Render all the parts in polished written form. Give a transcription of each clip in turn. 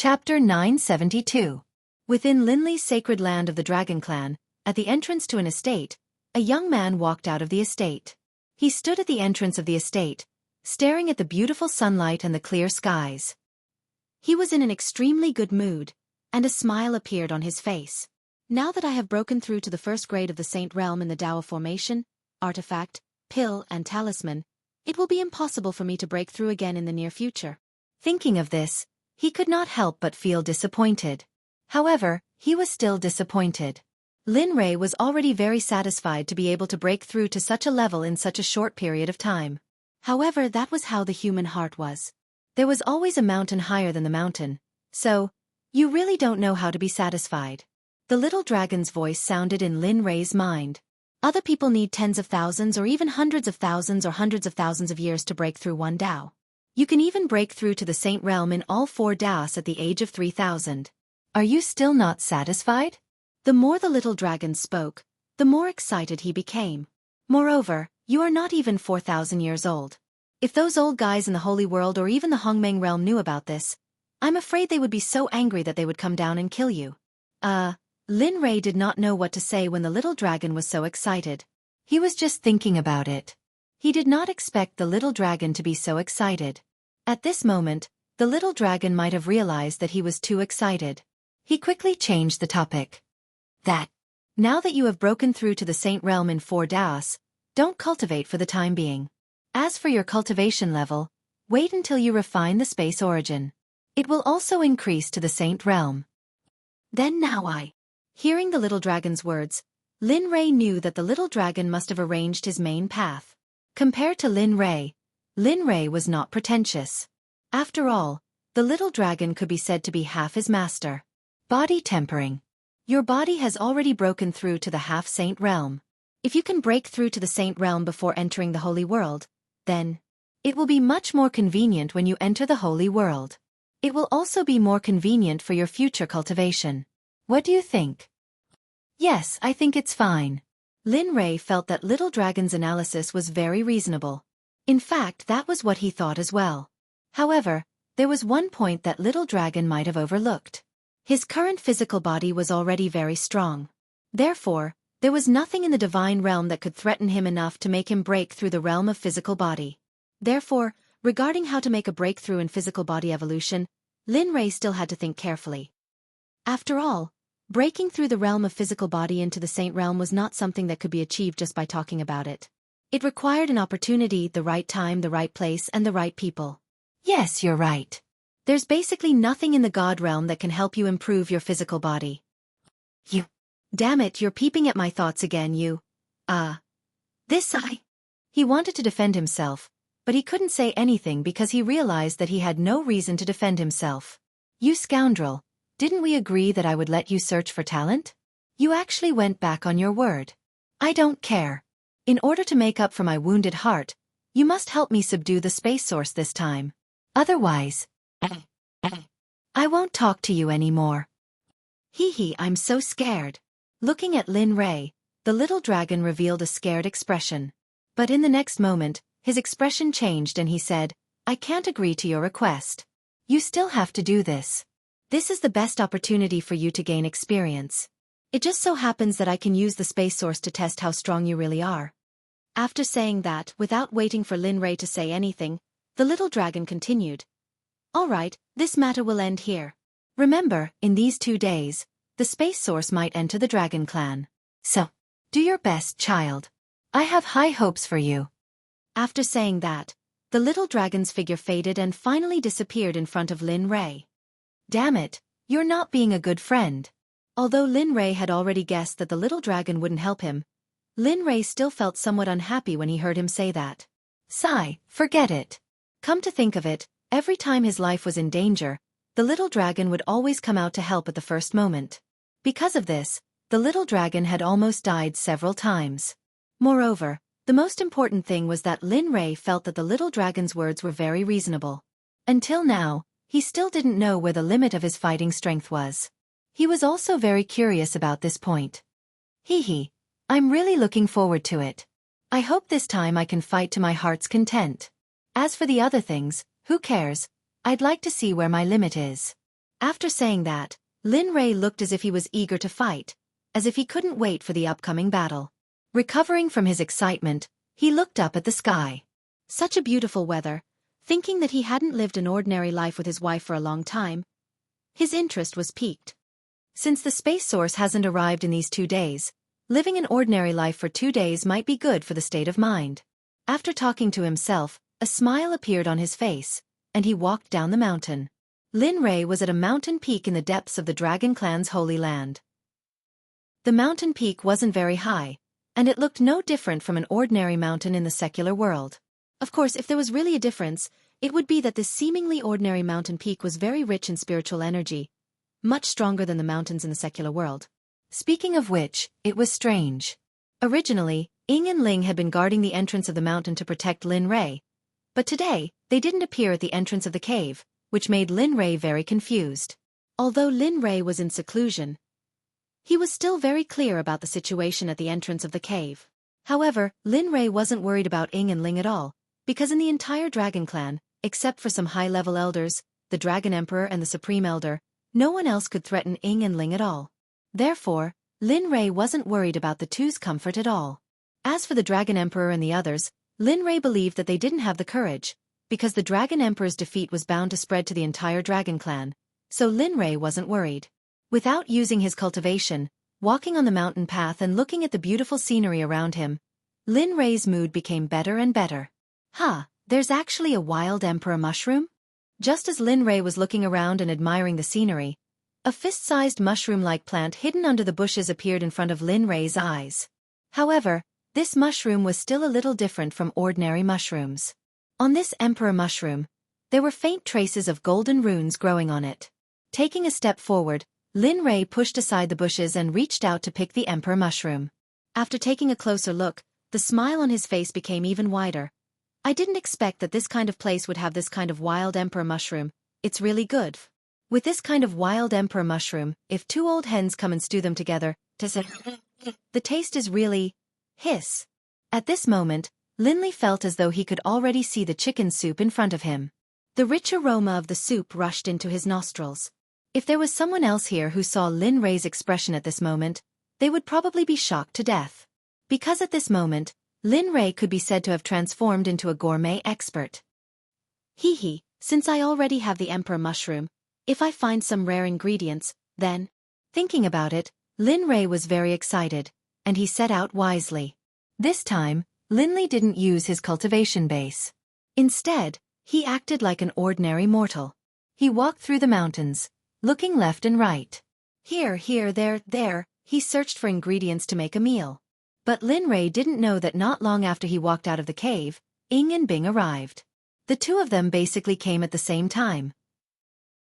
Chapter 972. Within Linley's sacred land of the Dragon Clan, at the entrance to an estate, a young man walked out of the estate. He stood at the entrance of the estate, staring at the beautiful sunlight and the clear skies. He was in an extremely good mood, and a smile appeared on his face. Now that I have broken through to the first grade of the Saint realm in the Tao of Formation, Artifact, Pill, and Talisman, it will be impossible for me to break through again in the near future. Thinking of this, he could not help but feel disappointed. However, he was still disappointed. Lin Rei was already very satisfied to be able to break through to such a level in such a short period of time. However, that was how the human heart was. There was always a mountain higher than the mountain, so, you really don't know how to be satisfied. The little dragon's voice sounded in Lin Rei's mind. Other people need tens of thousands or even hundreds of thousands or hundreds of thousands of years to break through one Tao. You can even break through to the Saint realm in all 4 Taos at the age of 3,000. Are you still not satisfied? The more the little dragon spoke, the more excited he became. Moreover, you are not even 4,000 years old. If those old guys in the Holy World or even the Hongmeng realm knew about this, I'm afraid they would be so angry that they would come down and kill you. Lin Rei did not know what to say when the little dragon was so excited. He was just thinking about it. He did not expect the little dragon to be so excited. At this moment, the little dragon might have realized that he was too excited. He quickly changed the topic. Now that you have broken through to the Saint realm in 4 Taos, don't cultivate for the time being. As for your cultivation level, wait until you refine the space origin. It will also increase to the Saint realm. Hearing the little dragon's words, Lin Rei knew that the little dragon must have arranged his main path. Compared to Lin Rei was not pretentious. After all, the little dragon could be said to be half his master. Body tempering. Your body has already broken through to the half-saint realm. If you can break through to the saint realm before entering the holy world, then it will be much more convenient when you enter the holy world. It will also be more convenient for your future cultivation. What do you think? Yes, I think it's fine. Lin Rei felt that Little Dragon's analysis was very reasonable. In fact, that was what he thought as well. However, there was one point that Little Dragon might have overlooked. His current physical body was already very strong. Therefore, there was nothing in the divine realm that could threaten him enough to make him break through the realm of physical body. Therefore, regarding how to make a breakthrough in physical body evolution, Lin Rei still had to think carefully. After all, breaking through the realm of physical body into the saint realm was not something that could be achieved just by talking about it. It required an opportunity, the right time, the right place, and the right people. Yes, you're right. There's basically nothing in the God realm that can help you improve your physical body. Damn it, you're peeping at my thoughts again, He wanted to defend himself, but he couldn't say anything because he realized that he had no reason to defend himself. You scoundrel, didn't we agree that I would let you search for talent? You actually went back on your word. I don't care. In order to make up for my wounded heart, you must help me subdue the space source this time. Otherwise, I won't talk to you anymore. I'm so scared. Looking at Lin Rei, the little dragon revealed a scared expression. But in the next moment, his expression changed and he said, I can't agree to your request. You still have to do this. This is the best opportunity for you to gain experience. It just so happens that I can use the space source to test how strong you really are. After saying that, without waiting for Lin Rei to say anything, the little dragon continued. All right, this matter will end here. Remember, in these 2 days, the space source might enter the Dragon Clan. So, do your best, child. I have high hopes for you. After saying that, the little dragon's figure faded and finally disappeared in front of Lin Rei. Damn it, you're not being a good friend. Although Lin Rei had already guessed that the little dragon wouldn't help him, Lin Rei still felt somewhat unhappy when he heard him say that. Forget it. Come to think of it, every time his life was in danger, the little dragon would always come out to help at the first moment. Because of this, the little dragon had almost died several times. Moreover, the most important thing was that Lin Rei felt that the little dragon's words were very reasonable. Until now, he still didn't know where the limit of his fighting strength was. He was also very curious about this point. I'm really looking forward to it. I hope this time I can fight to my heart's content. As for the other things, who cares? I'd like to see where my limit is. After saying that, Lin Rei looked as if he was eager to fight, as if he couldn't wait for the upcoming battle. Recovering from his excitement, he looked up at the sky. Such a beautiful weather. Thinking that he hadn't lived an ordinary life with his wife for a long time, his interest was piqued. Since the space source hasn't arrived in these 2 days, living an ordinary life for 2 days might be good for the state of mind. After talking to himself, a smile appeared on his face, and he walked down the mountain. Lin Rei was at a mountain peak in the depths of the Dragon Clan's holy land. The mountain peak wasn't very high, and it looked no different from an ordinary mountain in the secular world. Of course, if there was really a difference, it would be that this seemingly ordinary mountain peak was very rich in spiritual energy, much stronger than the mountains in the secular world. Speaking of which, it was strange. Originally, Ying and Ling had been guarding the entrance of the mountain to protect Lin Rei, but today, they didn't appear at the entrance of the cave, which made Lin Rei very confused. Although Lin Rei was in seclusion, he was still very clear about the situation at the entrance of the cave. However, Lin Rei wasn't worried about Ying and Ling at all, because in the entire Dragon Clan, except for some high-level elders, the Dragon Emperor and the Supreme Elder, no one else could threaten Ying and Ling at all. Therefore, Lin Rei wasn't worried about the two's comfort at all. As for the Dragon Emperor and the others, Lin Rei believed that they didn't have the courage, because the Dragon Emperor's defeat was bound to spread to the entire Dragon Clan, so Lin Rei wasn't worried. Without using his cultivation, walking on the mountain path and looking at the beautiful scenery around him, Lin Rei's mood became better and better. There's actually a wild emperor mushroom? Just as Lin Rei was looking around and admiring the scenery, a fist-sized mushroom-like plant hidden under the bushes appeared in front of Lin Rei's eyes. However, this mushroom was still a little different from ordinary mushrooms. On this emperor mushroom, there were faint traces of golden runes growing on it. Taking a step forward, Lin Rei pushed aside the bushes and reached out to pick the emperor mushroom. After taking a closer look, the smile on his face became even wider. I didn't expect that this kind of place would have this kind of wild emperor mushroom. It's really good. With this kind of wild emperor mushroom, if 2 old hens come and stew them together, the taste is really hiss. At this moment, Lin Li felt as though he could already see the chicken soup in front of him. The rich aroma of the soup rushed into his nostrils. If there was someone else here who saw Lin Rei's expression at this moment, they would probably be shocked to death. Because at this moment, Lin Rei could be said to have transformed into a gourmet expert. Since I already have the emperor mushroom, if I find some rare ingredients, then... Thinking about it, Lin Rei was very excited, and he set out wisely. This time, Lin Li didn't use his cultivation base. Instead, he acted like an ordinary mortal. He walked through the mountains, looking left and right. Here, there, he searched for ingredients to make a meal. But Lin Rei didn't know that not long after he walked out of the cave, Ying and Bing arrived. The 2 of them basically came at the same time.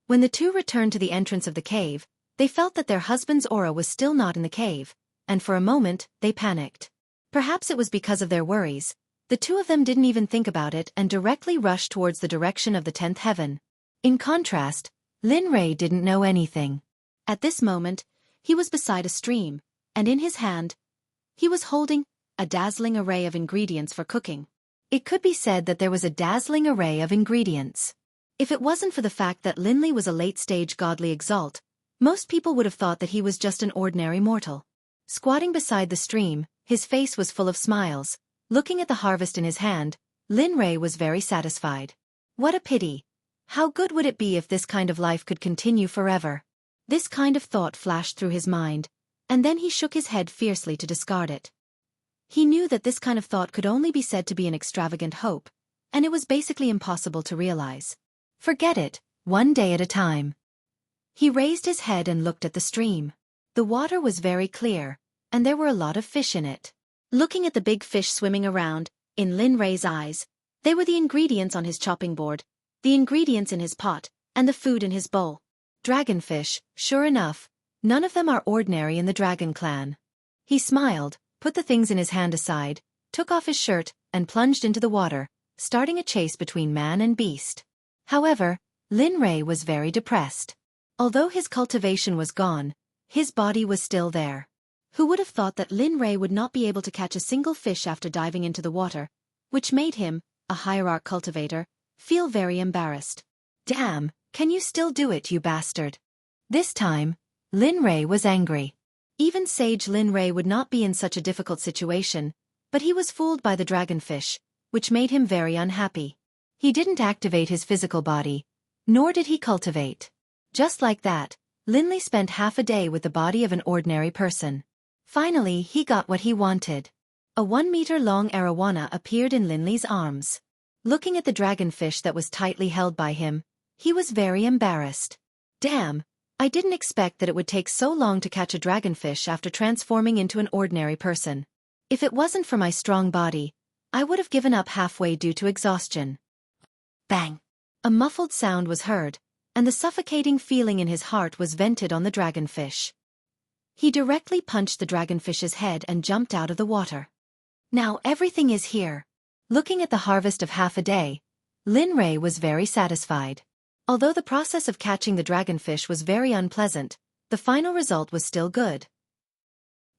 When the 2 returned to the entrance of the cave, they felt that their husband's aura was still not in the cave, and for a moment, they panicked. Perhaps it was because of their worries. The 2 of them didn't even think about it and directly rushed towards the direction of the 10th heaven. In contrast, Lin Rei didn't know anything. At this moment, he was beside a stream, and in his hand, he was holding a dazzling array of ingredients for cooking. It could be said that there was a dazzling array of ingredients. If it wasn't for the fact that Lin Li was a late-stage godly exalt, most people would have thought that he was just an ordinary mortal. Squatting beside the stream, his face was full of smiles. Looking at the harvest in his hand, Lin Rei was very satisfied. What a pity. How good would it be if this kind of life could continue forever? This kind of thought flashed through his mind, and then he shook his head fiercely to discard it. He knew that this kind of thought could only be said to be an extravagant hope, and it was basically impossible to realize. Forget it, one day at a time. He raised his head and looked at the stream. The water was very clear, and there were a lot of fish in it. Looking at the big fish swimming around, in Lin Rei's eyes, they were the ingredients on his chopping board, the ingredients in his pot, and the food in his bowl. Dragonfish, sure enough. None of them are ordinary in the Dragon Clan. He smiled, put the things in his hand aside, took off his shirt, and plunged into the water, starting a chase between man and beast. However, Lin Rei was very depressed. Although his cultivation was gone, his body was still there. Who would have thought that Lin Rei would not be able to catch a single fish after diving into the water, which made him, a hierarch cultivator, feel very embarrassed. Damn, Can you still do it, you bastard? This time, Lin Rei was angry. Even sage Lin Rei would not be in such a difficult situation, but he was fooled by the dragonfish, which made him very unhappy. He didn't activate his physical body, nor did he cultivate. Just like that, Lin Li spent half a day with the body of an ordinary person. Finally, he got what he wanted. A 1-meter-long arowana appeared in Lin Li's arms. Looking at the dragonfish that was tightly held by him, he was very embarrassed. Damn, I didn't expect that it would take so long to catch a dragonfish after transforming into an ordinary person. If it wasn't for my strong body, I would have given up halfway due to exhaustion. Bang! A muffled sound was heard, and the suffocating feeling in his heart was vented on the dragonfish. He directly punched the dragonfish's head and jumped out of the water. Now everything is here. Looking at the harvest of half a day, Lin Rei was very satisfied. Although the process of catching the dragonfish was very unpleasant, the final result was still good.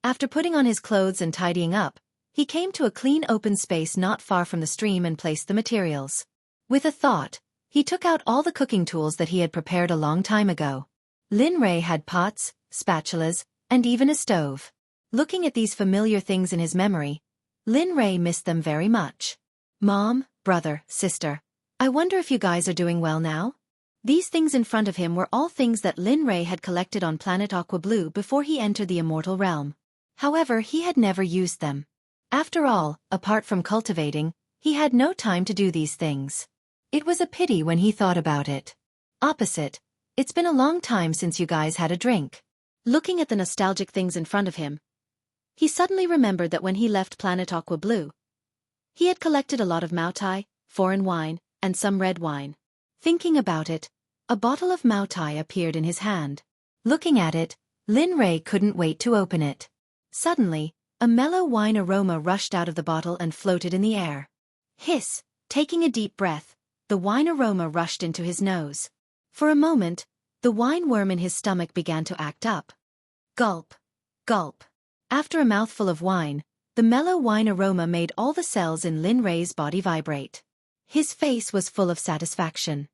After putting on his clothes and tidying up, he came to a clean open space not far from the stream and placed the materials. With a thought, he took out all the cooking tools that he had prepared a long time ago. Lin Rei had pots, spatulas, and even a stove. Looking at these familiar things in his memory, Lin Rei missed them very much. Mom, brother, sister, I wonder if you guys are doing well now? These things in front of him were all things that Lin Rei had collected on planet Aqua Blue before he entered the immortal realm. However, he had never used them. After all, apart from cultivating, he had no time to do these things. It was a pity when he thought about it. Opposite, it's been a long time since you guys had a drink. Looking at the nostalgic things in front of him, he suddenly remembered that when he left planet Aqua Blue, he had collected a lot of Maotai, foreign wine, and some red wine. Thinking about it, a bottle of Maotai appeared in his hand. Looking at it, Lin Rei couldn't wait to open it. Suddenly, a mellow wine aroma rushed out of the bottle and floated in the air. Hiss! Taking a deep breath, the wine aroma rushed into his nose. For a moment, the wine worm in his stomach began to act up. Gulp! Gulp! After a mouthful of wine, the mellow wine aroma made all the cells in Lin Rei's body vibrate. His face was full of satisfaction.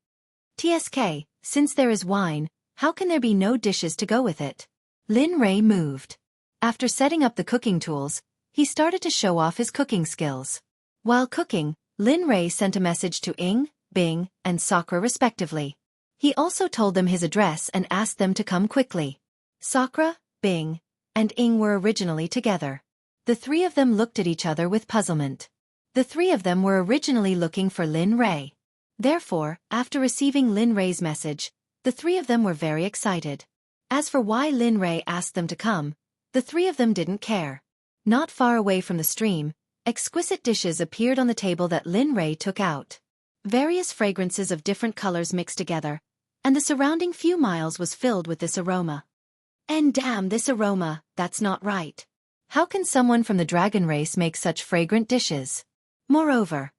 TSK, since there is wine, how can there be no dishes to go with it? Lin Rei moved. After setting up the cooking tools, he started to show off his cooking skills. While cooking, Lin Rei sent a message to Ying, Bing, and Sakura respectively. He also told them his address and asked them to come quickly. Sakura, Bing, and Ying were originally together. The three of them looked at each other with puzzlement. The three of them were originally looking for Lin Rei. Therefore, after receiving Lin Rei's message, the three of them were very excited. As for why Lin Rei asked them to come, the three of them didn't care. Not far away from the stream, exquisite dishes appeared on the table that Lin Rei took out. Various fragrances of different colors mixed together, and the surrounding few miles was filled with this aroma. And damn this aroma, that's not right. How can someone from the dragon race make such fragrant dishes? Moreover,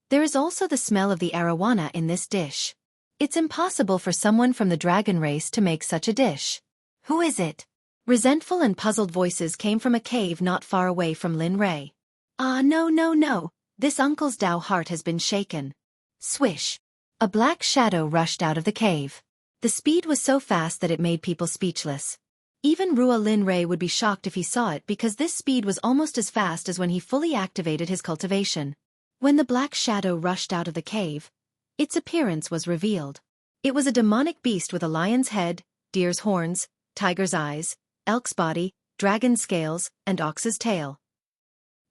there is also the smell of the arowana in this dish. It's impossible for someone from the dragon race to make such a dish. Who is it? Resentful and puzzled voices came from a cave not far away from Lin Rei. No. This uncle's Dao heart has been shaken. Swish. A black shadow rushed out of the cave. The speed was so fast that it made people speechless. Even Rua Lin Rei would be shocked if he saw it because this speed was almost as fast as when he fully activated his cultivation. When the black shadow rushed out of the cave, its appearance was revealed. It was a demonic beast with a lion's head, deer's horns, tiger's eyes, elk's body, dragon's scales, and ox's tail.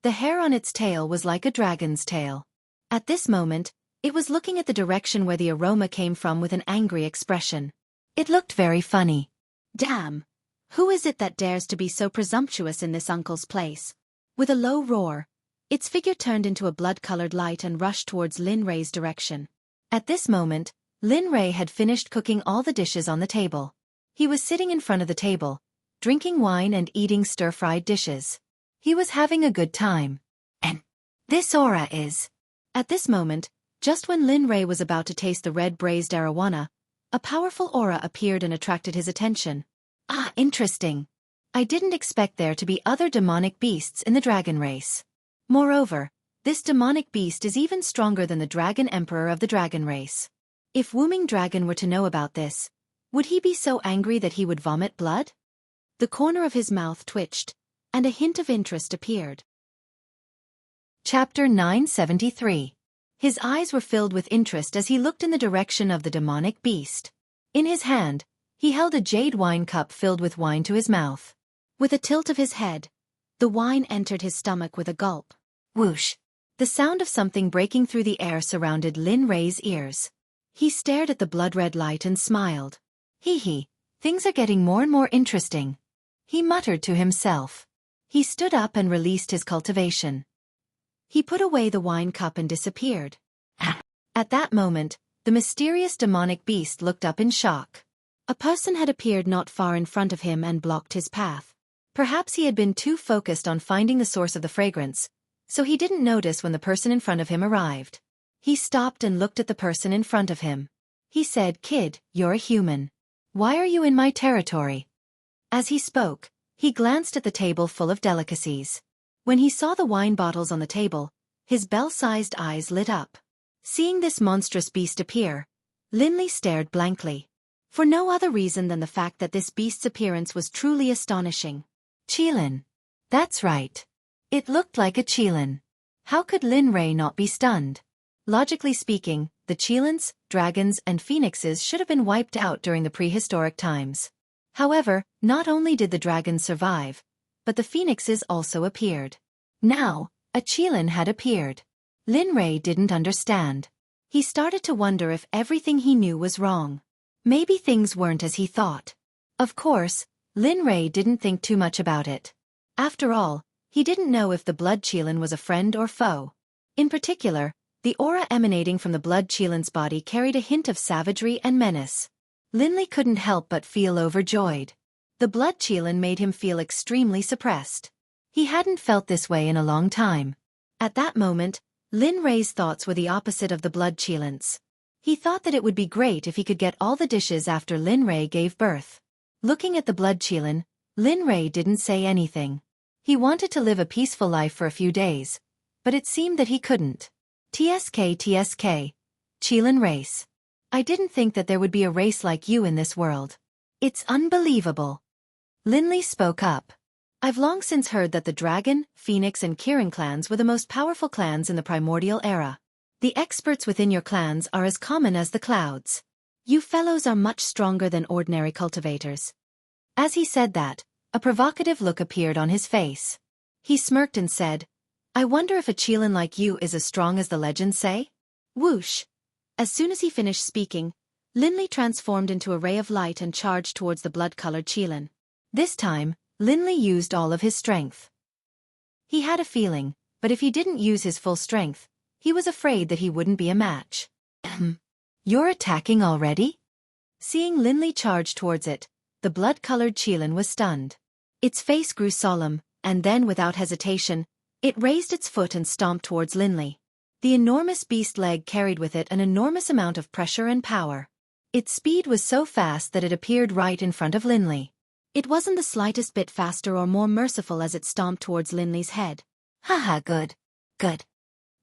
The hair on its tail was like a dragon's tail. At this moment, it was looking at the direction where the aroma came from with an angry expression. It looked very funny. Damn! Who is it that dares to be so presumptuous in this uncle's place? With a low roar, its figure turned into a blood-colored light and rushed towards Lin Rei's direction. At this moment, Lin Rei had finished cooking all the dishes on the table. He was sitting in front of the table, drinking wine and eating stir-fried dishes. He was having a good time. And this aura is... At this moment, just when Lin Rei was about to taste the red braised arowana, a powerful aura appeared and attracted his attention. Ah, interesting. I didn't expect there to be other demonic beasts in the dragon race. Moreover, this demonic beast is even stronger than the dragon emperor of the dragon race. If Wooming Dragon were to know about this, would he be so angry that he would vomit blood? The corner of his mouth twitched, and a hint of interest appeared. Chapter 973. His eyes were filled with interest as he looked in the direction of the demonic beast. In his hand, he held a jade wine cup filled with wine to his mouth. With a tilt of his head, the wine entered his stomach with a gulp. Whoosh! The sound of something breaking through the air surrounded Lin Rei's ears. He stared at the blood-red light and smiled. Hee, things are getting more and more interesting. He muttered to himself. He stood up and released his cultivation. He put away the wine cup and disappeared. At that moment, the mysterious demonic beast looked up in shock. A person had appeared not far in front of him and blocked his path. Perhaps he had been too focused on finding the source of the fragrance, so he didn't notice when the person in front of him arrived. He stopped and looked at the person in front of him. He said, "Kid, you're a human. Why are you in my territory?" As he spoke, he glanced at the table full of delicacies. When he saw the wine bottles on the table, his bell-sized eyes lit up. Seeing this monstrous beast appear, Linley stared blankly. For no other reason than the fact that this beast's appearance was truly astonishing. Qilin. That's right. It looked like a Qilin. How could Lin Rei not be stunned? Logically speaking, the Qilins, dragons, and phoenixes should have been wiped out during the prehistoric times. However, not only did the dragons survive, but the phoenixes also appeared. Now, a Qilin had appeared. Lin Rei didn't understand. He started to wonder if everything he knew was wrong. Maybe things weren't as he thought. Of course, Lin Rei didn't think too much about it. After all, he didn't know if the blood Qilin was a friend or foe. In particular, the aura emanating from the blood Qilin's body carried a hint of savagery and menace. Linley couldn't help but feel overjoyed. The blood Qilin made him feel extremely suppressed. He hadn't felt this way in a long time. At that moment, Lin Rei's thoughts were the opposite of the blood Qilin's. He thought that it would be great if he could get all the dishes after Lin Rei gave birth. Looking at the blood Qilin, Lin Rei didn't say anything. He wanted to live a peaceful life for a few days, but it seemed that he couldn't. TSK, Qilin race. I didn't think that there would be a race like you in this world. It's unbelievable. Linley spoke up. I've long since heard that the Dragon, Phoenix and Kirin clans were the most powerful clans in the primordial era. The experts within your clans are as common as the clouds. You fellows are much stronger than ordinary cultivators. As he said that, a provocative look appeared on his face. He smirked and said, I wonder if a Qilin like you is as strong as the legends say? Whoosh! As soon as he finished speaking, Linley transformed into a ray of light and charged towards the blood-colored Qilin. This time, Linley used all of his strength. He had a feeling, but if he didn't use his full strength, he was afraid that he wouldn't be a match. You're attacking already? Seeing Linley charge towards it, the blood-colored Qilin was stunned. Its face grew solemn, and then without hesitation, it raised its foot and stomped towards Linley. The enormous beast leg carried with it an enormous amount of pressure and power. Its speed was so fast that it appeared right in front of Linley. It wasn't the slightest bit faster or more merciful as it stomped towards Linley's head. Haha, good.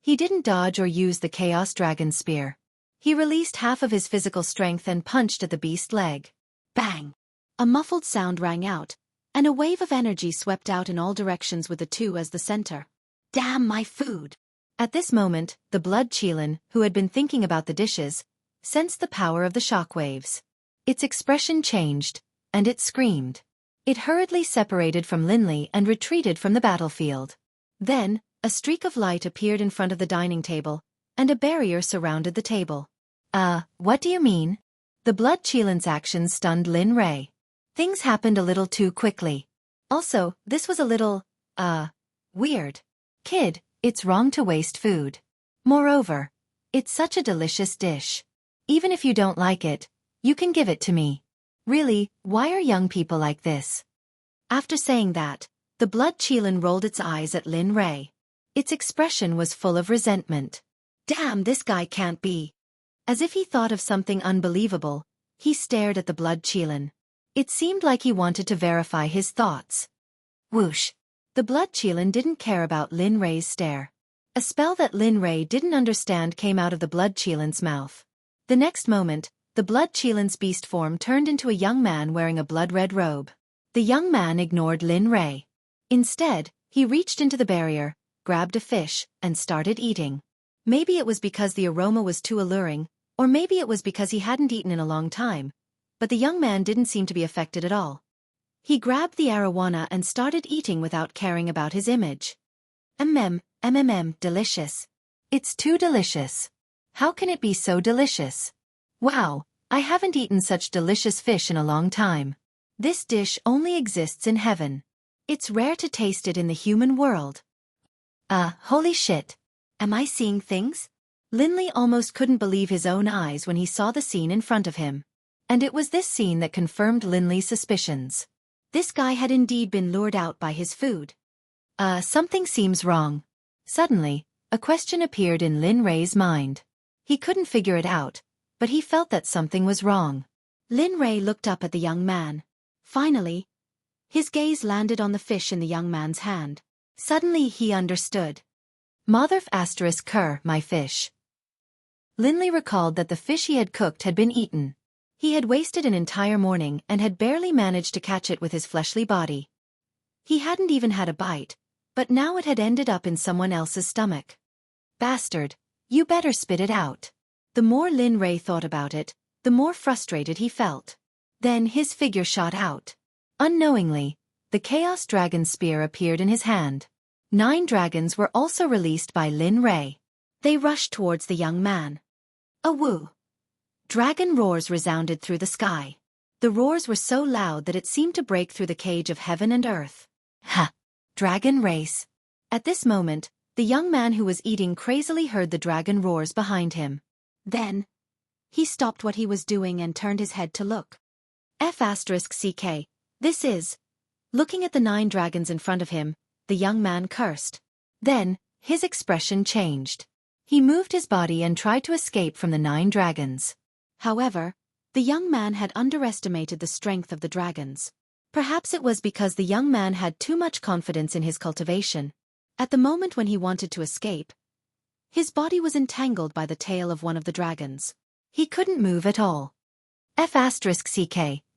He didn't dodge or use the Chaos Dragon Spear. He released half of his physical strength and punched at the beast leg. Bang! A muffled sound rang out, and a wave of energy swept out in all directions with the two as the center. Damn my food! At this moment, the blood Qilin, who had been thinking about the dishes, sensed the power of the shockwaves. Its expression changed, and it screamed. It hurriedly separated from Linley and retreated from the battlefield. Then, a streak of light appeared in front of the dining table, and a barrier surrounded the table. What do you mean? The blood Qilin's actions stunned Lin Rei. Things happened a little too quickly. Also, this was a little, weird. Kid, it's wrong to waste food. Moreover, it's such a delicious dish. Even if you don't like it, you can give it to me. Really, why are young people like this? After saying that, the blood Qilin rolled its eyes at Lin Rei. Its expression was full of resentment. Damn, this guy can't be. As if he thought of something unbelievable, he stared at the blood Qilin. It seemed like he wanted to verify his thoughts. Whoosh! The blood Qilin didn't care about Lin Rei's stare. A spell that Lin Rei didn't understand came out of the blood Qilin's mouth. The next moment, the blood-chilance beast form turned into a young man wearing a blood-red robe. The young man ignored Lin Rei. Instead, he reached into the barrier, grabbed a fish, and started eating. Maybe it was because the aroma was too alluring, or maybe it was because he hadn't eaten in a long time, but the young man didn't seem to be affected at all. He grabbed the arowana and started eating without caring about his image. Delicious. It's too delicious. How can it be so delicious? Wow, I haven't eaten such delicious fish in a long time. This dish only exists in heaven. It's rare to taste it in the human world. Holy shit. Am I seeing things? Linley almost couldn't believe his own eyes when he saw the scene in front of him. And it was this scene that confirmed Linley's suspicions. This guy had indeed been lured out by his food. Something seems wrong. Suddenly, a question appeared in Lin Rei's mind. He couldn't figure it out, but he felt that something was wrong. Lin Rei looked up at the young man. Finally, his gaze landed on the fish in the young man's hand. Suddenly he understood. My fish. Linley recalled that the fish he had cooked had been eaten. He had wasted an entire morning and had barely managed to catch it with his fleshly body. He hadn't even had a bite, but now it had ended up in someone else's stomach. Bastard, you better spit it out. The more Lin Rei thought about it, the more frustrated he felt. Then his figure shot out. Unknowingly, the Chaos Dragon Spear appeared in his hand. 9 dragons were also released by Lin Rei. They rushed towards the young man. A woo! Dragon roars resounded through the sky. The roars were so loud that it seemed to break through the cage of heaven and earth. Ha! Dragon race! At this moment, the young man who was eating crazily heard the dragon roars behind him. Then, he stopped what he was doing and turned his head to look. Xueqi, this is... Looking at the 9 dragons in front of him, the young man cursed. Then, his expression changed. He moved his body and tried to escape from the 9 dragons. However, the young man had underestimated the strength of the dragons. Perhaps it was because the young man had too much confidence in his cultivation. At the moment when he wanted to escape, his body was entangled by the tail of one of the dragons. He couldn't move at all. F***,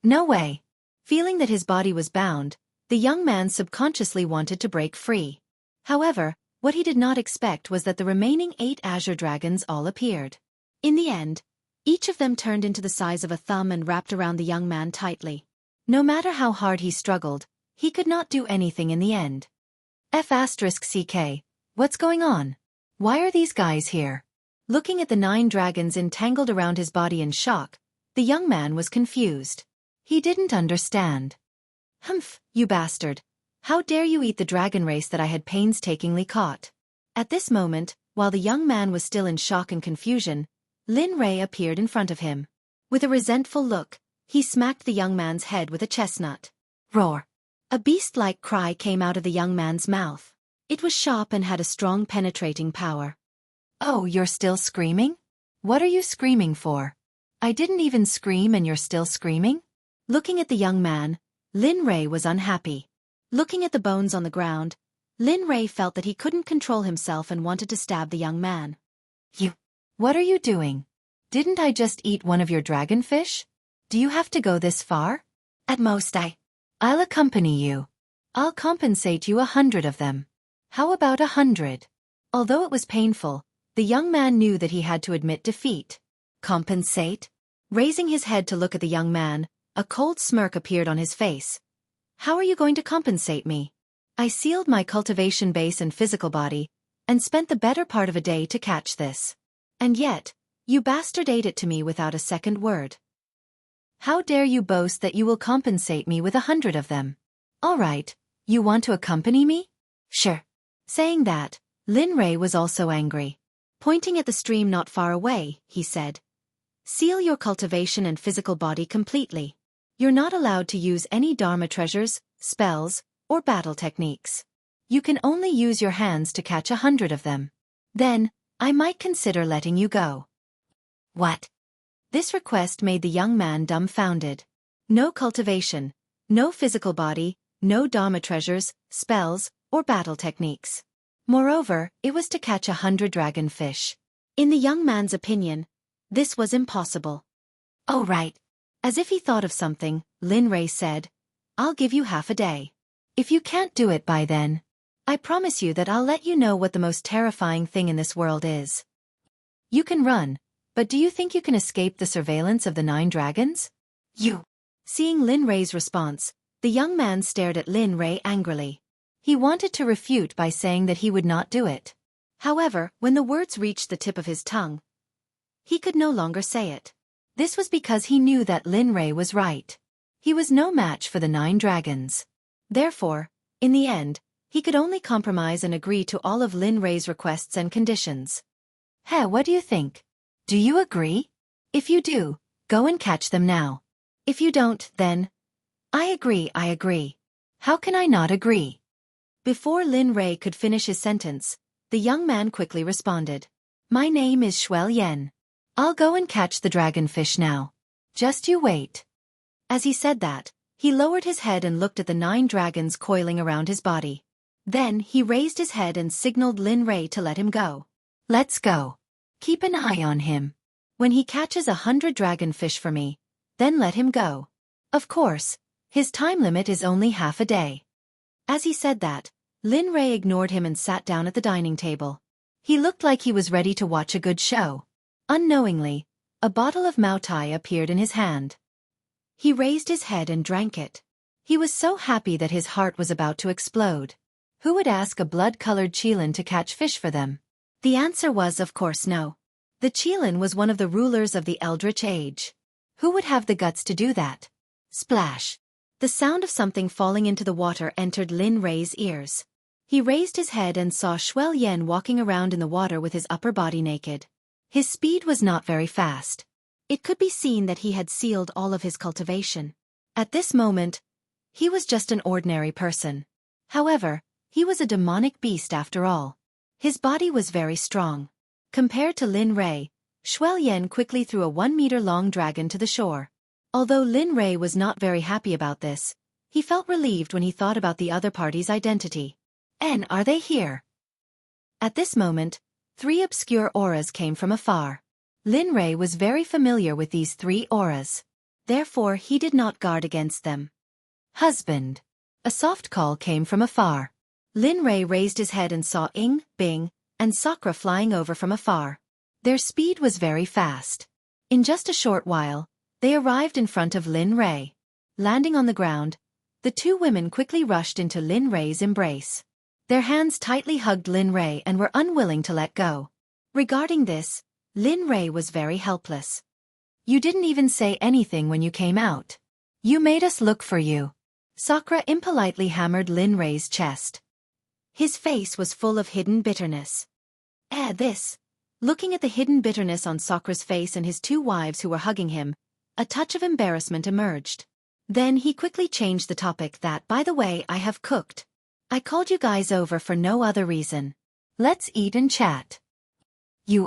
no way. Feeling that his body was bound, the young man subconsciously wanted to break free. However, what he did not expect was that the remaining 8 azure dragons all appeared. In the end, each of them turned into the size of a thumb and wrapped around the young man tightly. No matter how hard he struggled, he could not do anything in the end. F***, what's going on? Why are these guys here? Looking at the 9 dragons entangled around his body in shock, the young man was confused. He didn't understand. Humph, you bastard. How dare you eat the dragon race that I had painstakingly caught? At this moment, while the young man was still in shock and confusion, Lin Rei appeared in front of him. With a resentful look, he smacked the young man's head with a chestnut. Roar! A beast-like cry came out of the young man's mouth. It was sharp and had a strong penetrating power. Oh, you're still screaming? What are you screaming for? I didn't even scream and you're still screaming? Looking at the young man, Lin Rei was unhappy. Looking at the bones on the ground, Lin Rei felt that he couldn't control himself and wanted to stab the young man. What are you doing? Didn't I just eat one of your dragonfish? Do you have to go this far? At most I'll accompany you. I'll compensate you 100 of them. How about 100? Although it was painful, the young man knew that he had to admit defeat. Compensate? Raising his head to look at the young man, a cold smirk appeared on his face. How are you going to compensate me? I sealed my cultivation base and physical body, and spent the better part of a day to catch this. And yet, you bastard ate it to me without a second word. How dare you boast that you will compensate me with 100 of them? All right, you want to accompany me? Sure. Saying that, Lin Rei was also angry. Pointing at the stream not far away, he said, seal your cultivation and physical body completely. You're not allowed to use any Dharma treasures, spells, or battle techniques. You can only use your hands to catch 100 of them. Then, I might consider letting you go. What? This request made the young man dumbfounded. No cultivation, no physical body, no Dharma treasures, spells, or battle techniques. Moreover, it was to catch 100 dragonfish. In the young man's opinion, This was impossible. Oh right. As if he thought of something, Lin Rei said, I'll give you half a day. If you can't do it by then, I promise you that I'll let you know what the most terrifying thing in this world is. You can run, but do you think you can escape the surveillance of the 9 dragons? You. Seeing Lin Rei's response, the young man stared at Lin Rei angrily. He wanted to refute by saying that he would not do it. However, when the words reached the tip of his tongue, he could no longer say it. This was because he knew that Lin Rei was right. He was no match for the 9 dragons. Therefore, in the end, he could only compromise and agree to all of Lin Rei's requests and conditions. Hey, what do you think? Do you agree? If you do, go and catch them now. If you don't, then... I agree. How can I not agree? Before Lin Rei could finish his sentence, the young man quickly responded. My name is Xueqi. I'll go and catch the dragonfish now. Just you wait. As he said that, he lowered his head and looked at the 9 dragons coiling around his body. Then he raised his head and signaled Lin Rei to let him go. Let's go. Keep an eye on him. When he catches 100 dragonfish for me, then let him go. Of course, his time limit is only half a day. As he said that, Lin Rei ignored him and sat down at the dining table. He looked like he was ready to watch a good show. Unknowingly, a bottle of Mao Tai appeared in his hand. He raised his head and drank it. He was so happy that his heart was about to explode. Who would ask a blood-colored Qilin to catch fish for them? The answer was of course no. The Qilin was one of the rulers of the Eldritch Age. Who would have the guts to do that? Splash! The sound of something falling into the water entered Lin Rei's ears. He raised his head and saw Xueqi walking around in the water with his upper body naked. His speed was not very fast. It could be seen that he had sealed all of his cultivation. At this moment, he was just an ordinary person. However, he was a demonic beast after all. His body was very strong. Compared to Lin Rei, Xueqi quickly threw a 1-meter-long dragon to the shore. Although Lin Rei was not very happy about this, he felt relieved when he thought about the other party's identity. And are they here? At this moment, 3 obscure auras came from afar. Lin Rei was very familiar with these 3 auras. Therefore he did not guard against them. Husband. A soft call came from afar. Lin Rei raised his head and saw Ying, Bing, and Sakura flying over from afar. Their speed was very fast. In just a short while, they arrived in front of Lin Rei. Landing on the ground, the 2 women quickly rushed into Lin Rei's embrace. Their hands tightly hugged Lin Rei and were unwilling to let go. Regarding this, Lin Rei was very helpless. You didn't even say anything when you came out. You made us look for you. Sakura impolitely hammered Lin Rei's chest. His face was full of hidden bitterness. This. Looking at the hidden bitterness on Sakura's face and his 2 wives who were hugging him, a touch of embarrassment emerged. Then he quickly changed the topic that, by the way, I have cooked. I called you guys over for no other reason. Let's eat and chat.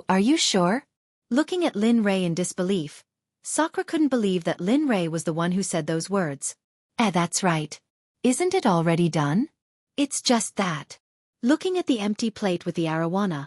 Are you sure? Looking at Lin Rei in disbelief, Sakura couldn't believe that Lin Rei was the one who said those words. That's right. Isn't it already done? It's just that. Looking at the empty plate with the arowana,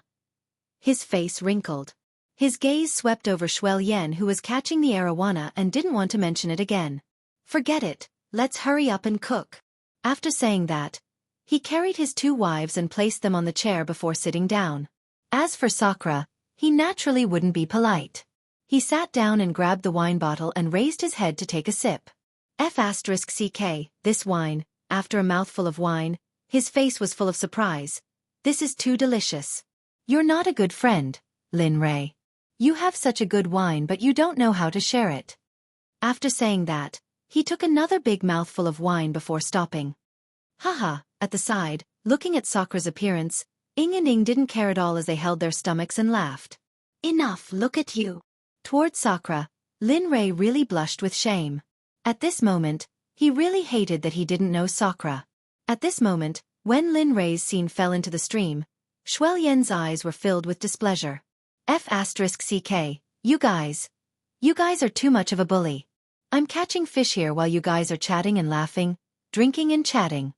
his face wrinkled. His gaze swept over Xueqi, who was catching the arowana and didn't want to mention it again. Forget it, let's hurry up and cook. After saying that, he carried his 2 wives and placed them on the chair before sitting down. As for Sakura, he naturally wouldn't be polite. He sat down and grabbed the wine bottle and raised his head to take a sip. F***ck, this wine, after a mouthful of wine, his face was full of surprise. This is too delicious. You're not a good friend, Lin Rei. You have such a good wine but you don't know how to share it. After saying that, he took another big mouthful of wine before stopping. Haha, at the side, looking at Sakura's appearance, Ying and Ying didn't care at all as they held their stomachs and laughed. Enough, look at you. Toward Sakura, Lin Rei really blushed with shame. At this moment, he really hated that he didn't know Sakura. At this moment, when Lin Rei's scene fell into the stream, Xueqi's eyes were filled with displeasure. F***ck, you guys are too much of a bully. I'm catching fish here while you guys are chatting and laughing, drinking and chatting.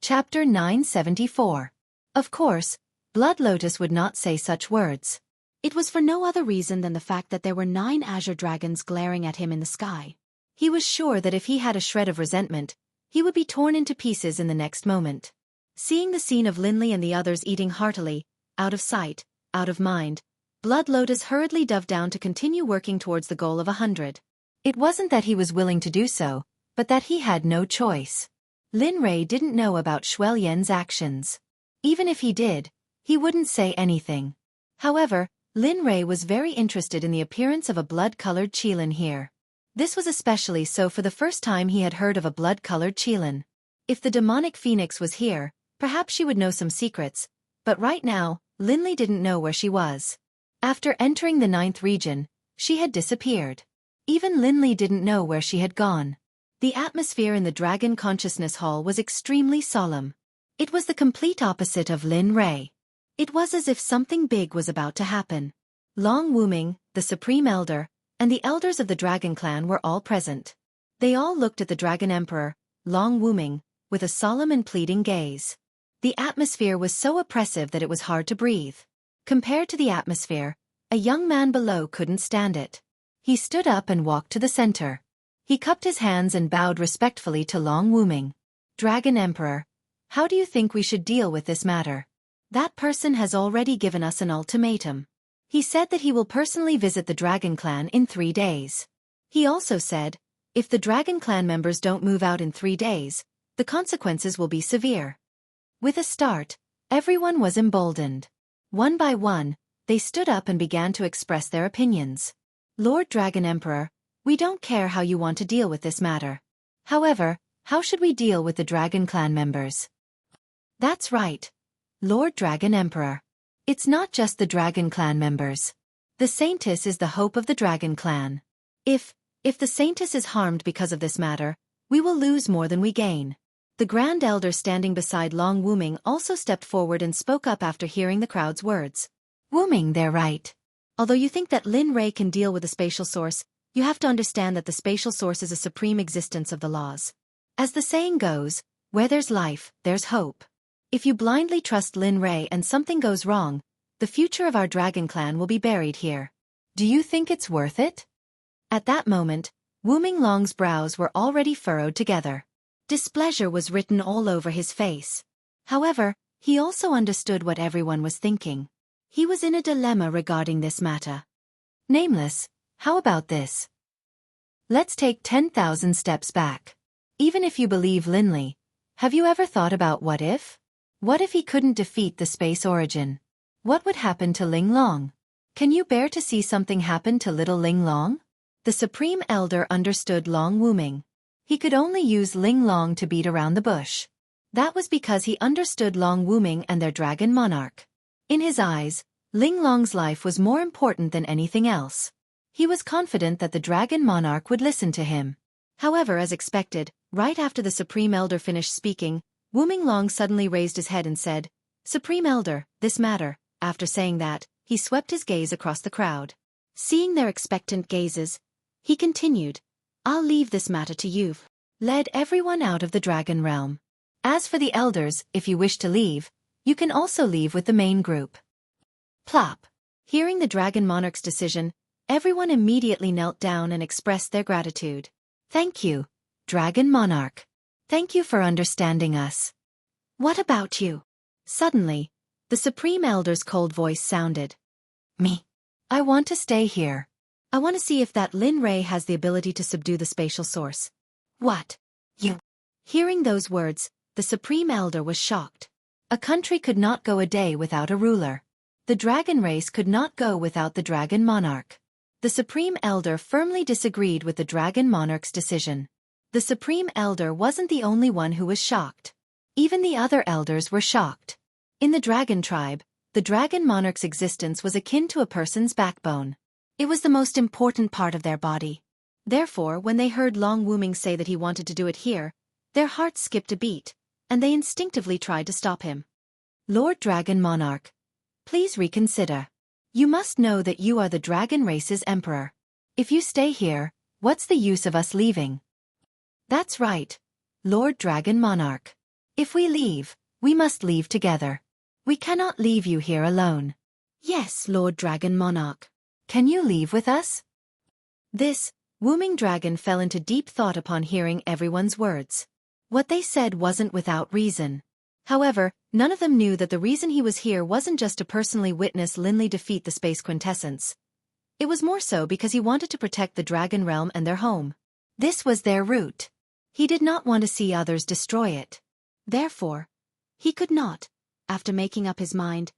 Chapter 974. Of course, Blood Lotus would not say such words. It was for no other reason than the fact that there were 9 azure dragons glaring at him in the sky. He was sure that if he had a shred of resentment, he would be torn into pieces in the next moment. Seeing the scene of Linley and the others eating heartily, out of sight, out of mind, Blood Lotus hurriedly dove down to continue working towards the goal of 100. It wasn't that he was willing to do so, but that he had no choice. Lin Rei didn't know about Xueqi's actions. Even if he did, he wouldn't say anything. However, Lin Rei was very interested in the appearance of a blood-colored qilin here. This was especially so for the first time he had heard of a blood-colored qilin. If the demonic phoenix was here, perhaps she would know some secrets, but right now, Linley didn't know where she was. After entering the 9th region, she had disappeared. Even Linley didn't know where she had gone. The atmosphere in the Dragon Consciousness Hall was extremely solemn. It was the complete opposite of Lin Rei. It was as if something big was about to happen. Long Wuming, the Supreme Elder, and the elders of the Dragon Clan were all present. They all looked at the Dragon Emperor, Long Wuming, with a solemn and pleading gaze. The atmosphere was so oppressive that it was hard to breathe. Compared to the atmosphere, a young man below couldn't stand it. He stood up and walked to the center. He cupped his hands and bowed respectfully to Long Wuming. Dragon Emperor, how do you think we should deal with this matter? That person has already given us an ultimatum. He said that he will personally visit the Dragon Clan in 3 days. He also said, if the Dragon Clan members don't move out in 3 days, the consequences will be severe. With a start, everyone was emboldened. One by one, they stood up and began to express their opinions. Lord Dragon Emperor, we don't care how you want to deal with this matter. However, how should we deal with the Dragon Clan members? That's right, Lord Dragon Emperor. It's not just the Dragon Clan members. The Saintess is the hope of the Dragon Clan. If the Saintess is harmed because of this matter, we will lose more than we gain. The Grand Elder standing beside Long Wuming also stepped forward and spoke up after hearing the crowd's words. Wuming, they're right. Although you think that Lin Rei can deal with the spatial source, you have to understand that the spatial source is a supreme existence of the laws. As the saying goes, where there's life, there's hope. If you blindly trust Lin Rei and something goes wrong, the future of our Dragon Clan will be buried here. Do you think it's worth it? At that moment, Wuming Long's brows were already furrowed together. Displeasure was written all over his face. However, he also understood what everyone was thinking. He was in a dilemma regarding this matter. Nameless, how about this? Let's take 10,000 steps back. Even if you believe Linley, have you ever thought about what if? What if he couldn't defeat the space origin? What would happen to Ling Long? Can you bear to see something happen to little Ling Long? The Supreme Elder understood Long Wuming. He could only use Ling Long to beat around the bush. That was because he understood Long Wuming and their Dragon Monarch. In his eyes, Ling Long's life was more important than anything else. He was confident that the Dragon Monarch would listen to him. However, as expected, right after the Supreme Elder finished speaking, Wuming Long suddenly raised his head and said, Supreme Elder, this matter. After saying that, he swept his gaze across the crowd. Seeing their expectant gazes, he continued, I'll leave this matter to you. Led everyone out of the Dragon Realm. As for the elders, if you wish to leave, you can also leave with the main group. Plop. Hearing the Dragon Monarch's decision, everyone immediately knelt down and expressed their gratitude. Thank you, Dragon Monarch. Thank you for understanding us. What about you? Suddenly, the Supreme Elder's cold voice sounded. Me. I want to stay here. I want to see if that Lin Rei has the ability to subdue the spatial source. What? You? Hearing those words, the Supreme Elder was shocked. A country could not go a day without a ruler. The dragon race could not go without the Dragon Monarch. The Supreme Elder firmly disagreed with the Dragon Monarch's decision. The Supreme Elder wasn't the only one who was shocked. Even the other elders were shocked. In the Dragon Tribe, the Dragon Monarch's existence was akin to a person's backbone. It was the most important part of their body. Therefore, when they heard Long Wuming say that he wanted to do it here, their hearts skipped a beat, and they instinctively tried to stop him. Lord Dragon Monarch, please reconsider. You must know that you are the dragon race's emperor. If you stay here, what's the use of us leaving? That's right, Lord Dragon Monarch. If we leave, we must leave together. We cannot leave you here alone. Yes, Lord Dragon Monarch. Can you leave with us? This whooming dragon fell into deep thought upon hearing everyone's words. What they said wasn't without reason. However, none of them knew that the reason he was here wasn't just to personally witness Linley defeat the Space Quintessence. It was more so because he wanted to protect the Dragon Realm and their home. This was their route. He did not want to see others destroy it. Therefore, he could not, after making up his mind,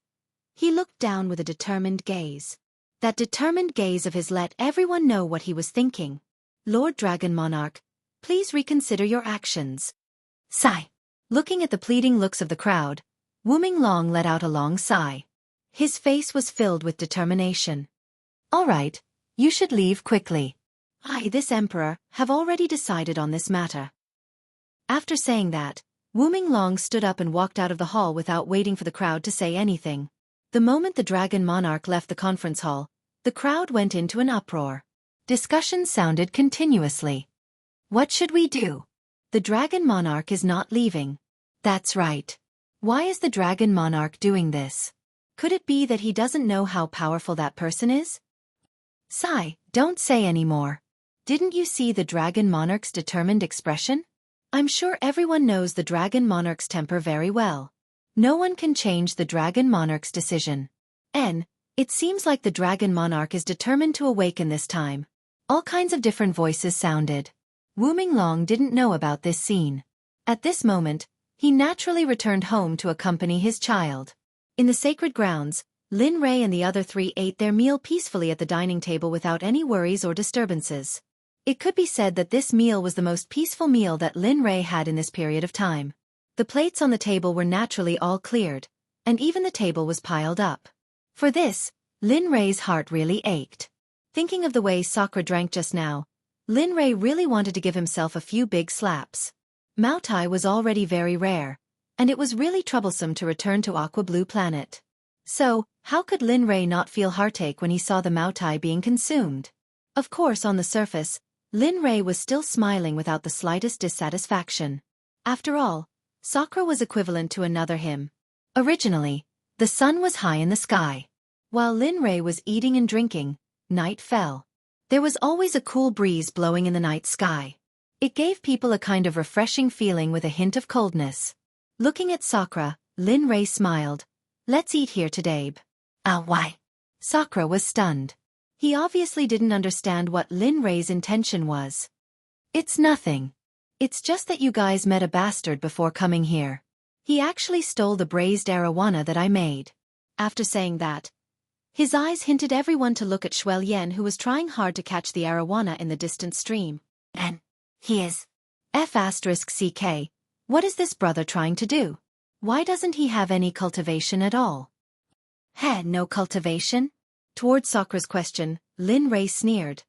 he looked down with a determined gaze. That determined gaze of his let everyone know what he was thinking. Lord Dragon Monarch, please reconsider your actions. Sigh. Looking at the pleading looks of the crowd, Wuming Long let out a long sigh. His face was filled with determination. All right, you should leave quickly. I, this emperor, have already decided on this matter. After saying that, Wuming Long stood up and walked out of the hall without waiting for the crowd to say anything. The moment the Dragon Monarch left the conference hall, the crowd went into an uproar. Discussions sounded continuously. What should we do? The Dragon Monarch is not leaving. That's right. Why is the Dragon Monarch doing this? Could it be that he doesn't know how powerful that person is? Sigh, don't say any more. Didn't you see the Dragon Monarch's determined expression? I'm sure everyone knows the Dragon Monarch's temper very well. No one can change the Dragon Monarch's decision. It seems like the Dragon Monarch is determined to awaken this time. All kinds of different voices sounded. Wuming Long didn't know about this scene. At this moment, he naturally returned home to accompany his child. In the sacred grounds, Lin Rei and the other three ate their meal peacefully at the dining table without any worries or disturbances. It could be said that this meal was the most peaceful meal that Lin Rei had in this period of time. The plates on the table were naturally all cleared, and even the table was piled up. For this, Lin Rei's heart really ached. Thinking of the way Sakura drank just now, Lin Rei really wanted to give himself a few big slaps. Maotai was already very rare, and it was really troublesome to return to Aqua Blue Planet. So, how could Lin Rei not feel heartache when he saw the Maotai being consumed? Of course, on the surface, Lin Rei was still smiling without the slightest dissatisfaction. After all, Sakura was equivalent to another him. Originally, the sun was high in the sky. While Lin Rei was eating and drinking, night fell. There was always a cool breeze blowing in the night sky. It gave people a kind of refreshing feeling with a hint of coldness. Looking at Sakura, Lin Rei smiled. Let's eat here today. Why? Sakura was stunned. He obviously didn't understand what Lin Rei's intention was. It's nothing. It's just that you guys met a bastard before coming here. He actually stole the braised arowana that I made. After saying that, his eyes hinted everyone to look at Xueqi, who was trying hard to catch the arowana in the distant stream. And he is F***CK. What is this brother trying to do? Why doesn't he have any cultivation at all? No cultivation? Toward Sakura's question, Lin Rei sneered.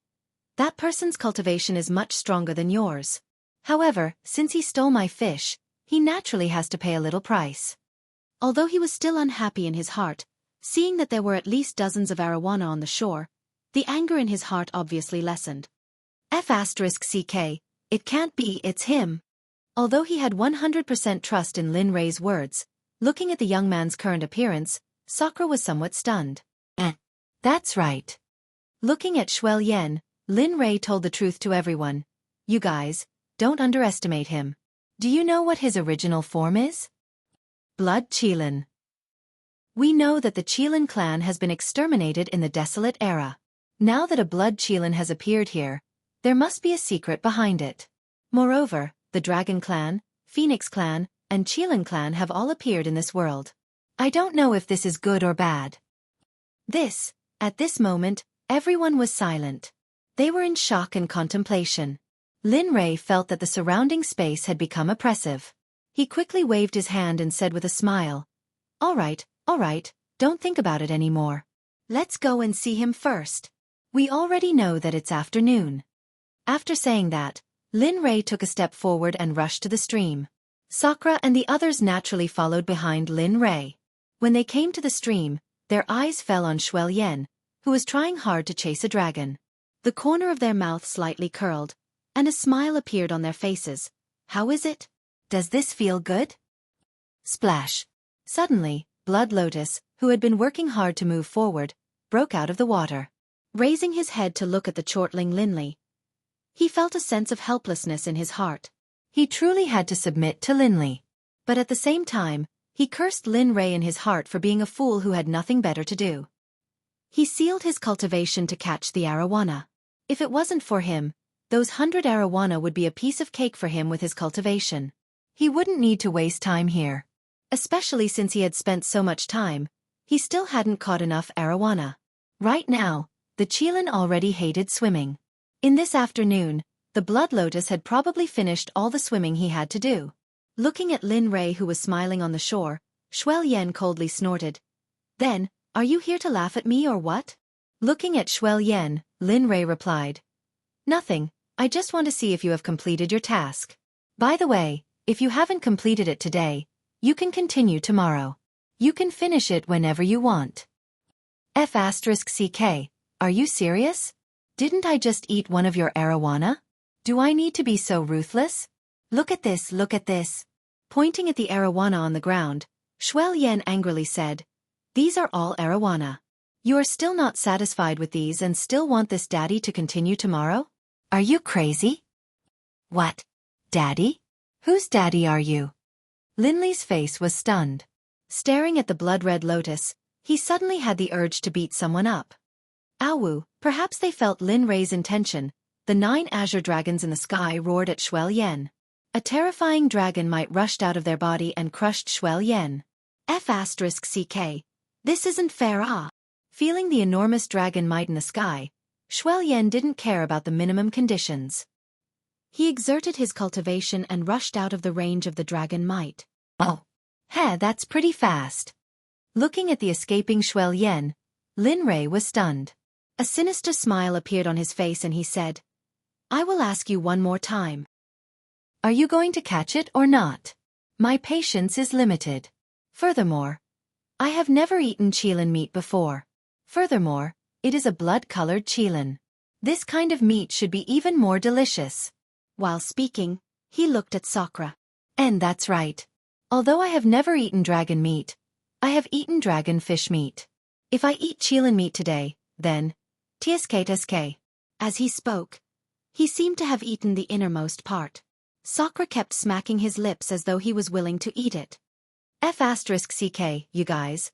That person's cultivation is much stronger than yours. However, since he stole my fish, he naturally has to pay a little price. Although he was still unhappy in his heart, seeing that there were at least dozens of arowana on the shore, the anger in his heart obviously lessened. F***CK, it can't be, it's him. Although he had 100% trust in Lin Rei's words, looking at the young man's current appearance, Sakura was somewhat stunned. That's right. Looking at Xueqi, Lin Rei told the truth to everyone. You guys, don't underestimate him. Do you know what his original form is? Blood Qilin. We know that the Qilin clan has been exterminated in the Desolate Era. Now that a Blood Qilin has appeared here, there must be a secret behind it. Moreover, the Dragon Clan, Phoenix Clan, and Qilin Clan have all appeared in this world. I don't know if this is good or bad. At this moment, everyone was silent. They were in shock and contemplation. Lin Rei felt that the surrounding space had become oppressive. He quickly waved his hand and said with a smile, all right, don't think about it anymore. Let's go and see him first. We already know that it's afternoon. After saying that, Lin Rei took a step forward and rushed to the stream. Sakura and the others naturally followed behind Lin Rei. When they came to the stream, their eyes fell on Xueqi, who was trying hard to chase a dragon. The corner of their mouth slightly curled, and a smile appeared on their faces. How is it? Does this feel good? Splash. Suddenly, Blood Lotus, who had been working hard to move forward, broke out of the water. Raising his head to look at the chortling Linley, he felt a sense of helplessness in his heart. He truly had to submit to Linley. But at the same time, he cursed Lin Ray in his heart for being a fool who had nothing better to do. He sealed his cultivation to catch the arowana. If it wasn't for him, those 100 arowana would be a piece of cake for him with his cultivation. He wouldn't need to waste time here. Especially since he had spent so much time, he still hadn't caught enough arowana. Right now, the Qilin already hated swimming. In this afternoon, the Blood Lotus had probably finished all the swimming he had to do. Looking at Lin Ray who was smiling on the shore, Xueqi coldly snorted. Then, are you here to laugh at me or what? Looking at Xueqi, Lin Ray replied. Nothing, I just want to see if you have completed your task. By the way, if you haven't completed it today, you can continue tomorrow. You can finish it whenever you want. F***ck, are you serious? Didn't I just eat one of your arowana? Do I need to be so ruthless? Look at this, look at this. Pointing at the arowana on the ground, Xueqi angrily said, These are all arowana. You are still not satisfied with these and still want this daddy to continue tomorrow? Are you crazy? What? Daddy? Whose daddy are you? Linley's face was stunned. Staring at the blood-red lotus, he suddenly had the urge to beat someone up. Awu, perhaps they felt Lin Ray's intention. The 9 azure dragons in the sky roared at Xueqi. A terrifying dragon might rushed out of their body and crushed Xueqi. F***ck, this isn't fair Feeling the enormous dragon might in the sky, Xueqi didn't care about the minimum conditions. He exerted his cultivation and rushed out of the range of the dragon might. Oh. That's pretty fast. Looking at the escaping Xueqi, Lin Ray was stunned. A sinister smile appeared on his face and he said, I will ask you one more time. Are you going to catch it or not? My patience is limited. Furthermore, I have never eaten Qilin meat before. Furthermore, it is a blood-colored Qilin. This kind of meat should be even more delicious. While speaking, he looked at Sakura. And that's right. Although I have never eaten dragon meat, I have eaten dragon fish meat. If I eat Qilin meat today, then, tsk. As he spoke, he seemed to have eaten the innermost part. Sakura kept smacking his lips as though he was willing to eat it. F***ck, you guys.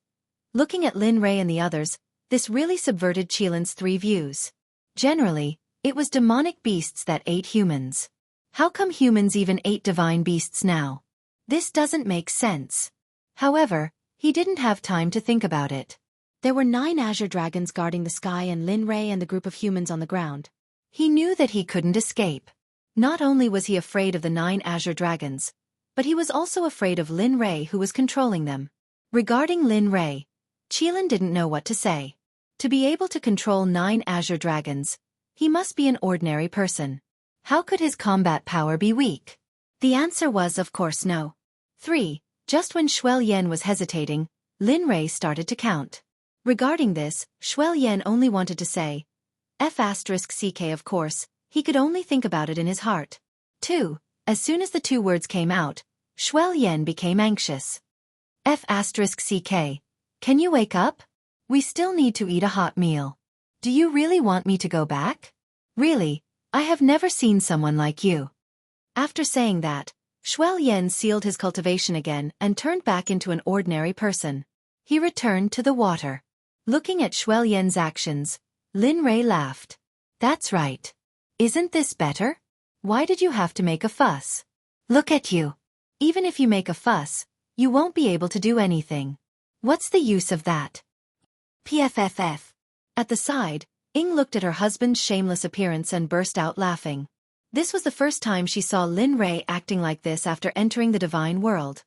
Looking at Lin Ray and the others, this really subverted Qilin's 3 views. Generally, it was demonic beasts that ate humans. How come humans even ate divine beasts now? This doesn't make sense. However, he didn't have time to think about it. There were 9 azure dragons guarding the sky and Lin Ray and the group of humans on the ground. He knew that he couldn't escape. Not only was he afraid of the 9 azure dragons, but he was also afraid of Lin Ray who was controlling them. Regarding Lin Ray, Qilin didn't know what to say. To be able to control 9 azure dragons, he must be an ordinary person. How could his combat power be weak? The answer was of course no. 3. Just when Xueqi was hesitating, Lin Ray started to count. Regarding this, Xueqi only wanted to say, F***ck of course, he could only think about it in his heart. 2. As soon as the 2 words came out, Xueqi became anxious. F***ck, can you wake up? We still need to eat a hot meal. Do you really want me to go back? Really, I have never seen someone like you. After saying that, Xueqi sealed his cultivation again and turned back into an ordinary person. He returned to the water. Looking at Xueqi's actions, Lin Ray laughed. That's right. Isn't this better? Why did you have to make a fuss? Look at you. Even if you make a fuss, you won't be able to do anything. What's the use of that? PFFF. At the side, Ing looked at her husband's shameless appearance and burst out laughing. This was the first time she saw Lin Ray acting like this after entering the divine world.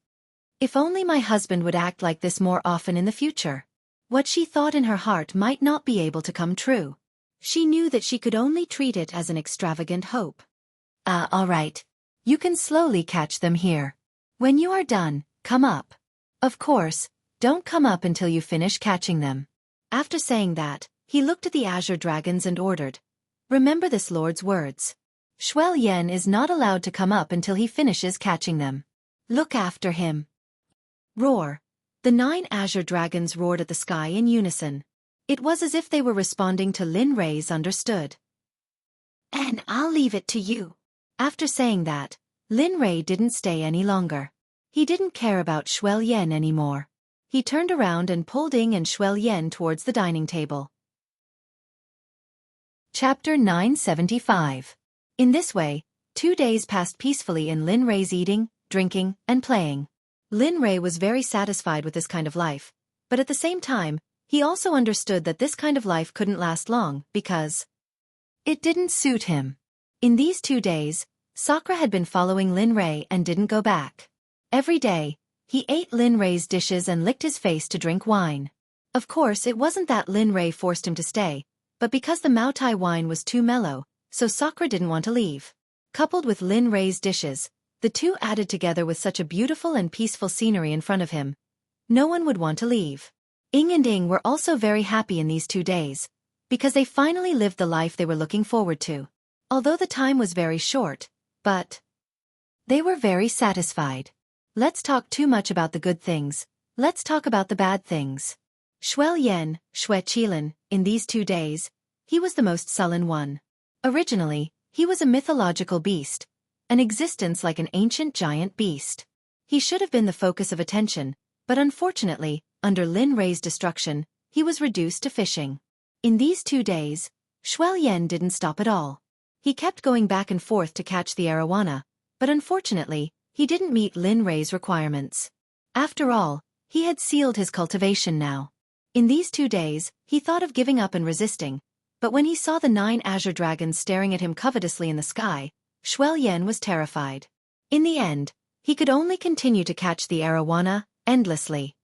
If only my husband would act like this more often in the future. What she thought in her heart might not be able to come true. She knew that she could only treat it as an extravagant hope. All right. You can slowly catch them here. When you are done, come up. Of course, don't come up until you finish catching them. After saying that, he looked at the azure dragons and ordered, Remember this Lord's words. Xueqi is not allowed to come up until he finishes catching them. Look after him. Roar. The 9 azure dragons roared at the sky in unison. It was as if they were responding to Lin Rei's understood. "And I'll leave it to you." After saying that, Lin Rei didn't stay any longer. He didn't care about Xueqi anymore. He turned around and pulled Ying and Xueqi towards the dining table. Chapter 975. In this way, 2 days passed peacefully in Lin Rei's eating, drinking, and playing. Lin Rei was very satisfied with this kind of life, but at the same time, he also understood that this kind of life couldn't last long because it didn't suit him. In these 2 days, Sakura had been following Lin Rei and didn't go back. Every day, he ate Lin Rei's dishes and licked his face to drink wine. Of course, it wasn't that Lin Rei forced him to stay, but because the Maotai wine was too mellow, so Sakura didn't want to leave. Coupled with Lin Rei's dishes, the two added together with such a beautiful and peaceful scenery in front of him. No one would want to leave. Ying and Ying were also very happy in these 2 days, because they finally lived the life they were looking forward to. Although the time was very short, but they were very satisfied. Let's talk too much about the good things, let's talk about the bad things. Xueqi, in these 2 days, he was the most sullen one. Originally, he was a mythological beast, an existence like an ancient giant beast. He should have been the focus of attention, but unfortunately, under Lin Rei's destruction, he was reduced to fishing. In these 2 days, Xueqi didn't stop at all. He kept going back and forth to catch the arowana, but unfortunately, he didn't meet Lin Rei's requirements. After all, he had sealed his cultivation now. In these 2 days, he thought of giving up and resisting, but when he saw the 9 azure dragons staring at him covetously in the sky, Xueqi was terrified. In the end, he could only continue to catch the arowana, endlessly.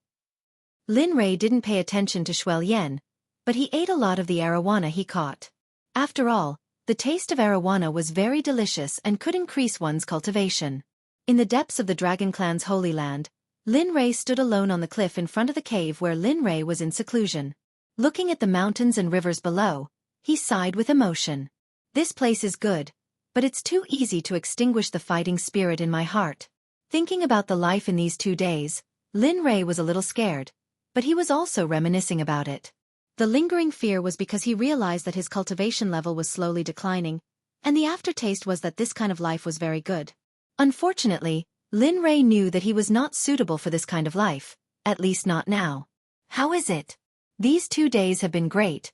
Lin Rei didn't pay attention to Xueqi, but he ate a lot of the arowana he caught. After all, the taste of arowana was very delicious and could increase one's cultivation. In the depths of the Dragon Clan's Holy Land, Lin Rei stood alone on the cliff in front of the cave where Lin Rei was in seclusion. Looking at the mountains and rivers below, he sighed with emotion. This place is good, but it's too easy to extinguish the fighting spirit in my heart. Thinking about the life in these 2 days, Lin Rei was a little scared, but he was also reminiscing about it. The lingering fear was because he realized that his cultivation level was slowly declining, and the aftertaste was that this kind of life was very good. Unfortunately, Lin Rei knew that he was not suitable for this kind of life, at least not now. How is it? These 2 days have been great.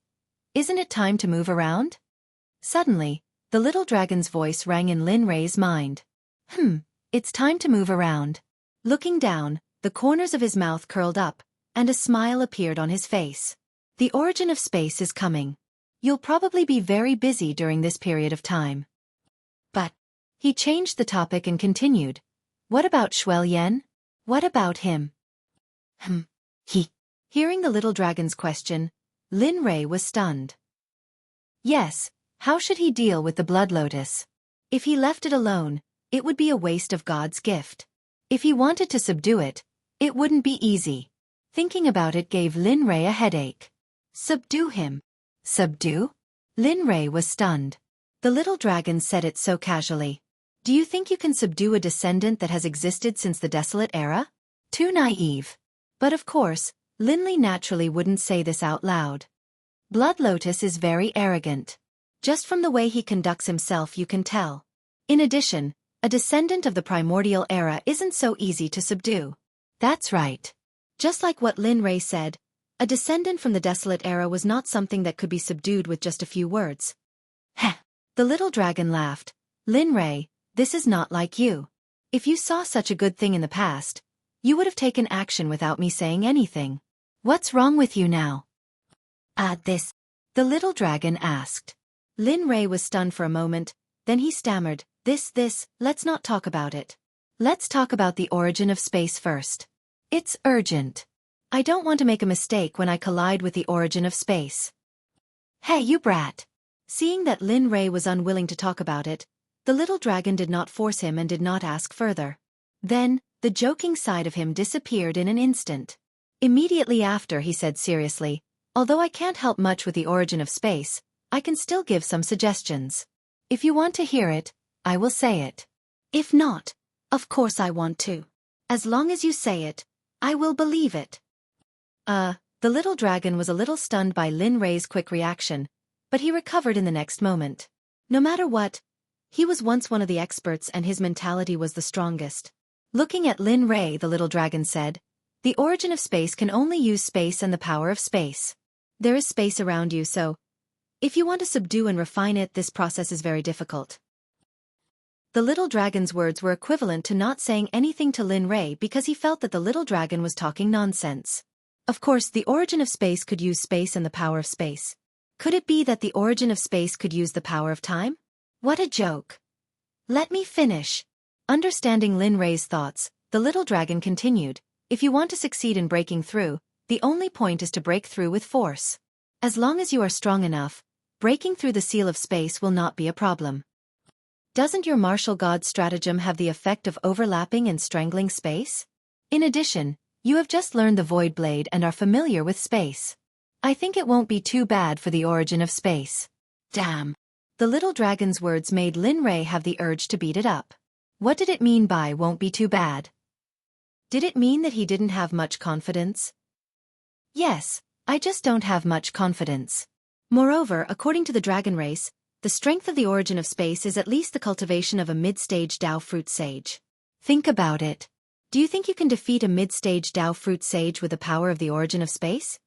Isn't it time to move around? Suddenly, the little dragon's voice rang in Lin Rei's mind. It's time to move around. Looking down, the corners of his mouth curled up, and a smile appeared on his face. The origin of space is coming. You'll probably be very busy during this period of time. But he changed the topic and continued. What about Xueqi? What about him? Hearing the little dragon's question, Lin Rei was stunned. Yes, how should he deal with the blood lotus? If he left it alone, it would be a waste of God's gift. If he wanted to subdue it, it wouldn't be easy. Thinking about it gave Lin Rei a headache. Subdue him. Subdue? Lin Rei was stunned. The little dragon said it so casually. Do you think you can subdue a descendant that has existed since the desolate era? Too naive. But of course, Lin Li naturally wouldn't say this out loud. Blood Lotus is very arrogant. Just from the way he conducts himself you can tell. In addition, a descendant of the primordial era isn't so easy to subdue. That's right. Just like what Lin Rei said, a descendant from the desolate era was not something that could be subdued with just a few words. Heh. The little dragon laughed. Lin Rei, this is not like you. If you saw such a good thing in the past, you would have taken action without me saying anything. What's wrong with you now? This. The little dragon asked. Lin Rei was stunned for a moment, then he stammered, this, let's not talk about it. Let's talk about the origin of space first. It's urgent. I don't want to make a mistake when I collide with the origin of space. Hey, you brat. Seeing that Lin Rei was unwilling to talk about it, the little dragon did not force him and did not ask further. Then, the joking side of him disappeared in an instant. Immediately after he said seriously, although I can't help much with the origin of space, I can still give some suggestions. If you want to hear it, I will say it. If not, of course I want to. As long as you say it, I will believe it. The little dragon was a little stunned by Lin Rei's quick reaction, but he recovered in the next moment. No matter what, he was once one of the experts and his mentality was the strongest. Looking at Lin Rei, the little dragon said, "The origin of space can only use space and the power of space. There is space around you, so if you want to subdue and refine it, this process is very difficult." The little dragon's words were equivalent to not saying anything to Lin Rei because he felt that the little dragon was talking nonsense. Of course, the origin of space could use space and the power of space. Could it be that the origin of space could use the power of time? What a joke. Let me finish. Understanding Lin Rei's thoughts, the little dragon continued, "If you want to succeed in breaking through, the only point is to break through with force. As long as you are strong enough, breaking through the seal of space will not be a problem. Doesn't your martial god stratagem have the effect of overlapping and strangling space? In addition, you have just learned the Void Blade and are familiar with space. I think it won't be too bad for the origin of space." Damn. The little dragon's words made Lin Rei have the urge to beat it up. What did it mean by "won't be too bad"? Did it mean that he didn't have much confidence? Yes, I just don't have much confidence. Moreover, according to the dragon race, the strength of the origin of space is at least the cultivation of a mid-stage Dao fruit sage. Think about it. Do you think you can defeat a mid-stage Dao fruit sage with the power of the origin of space?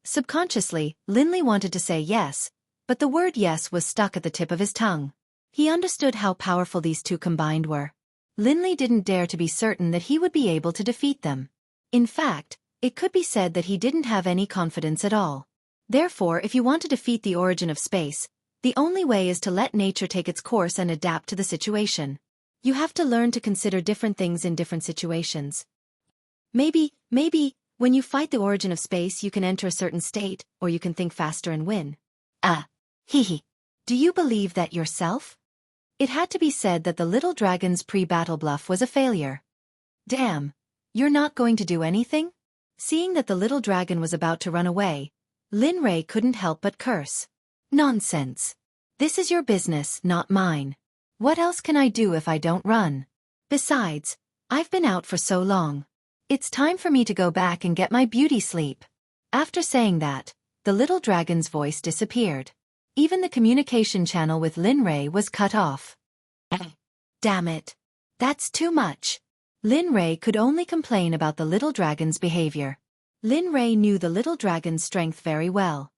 Subconsciously, Lin Li wanted to say yes, but the word yes was stuck at the tip of his tongue. He understood how powerful these two combined were. Lin Li didn't dare to be certain that he would be able to defeat them. In fact, it could be said that he didn't have any confidence at all. Therefore, if you want to defeat the origin of space, the only way is to let nature take its course and adapt to the situation. You have to learn to consider different things in different situations. Maybe, when you fight the origin of space you can enter a certain state, or you can think faster and win. Hehe. Do you believe that yourself? It had to be said that the little dragon's pre-battle bluff was a failure. Damn. You're not going to do anything? Seeing that the little dragon was about to run away, Lin Rei couldn't help but curse. Nonsense. This is your business, not mine. What else can I do if I don't run? Besides, I've been out for so long. It's time for me to go back and get my beauty sleep. After saying that, the little dragon's voice disappeared. Even the communication channel with Lin Rei was cut off. Damn it. That's too much. Lin Rei could only complain about the little dragon's behavior. Lin Rei knew the little dragon's strength very well.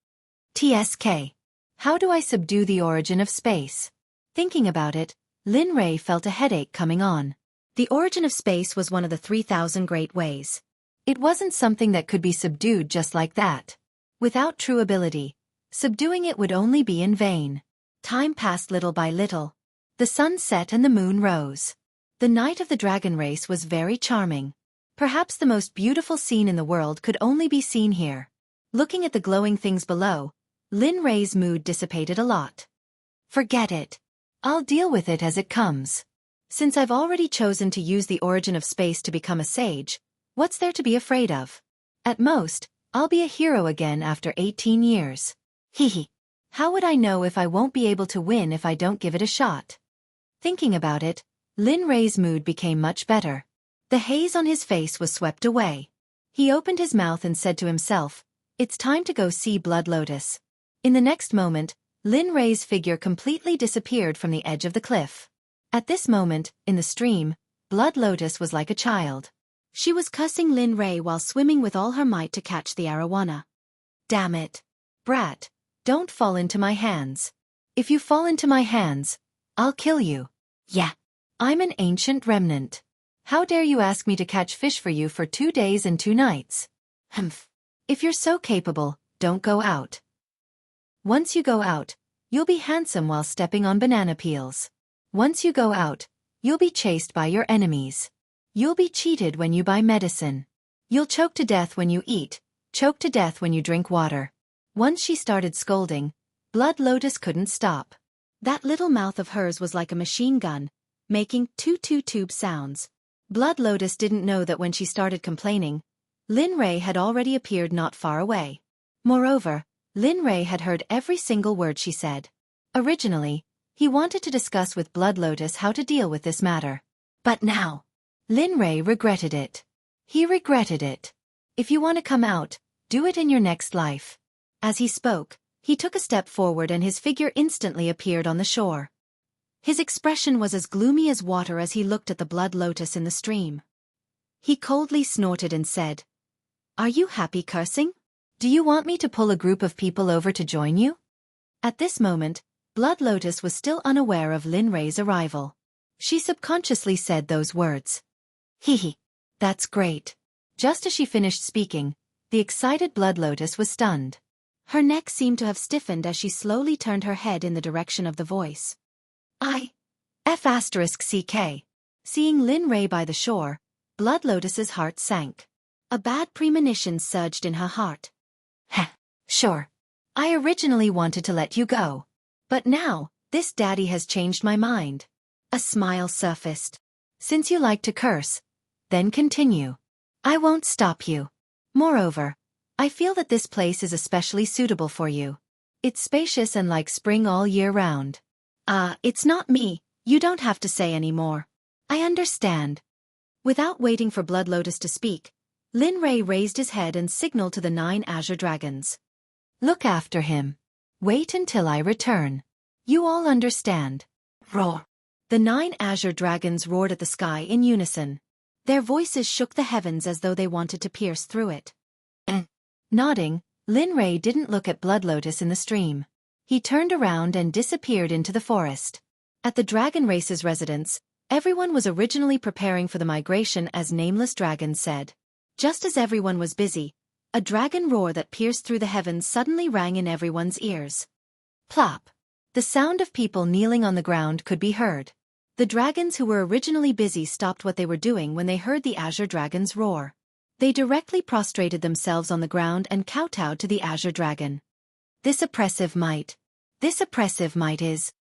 TSK. How do I subdue the origin of space? Thinking about it, Lin Rei felt a headache coming on. The origin of space was one of the 3,000 great ways. It wasn't something that could be subdued just like that. Without true ability, subduing it would only be in vain. Time passed little by little. The sun set and the moon rose. The night of the dragon race was very charming. Perhaps the most beautiful scene in the world could only be seen here. Looking at the glowing things below, Lin Rei's mood dissipated a lot. Forget it. I'll deal with it as it comes. Since I've already chosen to use the origin of space to become a sage, what's there to be afraid of? At most, I'll be a hero again after 18 years. Hehe. How would I know if I won't be able to win if I don't give it a shot? Thinking about it, Lin Rei's mood became much better. The haze on his face was swept away. He opened his mouth and said to himself, "It's time to go see Blood Lotus." In the next moment, Lin Rei's figure completely disappeared from the edge of the cliff. At this moment, in the stream, Blood Lotus was like a child. She was cussing Lin Rei while swimming with all her might to catch the arowana. Damn it. Brat, don't fall into my hands. If you fall into my hands, I'll kill you. Yeah. I'm an ancient remnant. How dare you ask me to catch fish for you for 2 days and 2 nights? Humph. If you're so capable, don't go out. Once you go out, you'll be handsome while stepping on banana peels. Once you go out, you'll be chased by your enemies. You'll be cheated when you buy medicine. You'll choke to death when you eat, choke to death when you drink water. Once she started scolding, Blood Lotus couldn't stop. That little mouth of hers was like a machine gun, making toot-toot-tube sounds. Blood Lotus didn't know that when she started complaining, Lin Rei had already appeared not far away. Moreover, Lin Rei had heard every single word she said. Originally, he wanted to discuss with Blood Lotus how to deal with this matter. But now, Lin Rei regretted it. He regretted it. If you want to come out, do it in your next life. As he spoke, he took a step forward and his figure instantly appeared on the shore. His expression was as gloomy as water as he looked at the blood lotus in the stream. He coldly snorted and said, "Are you happy cursing? Do you want me to pull a group of people over to join you?" At this moment, Blood Lotus was still unaware of Lin Rei's arrival. She subconsciously said those words. "Hee, that's great." Just as she finished speaking, the excited Blood Lotus was stunned. Her neck seemed to have stiffened as she slowly turned her head in the direction of the voice. F***CK. Seeing Lin Rei by the shore, Blood Lotus's heart sank. A bad premonition surged in her heart. Heh, sure. I originally wanted to let you go. But now, this daddy has changed my mind. A smile surfaced. Since you like to curse, then continue. I won't stop you. Moreover, I feel that this place is especially suitable for you. It's spacious and like spring all year round. It's not me, you don't have to say any more. I understand. Without waiting for Blood Lotus to speak, Lin Rei raised his head and signaled to the 9 azure dragons. Look after him. Wait until I return. You all understand. Roar. The 9 azure dragons roared at the sky in unison. Their voices shook the heavens as though they wanted to pierce through it. Nodding, Lin Rei didn't look at Blood Lotus in the stream. He turned around and disappeared into the forest. At the dragon race's residence, everyone was originally preparing for the migration as Nameless Dragon said. Just as everyone was busy, a dragon roar that pierced through the heavens suddenly rang in everyone's ears. Plop! The sound of people kneeling on the ground could be heard. The dragons who were originally busy stopped what they were doing when they heard the azure dragon's roar. They directly prostrated themselves on the ground and kowtowed to the azure dragon. This oppressive might is.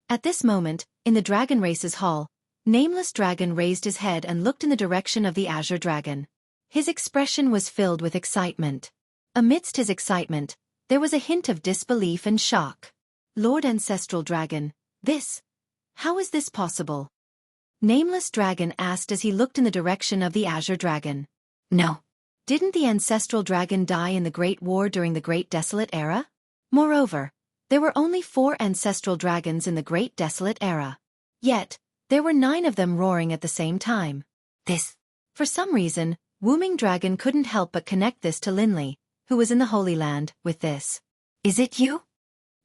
At this moment, in the dragon race's hall, Nameless Dragon raised his head and looked in the direction of the azure dragon. His expression was filled with excitement. Amidst his excitement, there was a hint of disbelief and shock. Lord Ancestral Dragon, how is this possible? Nameless Dragon asked as he looked in the direction of the azure dragon. No. Didn't the Ancestral Dragon die in the Great War during the Great Desolate Era? Moreover, there were only 4 Ancestral Dragons in the Great Desolate Era. Yet, there were 9 of them roaring at the same time. For some reason, Wooming Dragon couldn't help but connect this to Linley, who was in the Holy Land, with this. Is it you?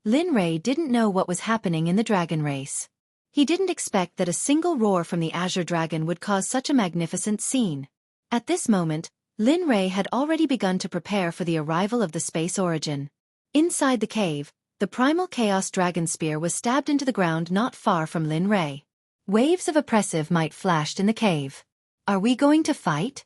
Lin Rei didn't know what was happening in the dragon race. He didn't expect that a single roar from the azure dragon would cause such a magnificent scene. At this moment, Lin Rei had already begun to prepare for the arrival of the space origin. Inside the cave, the primal chaos dragon spear was stabbed into the ground not far from Lin Rei. Waves of oppressive might flashed in the cave. Are we going to fight?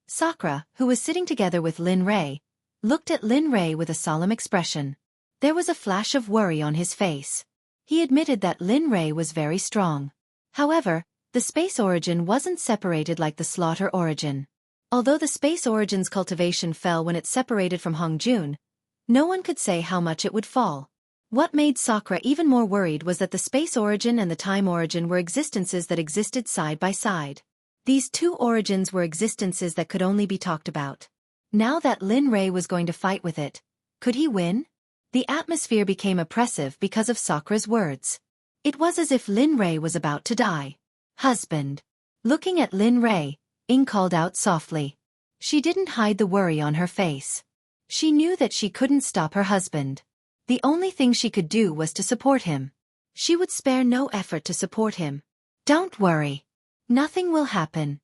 Sakura, who was sitting together with Lin Rei, looked at Lin Rei with a solemn expression. There was a flash of worry on his face. He admitted that Lin Rei was very strong. However, the space origin wasn't separated like the slaughter origin. Although the space origin's cultivation fell when it separated from Hongjun, no one could say how much it would fall. What made Sakura even more worried was that the space origin and the time origin were existences that existed side by side. These 2 origins were existences that could only be talked about. Now that Lin Rei was going to fight with it, could he win? The atmosphere became oppressive because of Sakura's words. It was as if Lin Rei was about to die. Husband. Looking at Lin Rei, Ing called out softly. She didn't hide the worry on her face. She knew that she couldn't stop her husband. The only thing she could do was to support him. She would spare no effort to support him. Don't worry. Nothing will happen.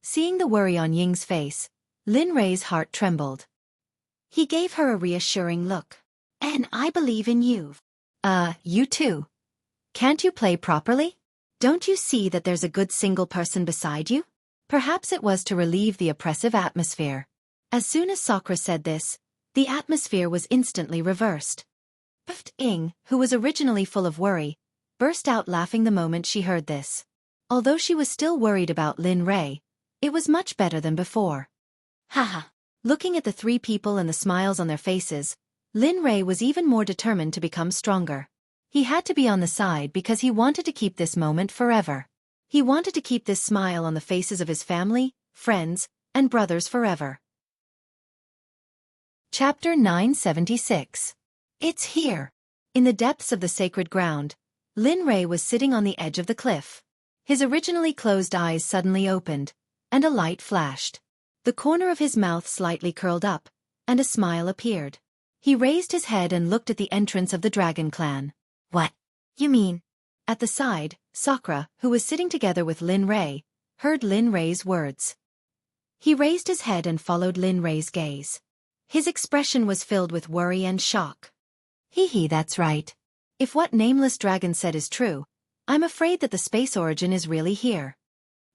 Seeing the worry on Ying's face, Lin Rei's heart trembled. He gave her a reassuring look. And I believe in you. You too. Can't you play properly? Don't you see that there's a good single person beside you? Perhaps it was to relieve the oppressive atmosphere. As soon as Sakura said this, the atmosphere was instantly reversed. Ing, who was originally full of worry, burst out laughing the moment she heard this. Although she was still worried about Lin Rei, it was much better than before. Haha. Looking at the 3 people and the smiles on their faces, Lin Rei was even more determined to become stronger. He had to be on the side because he wanted to keep this moment forever. He wanted to keep this smile on the faces of his family, friends, and brothers forever. Chapter 976. It's here. In the depths of the sacred ground, Lin Rei was sitting on the edge of the cliff. His originally closed eyes suddenly opened, and a light flashed. The corner of his mouth slightly curled up, and a smile appeared. He raised his head and looked at the entrance of the dragon clan. What? You mean? At the side, Sakura, who was sitting together with Lin Rei, heard Lin Rei's words. He raised his head and followed Lin Rei's gaze. His expression was filled with worry and shock. That's right. If what Nameless Dragon said is true, I'm afraid that the space origin is really here.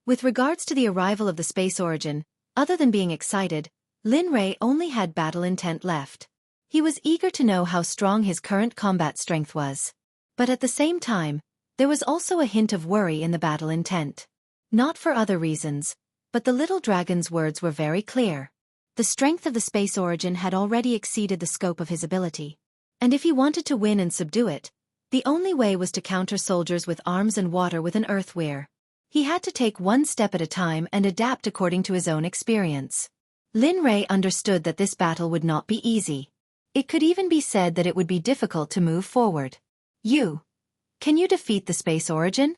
With regards to the arrival of the space origin, other than being excited, Lin Rei only had battle intent left. He was eager to know how strong his current combat strength was. But at the same time, there was also a hint of worry in the battle intent. Not for other reasons, but the little dragon's words were very clear. The strength of the space origin had already exceeded the scope of his ability. And if he wanted to win and subdue it, the only way was to counter soldiers with arms and water with an earthware. He had to take one step at a time and adapt according to his own experience. Lin Rei understood that this battle would not be easy. It could even be said that it would be difficult to move forward. Can you defeat the space origin?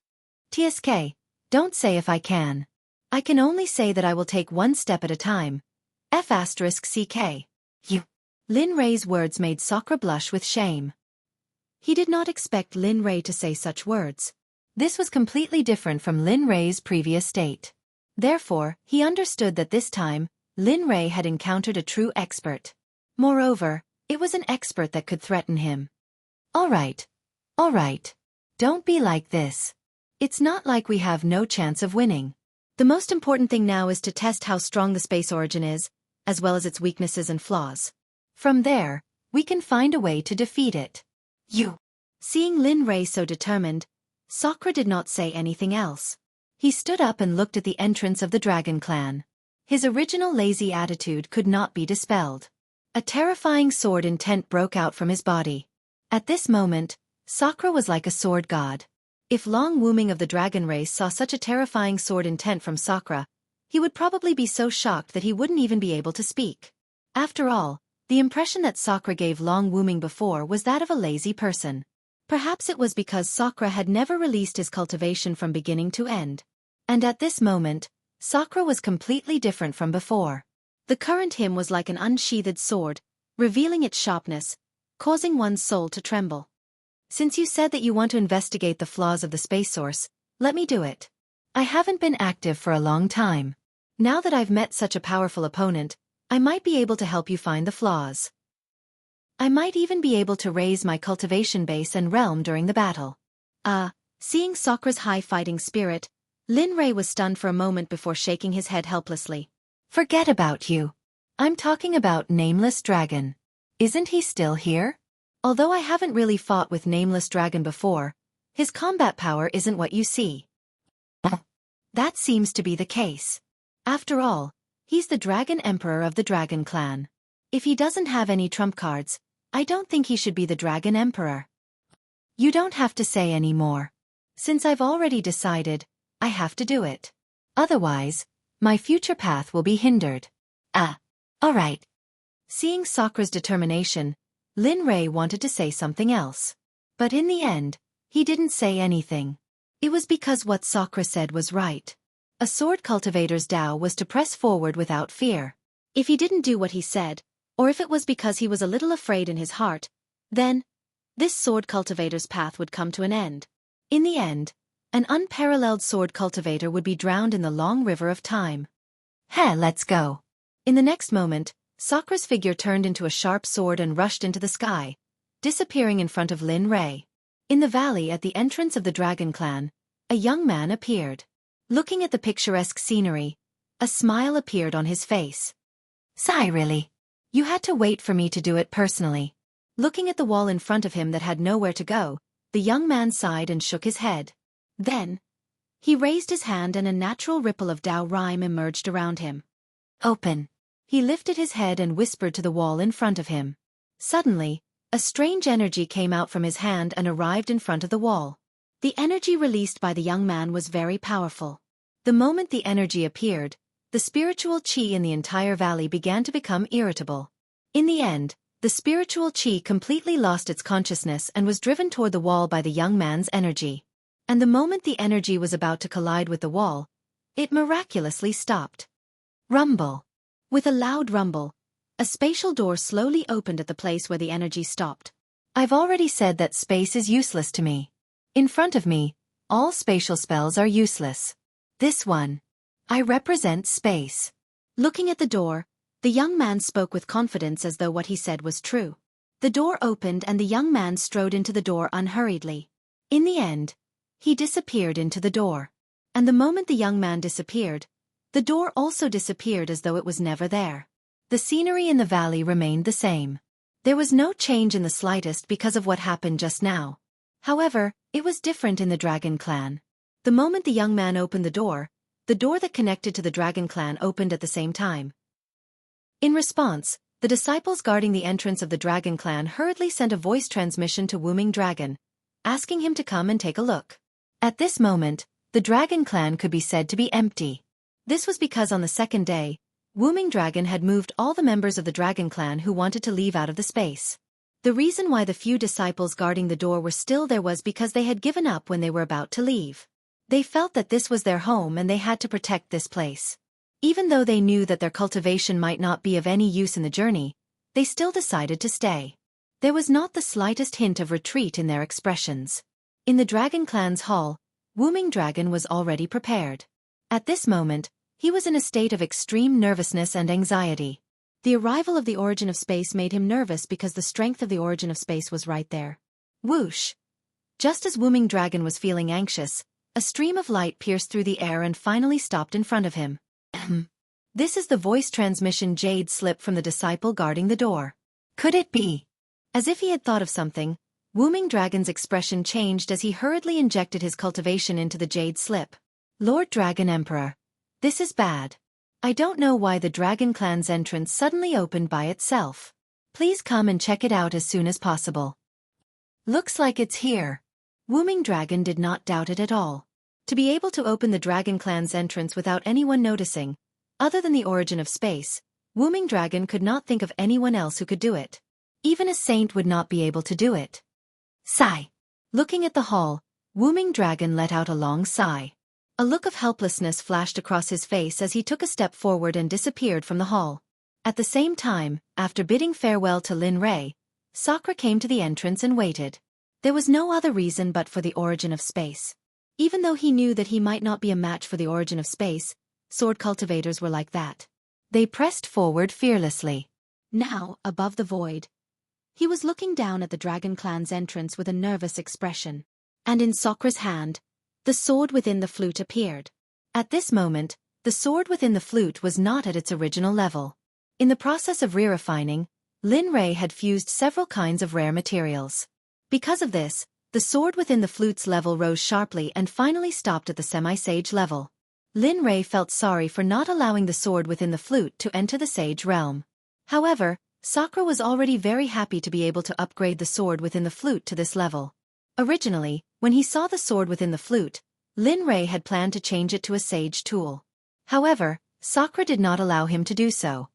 TSK, don't say if I can. I can only say that I will take one step at a time. F***CK. Lin Rei's words made Sakura blush with shame. He did not expect Lin Rei to say such words. This was completely different from Lin Rei's previous state. Therefore, he understood that this time, Lin Rei had encountered a true expert. Moreover, it was an expert that could threaten him. All right. Don't be like this. It's not like we have no chance of winning. The most important thing now is to test how strong the space origin is, as well as its weaknesses and flaws. From there, we can find a way to defeat it. Seeing Lin Rei so determined, Sakura did not say anything else. He stood up and looked at the entrance of the dragon clan. His original lazy attitude could not be dispelled. A terrifying sword intent broke out from his body. At this moment, Sakura was like a sword god. If Long Wuming of the dragon race saw such a terrifying sword intent from Sakura, he would probably be so shocked that he wouldn't even be able to speak. After all, the impression that Sakura gave Long Wuming before was that of a lazy person. Perhaps it was because Sakura had never released his cultivation from beginning to end. And at this moment, Sakura was completely different from before. The current him was like an unsheathed sword, revealing its sharpness, causing one's soul to tremble. Since you said that you want to investigate the flaws of the space source, let me do it. I haven't been active for a long time. Now that I've met such a powerful opponent, I might be able to help you find the flaws. I might even be able to raise my cultivation base and realm during the battle. Seeing Sakura's high fighting spirit, Lin Rei was stunned for a moment before shaking his head helplessly. Forget about you. I'm talking about Nameless Dragon. Isn't he still here? Although I haven't really fought with Nameless Dragon before, his combat power isn't what you see. That seems to be the case. After all, he's the Dragon Emperor of the Dragon Clan. If he doesn't have any trump cards, I don't think he should be the Dragon Emperor. You don't have to say any more. Since I've already decided, I have to do it. Otherwise, my future path will be hindered. Alright. Seeing Sakura's determination, Lin Rei wanted to say something else. But in the end, he didn't say anything. It was because what Sakura said was right. A sword cultivator's Tao was to press forward without fear. If he didn't do what he said, or if it was because he was a little afraid in his heart, then this sword cultivator's path would come to an end. In the end, an unparalleled sword cultivator would be drowned in the long river of time. Let's go. In the next moment, Sakura's figure turned into a sharp sword and rushed into the sky, disappearing in front of Lin Rei. In the valley at the entrance of the Dragon Clan, a young man appeared. Looking at the picturesque scenery, a smile appeared on his face. Sigh, really? You had to wait for me to do it personally. Looking at the wall in front of him that had nowhere to go, the young man sighed and shook his head. Then, he raised his hand and a natural ripple of Tao rhyme emerged around him. Open. He lifted his head and whispered to the wall in front of him. Suddenly, a strange energy came out from his hand and arrived in front of the wall. The energy released by the young man was very powerful. The moment the energy appeared, the spiritual qi in the entire valley began to become irritable. In the end, the spiritual qi completely lost its consciousness and was driven toward the wall by the young man's energy. And the moment the energy was about to collide with the wall, it miraculously stopped. Rumble. With a loud rumble, a spatial door slowly opened at the place where the energy stopped. I've already said that space is useless to me. In front of me, all spatial spells are useless. This one. I represent space. Looking at the door, the young man spoke with confidence as though what he said was true. The door opened and the young man strode into the door unhurriedly. In the end, he disappeared into the door. And the moment the young man disappeared, the door also disappeared as though it was never there. The scenery in the valley remained the same. There was no change in the slightest because of what happened just now. However, it was different in the Dragon Clan. The moment the young man opened the door that connected to the Dragon Clan opened at the same time. In response, the disciples guarding the entrance of the Dragon Clan hurriedly sent a voice transmission to Wooming Dragon, asking him to come and take a look. At this moment, the Dragon Clan could be said to be empty. This was because on the second day, Wooming Dragon had moved all the members of the Dragon Clan who wanted to leave out of the space. The reason why the few disciples guarding the door were still there was because they had given up when they were about to leave. They felt that this was their home and they had to protect this place. Even though they knew that their cultivation might not be of any use in the journey, they still decided to stay. There was not the slightest hint of retreat in their expressions. In the Dragon Clan's hall, Wooming Dragon was already prepared. At this moment, he was in a state of extreme nervousness and anxiety. The arrival of the origin of space made him nervous because the strength of the origin of space was right there. Whoosh! Just as Wooming Dragon was feeling anxious, a stream of light pierced through the air and finally stopped in front of him. This is the voice transmission jade slip from the disciple guarding the door. Could it be? As if he had thought of something, Wooming Dragon's expression changed as he hurriedly injected his cultivation into the jade slip. Lord Dragon Emperor. This is bad. I don't know why the Dragon Clan's entrance suddenly opened by itself. Please come and check it out as soon as possible. Looks like it's here. Wooming Dragon did not doubt it at all. To be able to open the Dragon Clan's entrance without anyone noticing, other than the origin of space, Wooming Dragon could not think of anyone else who could do it. Even a saint would not be able to do it. Sigh. Looking at the hall, Wooming Dragon let out a long sigh. A look of helplessness flashed across his face as he took a step forward and disappeared from the hall. At the same time, after bidding farewell to Lin Rei, Sakura came to the entrance and waited. There was no other reason but for the origin of space. Even though he knew that he might not be a match for the origin of space, sword cultivators were like that. They pressed forward fearlessly. Now, above the void, he was looking down at the Dragon Clan's entrance with a nervous expression. And in Sakura's hand, the sword within the flute appeared. At this moment, the sword within the flute was not at its original level. In the process of re-refining, Lin Rei had fused several kinds of rare materials. Because of this, the sword within the flute's level rose sharply and finally stopped at the semi-sage level. Lin Rei felt sorry for not allowing the sword within the flute to enter the sage realm. However, Sakura was already very happy to be able to upgrade the sword within the flute to this level. Originally, when he saw the sword within the flute, Lin Rei had planned to change it to a sage tool. However, Sakura did not allow him to do so.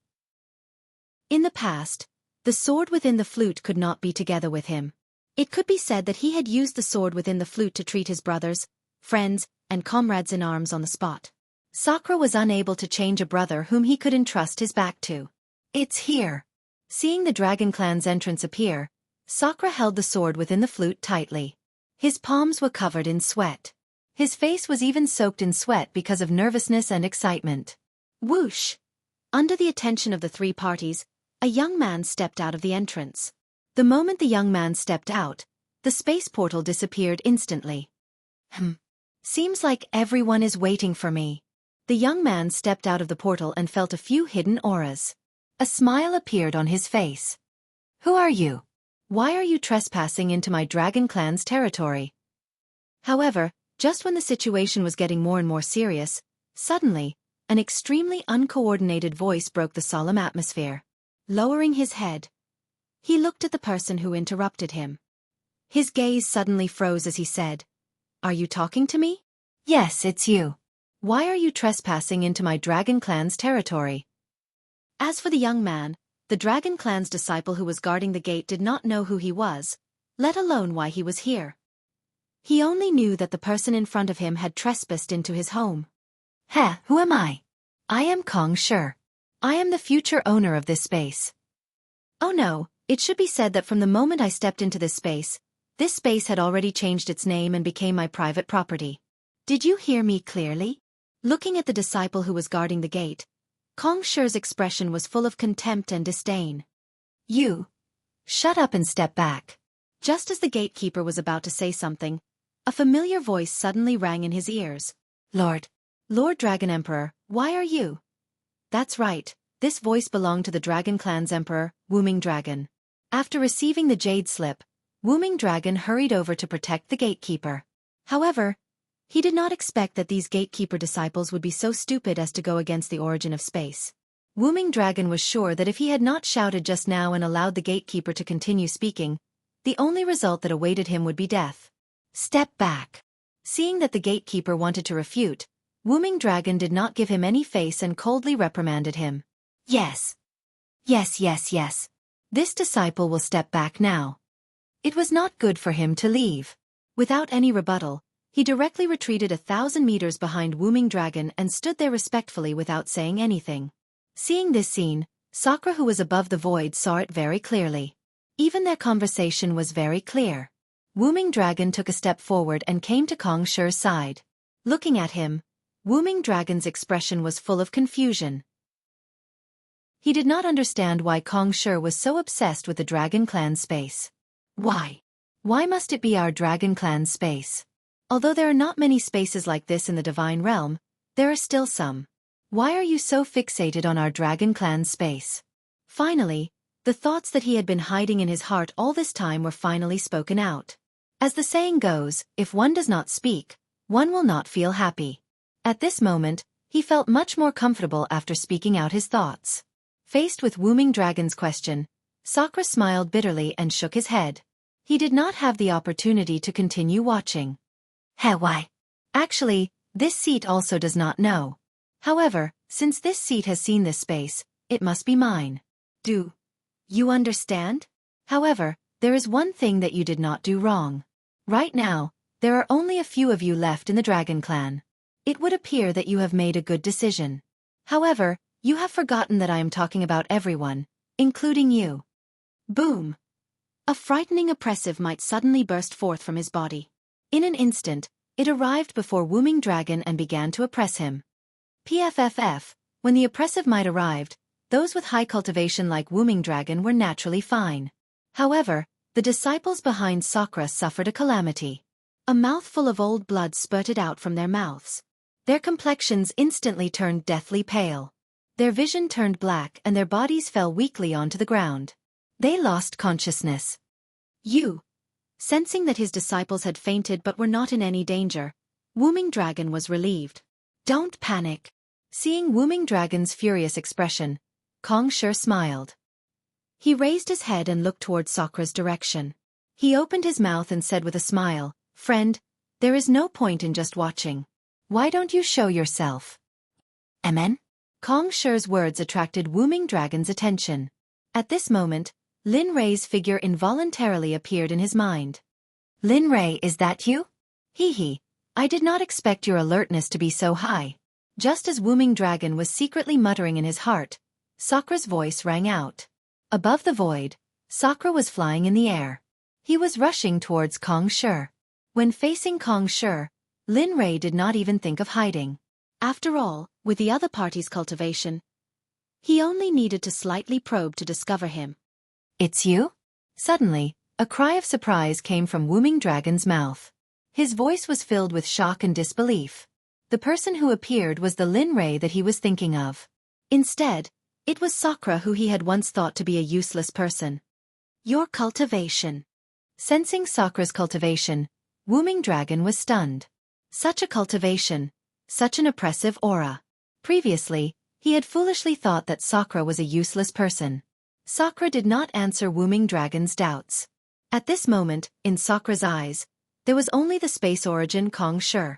In the past, the sword within the flute could not be together with him. It could be said that he had used the sword within the flute to treat his brothers, friends, and comrades in arms on the spot. Sakura was unable to change a brother whom he could entrust his back to. It's here. Seeing the Dragon Clan's entrance appear, Sakura held the sword within the flute tightly. His palms were covered in sweat. His face was even soaked in sweat because of nervousness and excitement. Whoosh! Under the attention of the three parties, a young man stepped out of the entrance. The moment the young man stepped out, the space portal disappeared instantly. Seems like everyone is waiting for me. The young man stepped out of the portal and felt a few hidden auras. A smile appeared on his face. Who are you? Why are you trespassing into my Dragon Clan's territory? However, just when the situation was getting more and more serious, suddenly, an extremely uncoordinated voice broke the solemn atmosphere. Lowering his head, he looked at the person who interrupted him. His gaze suddenly froze as he said, "Are you talking to me?" "Yes, it's you." Why are you trespassing into my dragon clan's territory? As for the young man, the dragon clan's disciple who was guarding the gate did not know who he was, let alone why he was here. He only knew that the person in front of him had trespassed into his home. Heh, who am I? I am Kong Shi. I am the future owner of this space. Oh no, it should be said that from the moment I stepped into this space had already changed its name and became my private property. Did you hear me clearly? Looking at the disciple who was guarding the gate, Kong Shi's expression was full of contempt and disdain. You. Shut up and step back. Just as the gatekeeper was about to say something, a familiar voice suddenly rang in his ears. Lord Dragon Emperor, why are you? That's right, this voice belonged to the Dragon Clan's emperor, Wuming Dragon. After receiving the jade slip, Wuming Dragon hurried over to protect the gatekeeper. However, he did not expect that these gatekeeper disciples would be so stupid as to go against the origin of space. Wuming Dragon was sure that if he had not shouted just now and allowed the gatekeeper to continue speaking, the only result that awaited him would be death. Step back. Seeing that the gatekeeper wanted to refute, Wuming Dragon did not give him any face and coldly reprimanded him. Yes. Yes. This disciple will step back now. It was not good for him to leave. Without any rebuttal, he directly retreated 1,000 meters behind Wuming Dragon and stood there respectfully without saying anything. Seeing this scene, Sakura, who was above the void, saw it very clearly. Even their conversation was very clear. Wuming Dragon took a step forward and came to Kong Shi's side. Looking at him, Wuming Dragon's expression was full of confusion. He did not understand why Kong Shi was so obsessed with the Dragon Clan space. Why? Why must it be our Dragon Clan space? Although there are not many spaces like this in the Divine Realm, there are still some. Why are you so fixated on our Dragon Clan space? Finally, the thoughts that he had been hiding in his heart all this time were finally spoken out. As the saying goes, if one does not speak, one will not feel happy. At this moment, he felt much more comfortable after speaking out his thoughts. Faced with Wuming Dragon's question, Sakura smiled bitterly and shook his head. He did not have the opportunity to continue watching. Heh, why? Actually, this seat also does not know. However, since this seat has seen this space, it must be mine. Do you understand? However, there is one thing that you did not do wrong. Right now, there are only a few of you left in the Dragon Clan. It would appear that you have made a good decision. However, you have forgotten that I am talking about everyone, including you. Boom! A frightening oppressive might suddenly burst forth from his body. In an instant, it arrived before Wuming Dragon and began to oppress him. PFFF, when the oppressive might arrived, those with high cultivation like Wuming Dragon were naturally fine. However, the disciples behind Sakura suffered a calamity. A mouthful of old blood spurted out from their mouths. Their complexions instantly turned deathly pale. Their vision turned black and their bodies fell weakly onto the ground. They lost consciousness. You. Sensing that his disciples had fainted but were not in any danger, Wuming Dragon was relieved. Don't panic. Seeing Wuming Dragon's furious expression, Kong Shi smiled. He raised his head and looked towards Sakura's direction. He opened his mouth and said with a smile, "Friend, there is no point in just watching. Why don't you show yourself?" Amen? Kong Shi's words attracted Wuming Dragon's attention. At this moment, Lin Rei's figure involuntarily appeared in his mind. Lin Rei, is that you? Hee. I did not expect your alertness to be so high. Just as Wuming Dragon was secretly muttering in his heart, Sakura's voice rang out. Above the void, Sakura was flying in the air. He was rushing towards Kong Shi. When facing Kong Shi, Lin Rei did not even think of hiding. After all, with the other party's cultivation, he only needed to slightly probe to discover him. It's you? Suddenly, a cry of surprise came from Wuming Dragon's mouth. His voice was filled with shock and disbelief. The person who appeared was the Lin Rei that he was thinking of. Instead, it was Sakura, who he had once thought to be a useless person. Your cultivation. Sensing Sakura's cultivation, Wuming Dragon was stunned. Such a cultivation, such an oppressive aura. Previously, he had foolishly thought that Sakura was a useless person. Sakura did not answer Wuming Dragon's doubts. At this moment, in Sakura's eyes, there was only the space origin Kong Shi.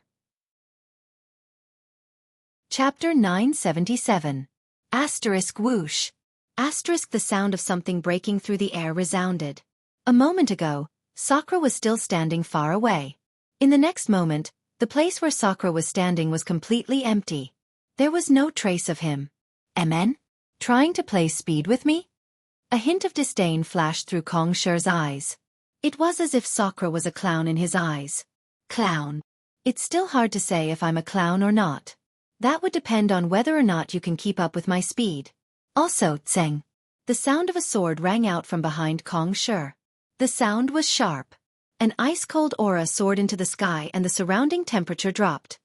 Chapter 977. Asterisk whoosh. Asterisk the sound of something breaking through the air resounded. A moment ago, Sakura was still standing far away. In the next moment, the place where Sakura was standing was completely empty. There was no trace of him. MN? Trying to play speed with me? A hint of disdain flashed through Kong Shi's eyes. It was as if Sakura was a clown in his eyes. Clown. It's still hard to say if I'm a clown or not. That would depend on whether or not you can keep up with my speed. Also, tseng. The sound of a sword rang out from behind Kong Shi. The sound was sharp. An ice-cold aura soared into the sky and the surrounding temperature dropped.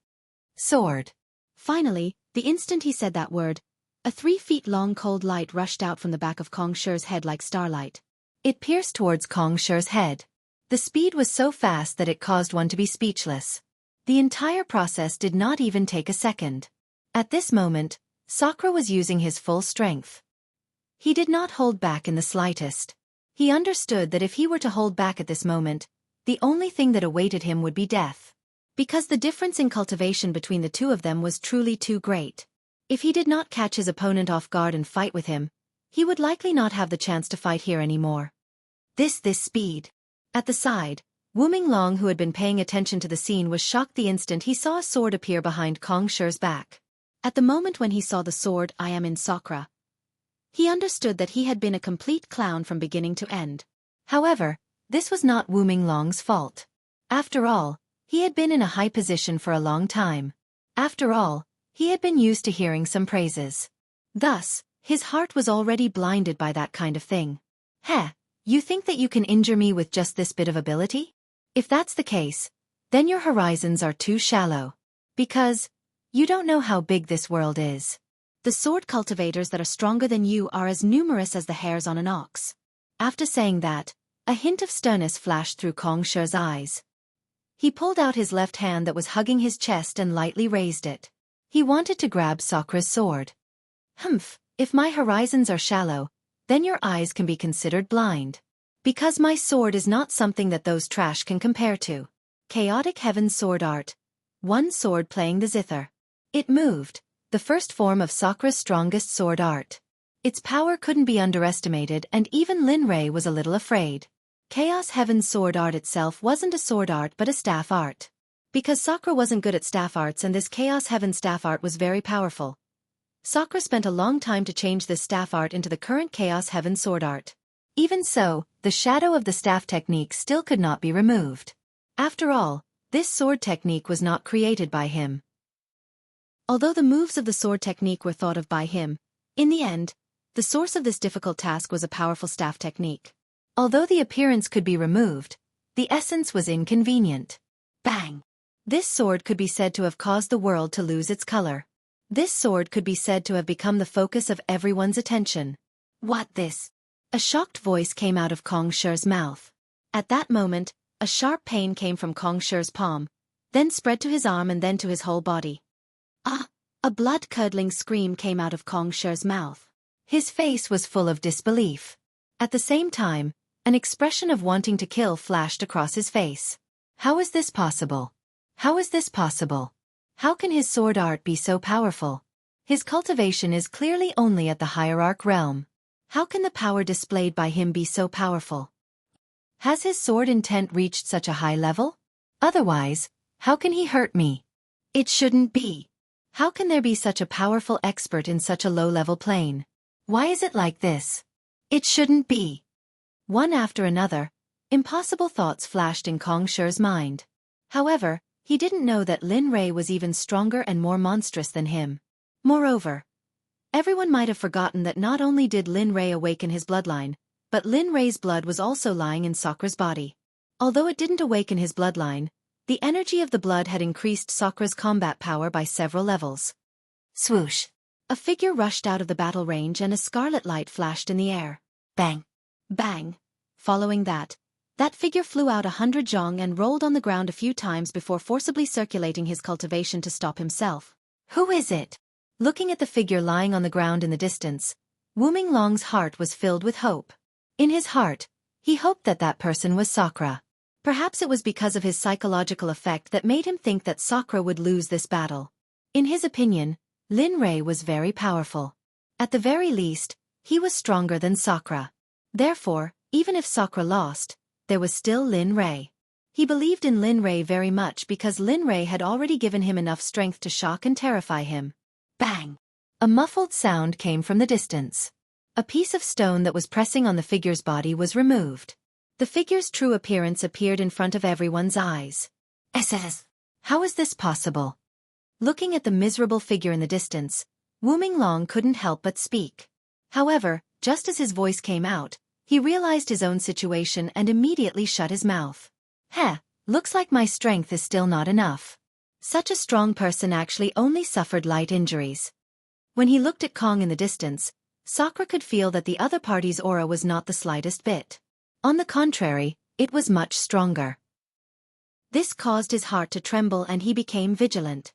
Sword. Finally, the instant he said that word, a 3-feet-long cold light rushed out from the back of Kong Shi's head like starlight. It pierced towards Kong Shi's head. The speed was so fast that it caused one to be speechless. The entire process did not even take a second. At this moment, Sakura was using his full strength. He did not hold back in the slightest. He understood that if he were to hold back at this moment, the only thing that awaited him would be death. Because the difference in cultivation between the two of them was truly too great. If he did not catch his opponent off guard and fight with him, he would likely not have the chance to fight here anymore. This speed. At the side, Wu Minglong, who had been paying attention to the scene, was shocked the instant he saw a sword appear behind Kong Shi's back. At the moment when he saw the sword I am in Sakura, he understood that he had been a complete clown from beginning to end. However, this was not Wu Minglong's fault. After all, he had been in a high position for a long time. After all, he had been used to hearing some praises. Thus, his heart was already blinded by that kind of thing. Heh, you think that you can injure me with just this bit of ability? If that's the case, then your horizons are too shallow. Because you don't know how big this world is. The sword cultivators that are stronger than you are as numerous as the hairs on an ox. After saying that, a hint of sternness flashed through Kong Shi's eyes. He pulled out his left hand that was hugging his chest and lightly raised it. He wanted to grab Sakura's sword. Humph, if my horizons are shallow, then your eyes can be considered blind. Because my sword is not something that those trash can compare to. Chaotic Heaven Sword Art. One sword playing the zither. It moved, the first form of Sakura's strongest sword art. Its power couldn't be underestimated, and even Lin Rei was a little afraid. Chaos Heaven Sword Art itself wasn't a sword art but a staff art. Because Sakura wasn't good at staff arts and this Chaos Heaven staff art was very powerful, Sakura spent a long time to change this staff art into the current Chaos Heaven Sword Art. Even so, the shadow of the staff technique still could not be removed. After all, this sword technique was not created by him. Although the moves of the sword technique were thought of by him, in the end, the source of this difficult task was a powerful staff technique. Although the appearance could be removed, the essence was inconvenient. Bang! This sword could be said to have caused the world to lose its color. This sword could be said to have become the focus of everyone's attention. What this? A shocked voice came out of Kong Shi's mouth. At that moment, a sharp pain came from Kong Shi's palm, then spread to his arm and then to his whole body. Ah! A blood-curdling scream came out of Kong Shi's mouth. His face was full of disbelief. At the same time, an expression of wanting to kill flashed across his face. How is this possible? How is this possible? How can his sword art be so powerful? His cultivation is clearly only at the hierarch realm. How can the power displayed by him be so powerful? Has his sword intent reached such a high level? Otherwise, how can he hurt me? It shouldn't be. How can there be such a powerful expert in such a low-level plane? Why is it like this? It shouldn't be. One after another, impossible thoughts flashed in Kong Shi's mind. However, he didn't know that Lin Rei was even stronger and more monstrous than him. Moreover, everyone might have forgotten that not only did Lin Rei awaken his bloodline, but Lin Rei's blood was also lying in Sakura's body. Although it didn't awaken his bloodline, the energy of the blood had increased Sakura's combat power by several levels. Swoosh! A figure rushed out of the battle range and a scarlet light flashed in the air. Bang! Bang! Following that figure flew out 100 zhong and rolled on the ground a few times before forcibly circulating his cultivation to stop himself. Who is it? Looking at the figure lying on the ground in the distance, Wu Minglong's heart was filled with hope. In his heart, he hoped that that person was Sakura. Perhaps it was because of his psychological effect that made him think that Sakura would lose this battle. In his opinion, Lin Rei was very powerful. At the very least, he was stronger than Sakura. Therefore, even if Sakura lost, there was still Lin Rei. He believed in Lin Rei very much because Lin Rei had already given him enough strength to shock and terrify him. Bang! A muffled sound came from the distance. A piece of stone that was pressing on the figure's body was removed. The figure's true appearance appeared in front of everyone's eyes. SS. How is this possible? Looking at the miserable figure in the distance, Wu Minglong couldn't help but speak. However, just as his voice came out, he realized his own situation and immediately shut his mouth. Heh, looks like my strength is still not enough. Such a strong person actually only suffered light injuries. When he looked at Kong in the distance, Sakura could feel that the other party's aura was not the slightest bit. On the contrary, it was much stronger. This caused his heart to tremble and he became vigilant.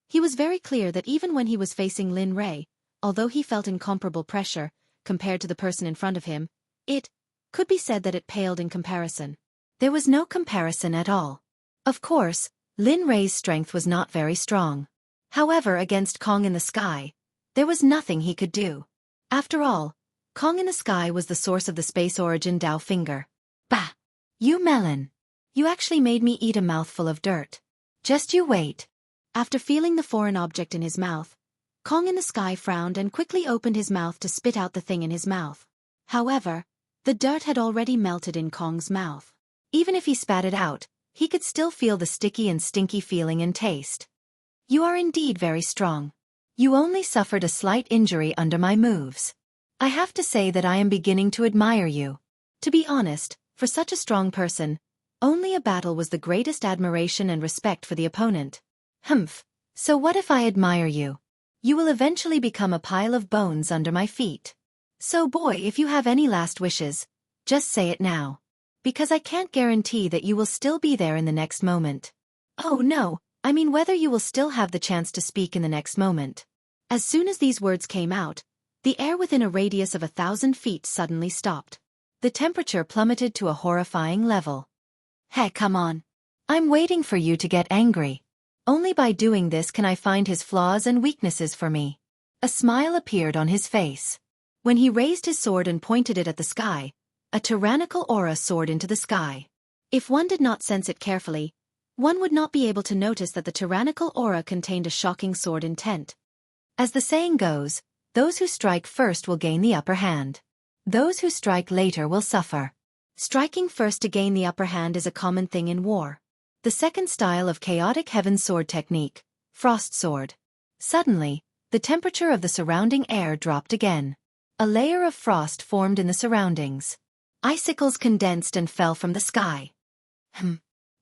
He was very clear that even when he was facing Lin Rei, although he felt incomparable pressure, compared to the person in front of him, it could be said that it paled in comparison. There was no comparison at all. Of course, Lin Rei's strength was not very strong. However, against Kong in the sky, there was nothing he could do. After all, Kong in the sky was the source of the space origin Dao finger. Bah! You melon! You actually made me eat a mouthful of dirt. Just you wait. After feeling the foreign object in his mouth, Kong in the sky frowned and quickly opened his mouth to spit out the thing in his mouth. However, the dirt had already melted in Kong's mouth. Even if he spat it out, he could still feel the sticky and stinky feeling and taste. You are indeed very strong. You only suffered a slight injury under my moves. I have to say that I am beginning to admire you. To be honest, for such a strong person, only a battle was the greatest admiration and respect for the opponent. Humph. So what if I admire you? You will eventually become a pile of bones under my feet. So boy, if you have any last wishes, just say it now. Because I can't guarantee that you will still be there in the next moment. Oh no, I mean whether you will still have the chance to speak in the next moment. As soon as these words came out, the air within a radius of 1,000 feet suddenly stopped. The temperature plummeted to a horrifying level. Hey, come on. I'm waiting for you to get angry. Only by doing this can I find his flaws and weaknesses for me. A smile appeared on his face. When he raised his sword and pointed it at the sky, a tyrannical aura soared into the sky. If one did not sense it carefully, one would not be able to notice that the tyrannical aura contained a shocking sword intent. As the saying goes, those who strike first will gain the upper hand. Those who strike later will suffer. Striking first to gain the upper hand is a common thing in war. The second style of chaotic heaven sword technique, frost sword. Suddenly, the temperature of the surrounding air dropped again. A layer of frost formed in the surroundings. Icicles condensed and fell from the sky.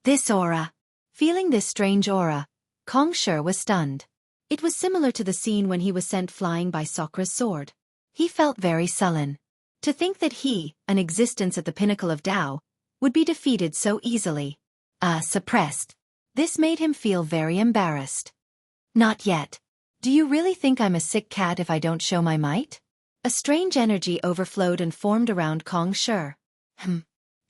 This aura. Feeling this strange aura, Kong Shi was stunned. It was similar to the scene when he was sent flying by Sakura's sword. He felt very sullen. To think that he, an existence at the pinnacle of Tao, would be defeated so easily. Suppressed. This made him feel very embarrassed. Not yet. Do you really think I'm a sick cat if I don't show my might? A strange energy overflowed and formed around Kong Shi.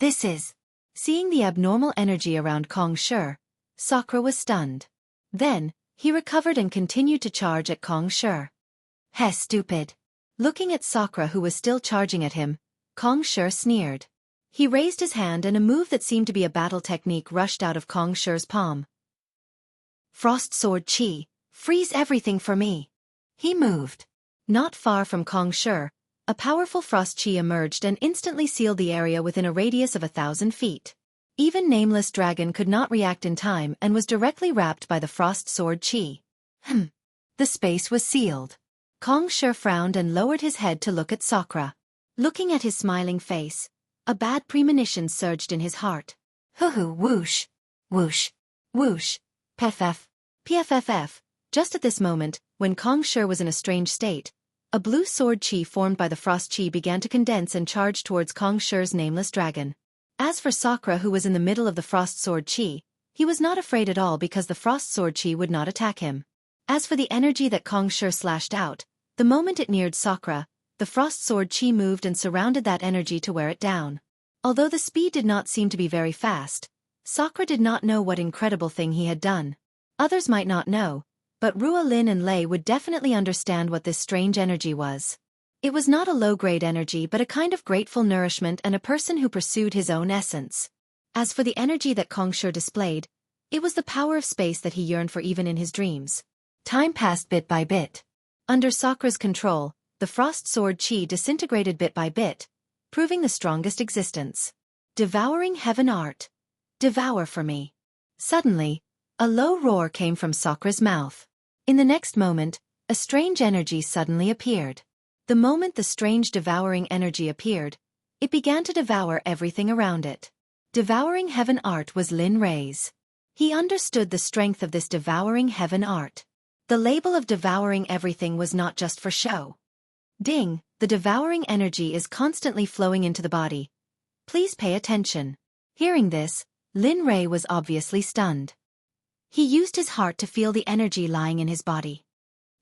This is. Seeing the abnormal energy around Kong Shi, Sakura was stunned. Then, he recovered and continued to charge at Kong Shi. Heh, stupid. Looking at Sakura who was still charging at him, Kong Shi sneered. He raised his hand and a move that seemed to be a battle technique rushed out of Kong Shi's palm. Frost Sword Chi, freeze everything for me. He moved. Not far from Kong Shi, a powerful frost chi emerged and instantly sealed the area within a radius of 1,000 feet. Even Nameless Dragon could not react in time and was directly wrapped by the frost sword chi. The space was sealed. Kong Shi frowned and lowered his head to look at Sakura. Looking at his smiling face, a bad premonition surged in his heart. Hoo-hoo, whoosh, whoosh, whoosh, pff, pfff. Just at this moment, when Kong Shi was in a strange state, a blue sword chi formed by the frost chi began to condense and charge towards Kong Shi's Nameless Dragon. As for Sakura who was in the middle of the frost sword chi, he was not afraid at all because the frost sword chi would not attack him. As for the energy that Kong Shi slashed out, the moment it neared Sakura, the frost sword chi moved and surrounded that energy to wear it down. Although the speed did not seem to be very fast, Sakura did not know what incredible thing he had done. Others might not know, but Rua Lin and Lei would definitely understand what this strange energy was. It was not a low-grade energy but a kind of grateful nourishment and a person who pursued his own essence. As for the energy that Kongshe displayed, it was the power of space that he yearned for even in his dreams. Time passed bit by bit. Under Sakra's control, the frost sword Qi disintegrated bit by bit, proving the strongest existence. Devouring heaven art. Devour for me. Suddenly, a low roar came from Sakra's mouth. In the next moment, a strange energy suddenly appeared. The moment the strange devouring energy appeared, it began to devour everything around it. Devouring heaven art was Lin Rei's. He understood the strength of this devouring heaven art. The label of devouring everything was not just for show. Ding, the devouring energy is constantly flowing into the body. Please pay attention. Hearing this, Lin Rei was obviously stunned. He used his heart to feel the energy lying in his body.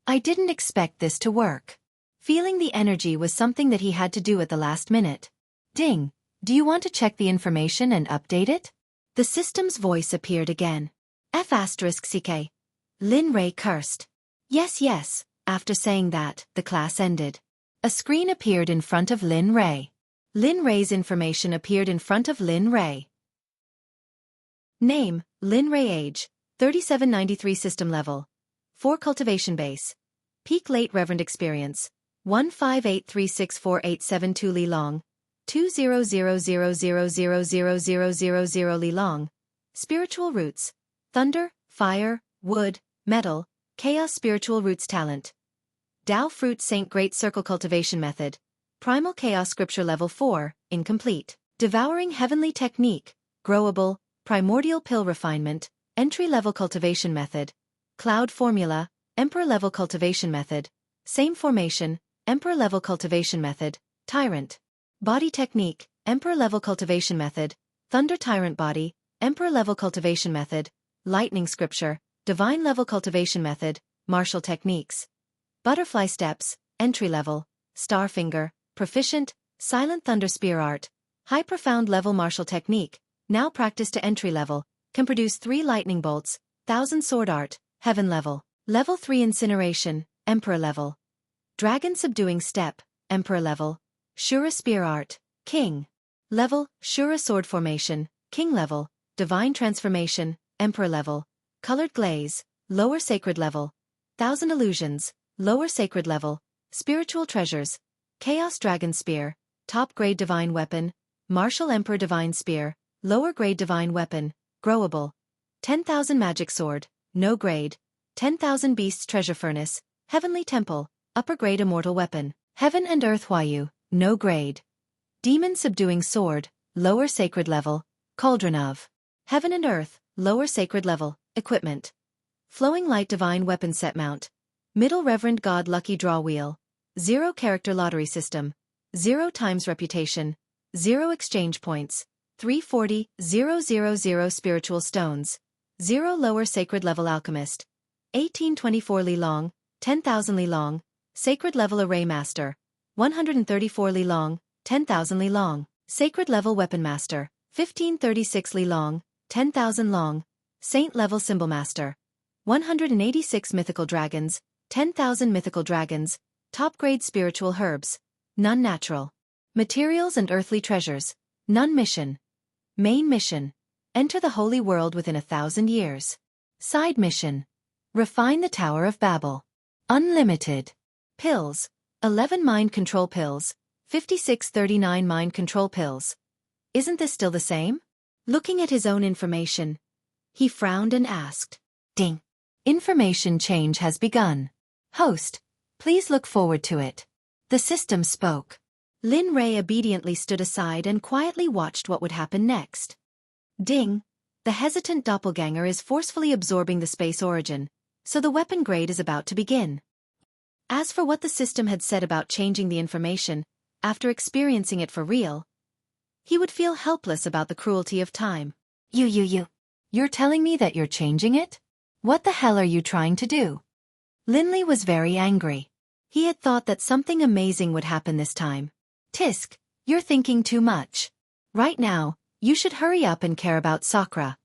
I didn't expect this to work. Feeling the energy was something that he had to do at the last minute. Ding, do you want to check the information and update it? The system's voice appeared again. F***ck. Lin Rei cursed. Yes, yes. After saying that, the class ended. A screen appeared in front of Lin Rei. Lin Rei's information appeared in front of Lin Rei. Name, Lin Rei. Age, 3793. System level, 4 cultivation base. Peak late reverend experience, 158364872 Li Long, 20000000000 Li Long. Spiritual roots, thunder, fire, wood, metal, chaos. Spiritual roots talent. Dao fruit Saint Great Circle cultivation method. Primal chaos scripture level 4, incomplete. Devouring heavenly technique, growable, primordial pill refinement, entry-level cultivation method. Cloud formula, emperor level cultivation method. Same formation, emperor level cultivation method. Tyrant. Body technique, emperor level cultivation method. Thunder tyrant body, emperor level cultivation method. Lightning scripture, divine level cultivation method. Martial techniques. Butterfly steps, entry level. Star finger, proficient. Silent thunder spear art. High profound level martial technique, now practiced to entry level. Can produce 3 lightning bolts. 1000 sword art, heaven level. Level 3 incineration, emperor level. Dragon subduing step, emperor level. Shura spear art, king level. Shura sword formation, king level. Divine transformation, emperor level. Colored glaze, lower sacred level. 1000 illusions, lower sacred level. Spiritual treasures. Chaos dragon spear, top grade divine weapon. Martial emperor divine spear, lower grade divine weapon. Growable. 10,000 magic sword, no grade. 10,000 beasts treasure furnace, heavenly temple, upper grade immortal weapon. Heaven and earth Huayu, no grade. Demon subduing sword, lower sacred level. Cauldron of heaven and earth, lower sacred level. Equipment. Flowing light divine weapon set mount. Middle reverend god lucky draw wheel. 0 character lottery system. 0 times reputation. 0 exchange points. 340,000 spiritual stones. 0 lower sacred level alchemist. 1824 Li Long, 10,000 Li Long. Sacred level array master. 134 Li Long, 10,000 Li Long. Sacred level weapon master. 1536 Li Long, 10,000 Long. Saint level symbol master. 186 mythical dragons. 10,000 mythical dragons. Top grade spiritual herbs. None natural. Materials and earthly treasures. None mission. Main mission. Enter the holy world within 1,000 years. Side mission. Refine the Tower of Babel. Unlimited. Pills. 11 mind control pills. 5639 mind control pills. Isn't this still the same? Looking at his own information, he frowned and asked. Ding. Information change has begun. Host, please look forward to it. The system spoke. Lin Rei obediently stood aside and quietly watched what would happen next. Ding. The hesitant doppelganger is forcefully absorbing the space origin, so the weapon grade is about to begin. As for what the system had said about changing the information, after experiencing it for real, he would feel helpless about the cruelty of time. You're telling me that you're changing it? What the hell are you trying to do? Linley was very angry. He had thought that something amazing would happen this time. Tisk, you're thinking too much. Right now, you should hurry up and care about Sakura.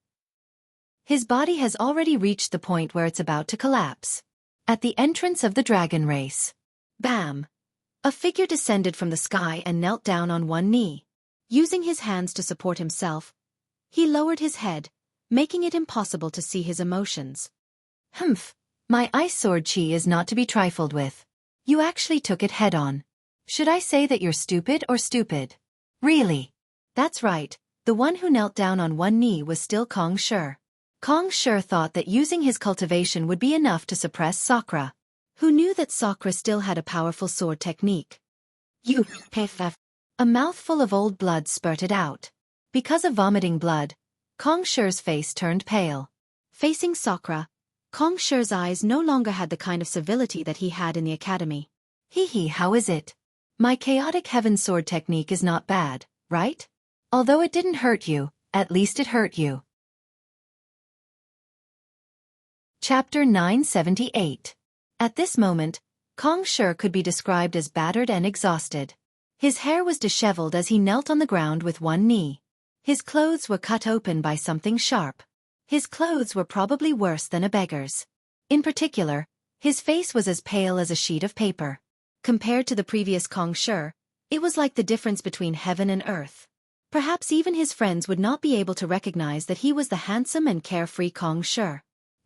His body has already reached the point where it's about to collapse. At the entrance of the dragon race. Bam! A figure descended from the sky and knelt down on one knee. Using his hands to support himself, he lowered his head, making it impossible to see his emotions. Humph. My ice sword chi is not to be trifled with. You actually took it head-on. Should I say that you're stupid or stupid? Really? That's right, the one who knelt down on one knee was still Kong Shi. Kong Shi thought that using his cultivation would be enough to suppress Sakura, who knew that Sakura still had a powerful sword technique. You A mouthful of old blood spurted out. Because of vomiting blood, Kong Shi's face turned pale. Facing Sakura, Kong Shi's eyes no longer had the kind of civility that he had in the academy. Hee, how is it? My chaotic heaven sword technique is not bad, right? Although it didn't hurt you, at least it hurt you. Chapter 978. At this moment, Kong Shi could be described as battered and exhausted. His hair was disheveled as he knelt on the ground with one knee. His clothes were cut open by something sharp. His clothes were probably worse than a beggar's. In particular, his face was as pale as a sheet of paper. Compared to the previous Kong Shi, it was like the difference between heaven and earth. Perhaps even his friends would not be able to recognize that he was the handsome and carefree Kong Shi.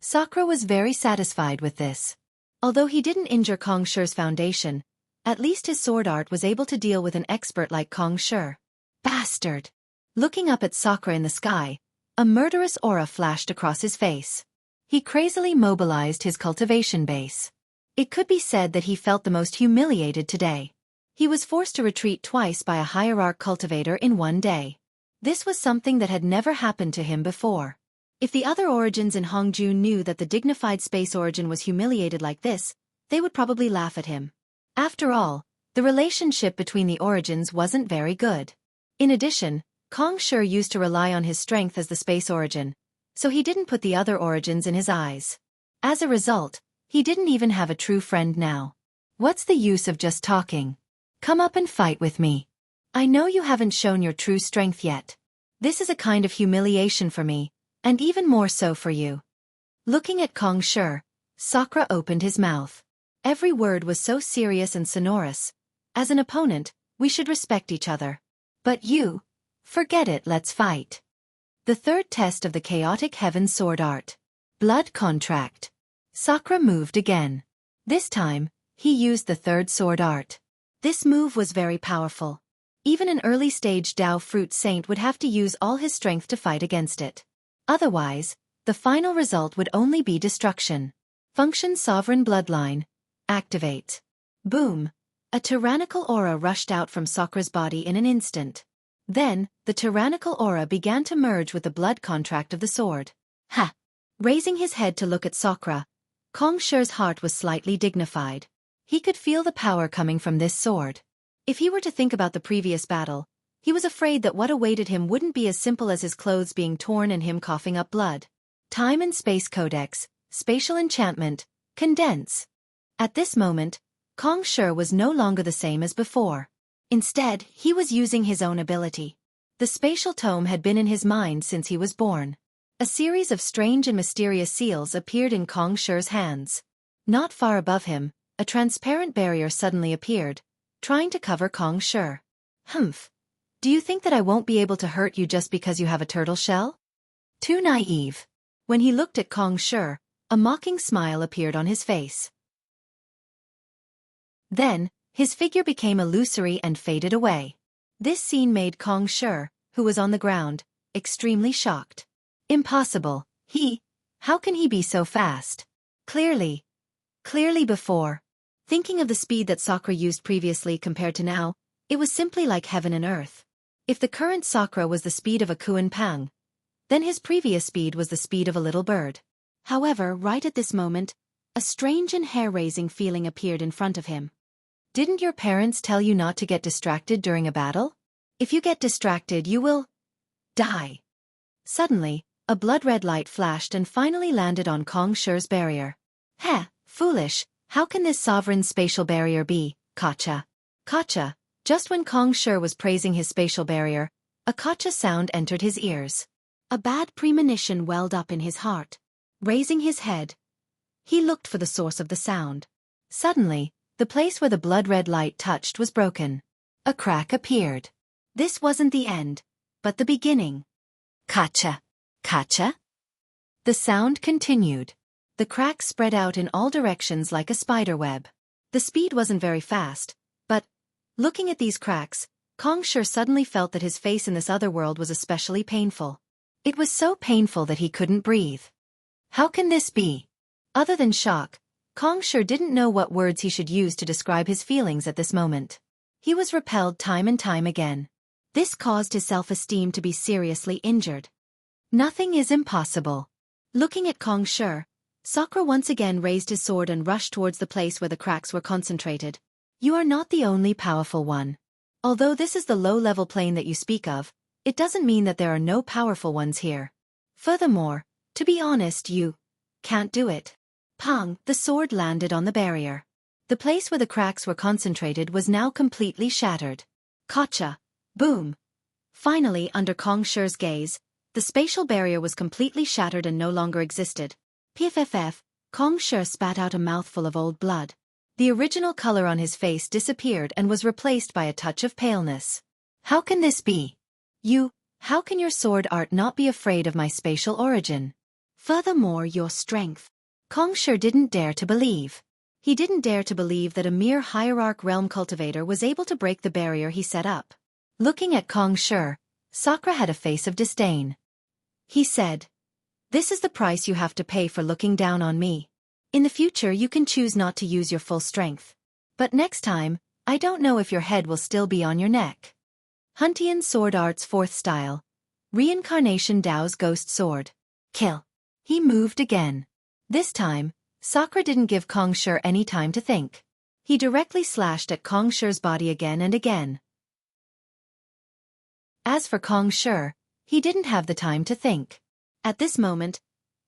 Sakura was very satisfied with this. Although he didn't injure Kong Shi's foundation, at least his sword art was able to deal with an expert like Kong Shi. Bastard! Looking up at Sakura in the sky, a murderous aura flashed across his face. He crazily mobilized his cultivation base. It could be said that he felt the most humiliated today. He was forced to retreat twice by a hierarch cultivator in one day. This was something that had never happened to him before. If the other origins in Hongju knew that the dignified space origin was humiliated like this, they would probably laugh at him. After all, the relationship between the origins wasn't very good. In addition, Kong Shi used to rely on his strength as the space origin, so he didn't put the other origins in his eyes. As a result, he didn't even have a true friend now. What's the use of just talking? Come up and fight with me. I know you haven't shown your true strength yet. This is a kind of humiliation for me, and even more so for you. Looking at Kong Shi, Sakura opened his mouth. Every word was so serious and sonorous. As an opponent, we should respect each other. But you? Forget it, let's fight. The third test of the chaotic heaven sword art. Blood contract. Sakura moved again. This time, he used the third sword art. This move was very powerful. Even an early-stage Dao fruit saint would have to use all his strength to fight against it. Otherwise, the final result would only be destruction. Function Sovereign Bloodline. Activate. Boom! A tyrannical aura rushed out from Sakura's body in an instant. Then, the tyrannical aura began to merge with the blood contract of the sword. Ha! Raising his head to look at Sakura, Kong Shi's heart was slightly dignified. He could feel the power coming from this sword. If he were to think about the previous battle, he was afraid that what awaited him wouldn't be as simple as his clothes being torn and him coughing up blood. Time and Space Codex, Spatial Enchantment, Condense. At this moment, Kong Shi was no longer the same as before. Instead, he was using his own ability. The spatial tome had been in his mind since he was born. A series of strange and mysterious seals appeared in Kong Shi's hands. Not far above him, a transparent barrier suddenly appeared, trying to cover Kong Shi. Humph. Do you think that I won't be able to hurt you just because you have a turtle shell? Too naive. When he looked at Kong Shi, a mocking smile appeared on his face. Then, his figure became illusory and faded away. This scene made Kong Shi, who was on the ground, extremely shocked. Impossible. How can he be so fast? Clearly before. Thinking of the speed that Sakura used previously compared to now, it was simply like heaven and earth. If the current Sakura was the speed of a Kuan Pang, then his previous speed was the speed of a little bird. However, right at this moment, a strange and hair-raising feeling appeared in front of him. Didn't your parents tell you not to get distracted during a battle? If you get distracted, you will die. Suddenly, a blood-red light flashed and finally landed on Kong Shi's barrier. Heh, foolish, how can this sovereign spatial barrier be, Kacha? Kacha. Just when Kong Shi was praising his spatial barrier, a Kacha sound entered his ears. A bad premonition welled up in his heart. Raising his head, He looked for the source of the sound. Suddenly, the place where the blood-red light touched was broken. A crack appeared. This wasn't the end, but the beginning. Kacha! Kacha? The sound continued. The crack spread out in all directions like a spider web. The speed wasn't very fast, but, looking at these cracks, Kong Shi suddenly felt that his face in this other world was especially painful. It was so painful that he couldn't breathe. How can this be? Other than shock, Kong Shi didn't know what words he should use to describe his feelings at this moment. He was repelled time and time again. This caused his self-esteem to be seriously injured. Nothing is impossible. Looking at Kong Shi, Sakura once again raised his sword and rushed towards the place where the cracks were concentrated. You are not the only powerful one. Although this is the low-level plane that you speak of, it doesn't mean that there are no powerful ones here. Furthermore, to be honest, you can't do it. Pang! The sword landed on the barrier. The place where the cracks were concentrated was now completely shattered. Kacha! Boom! Finally, under Kong Shi's gaze, the spatial barrier was completely shattered and no longer existed. Pff! Kong Shi spat out a mouthful of old blood. The original color on his face disappeared and was replaced by a touch of paleness. How can this be? How can your sword art not be afraid of my spatial origin? Furthermore, your strength. Kong Shi didn't dare to believe. He didn't dare to believe that a mere hierarch realm cultivator was able to break the barrier he set up. Looking at Kong Shi, Sakura had a face of disdain. He said, "This is the price you have to pay for looking down on me. In the future you can choose not to use your full strength. But next time, I don't know if your head will still be on your neck." Huntian Sword Art's 4th style. Reincarnation Dao's Ghost Sword. Kill. He moved again. This time, Sakura didn't give Kong Shi any time to think. He directly slashed at Kong Shi's body again and again. As for Kong Shi, he didn't have the time to think. At this moment,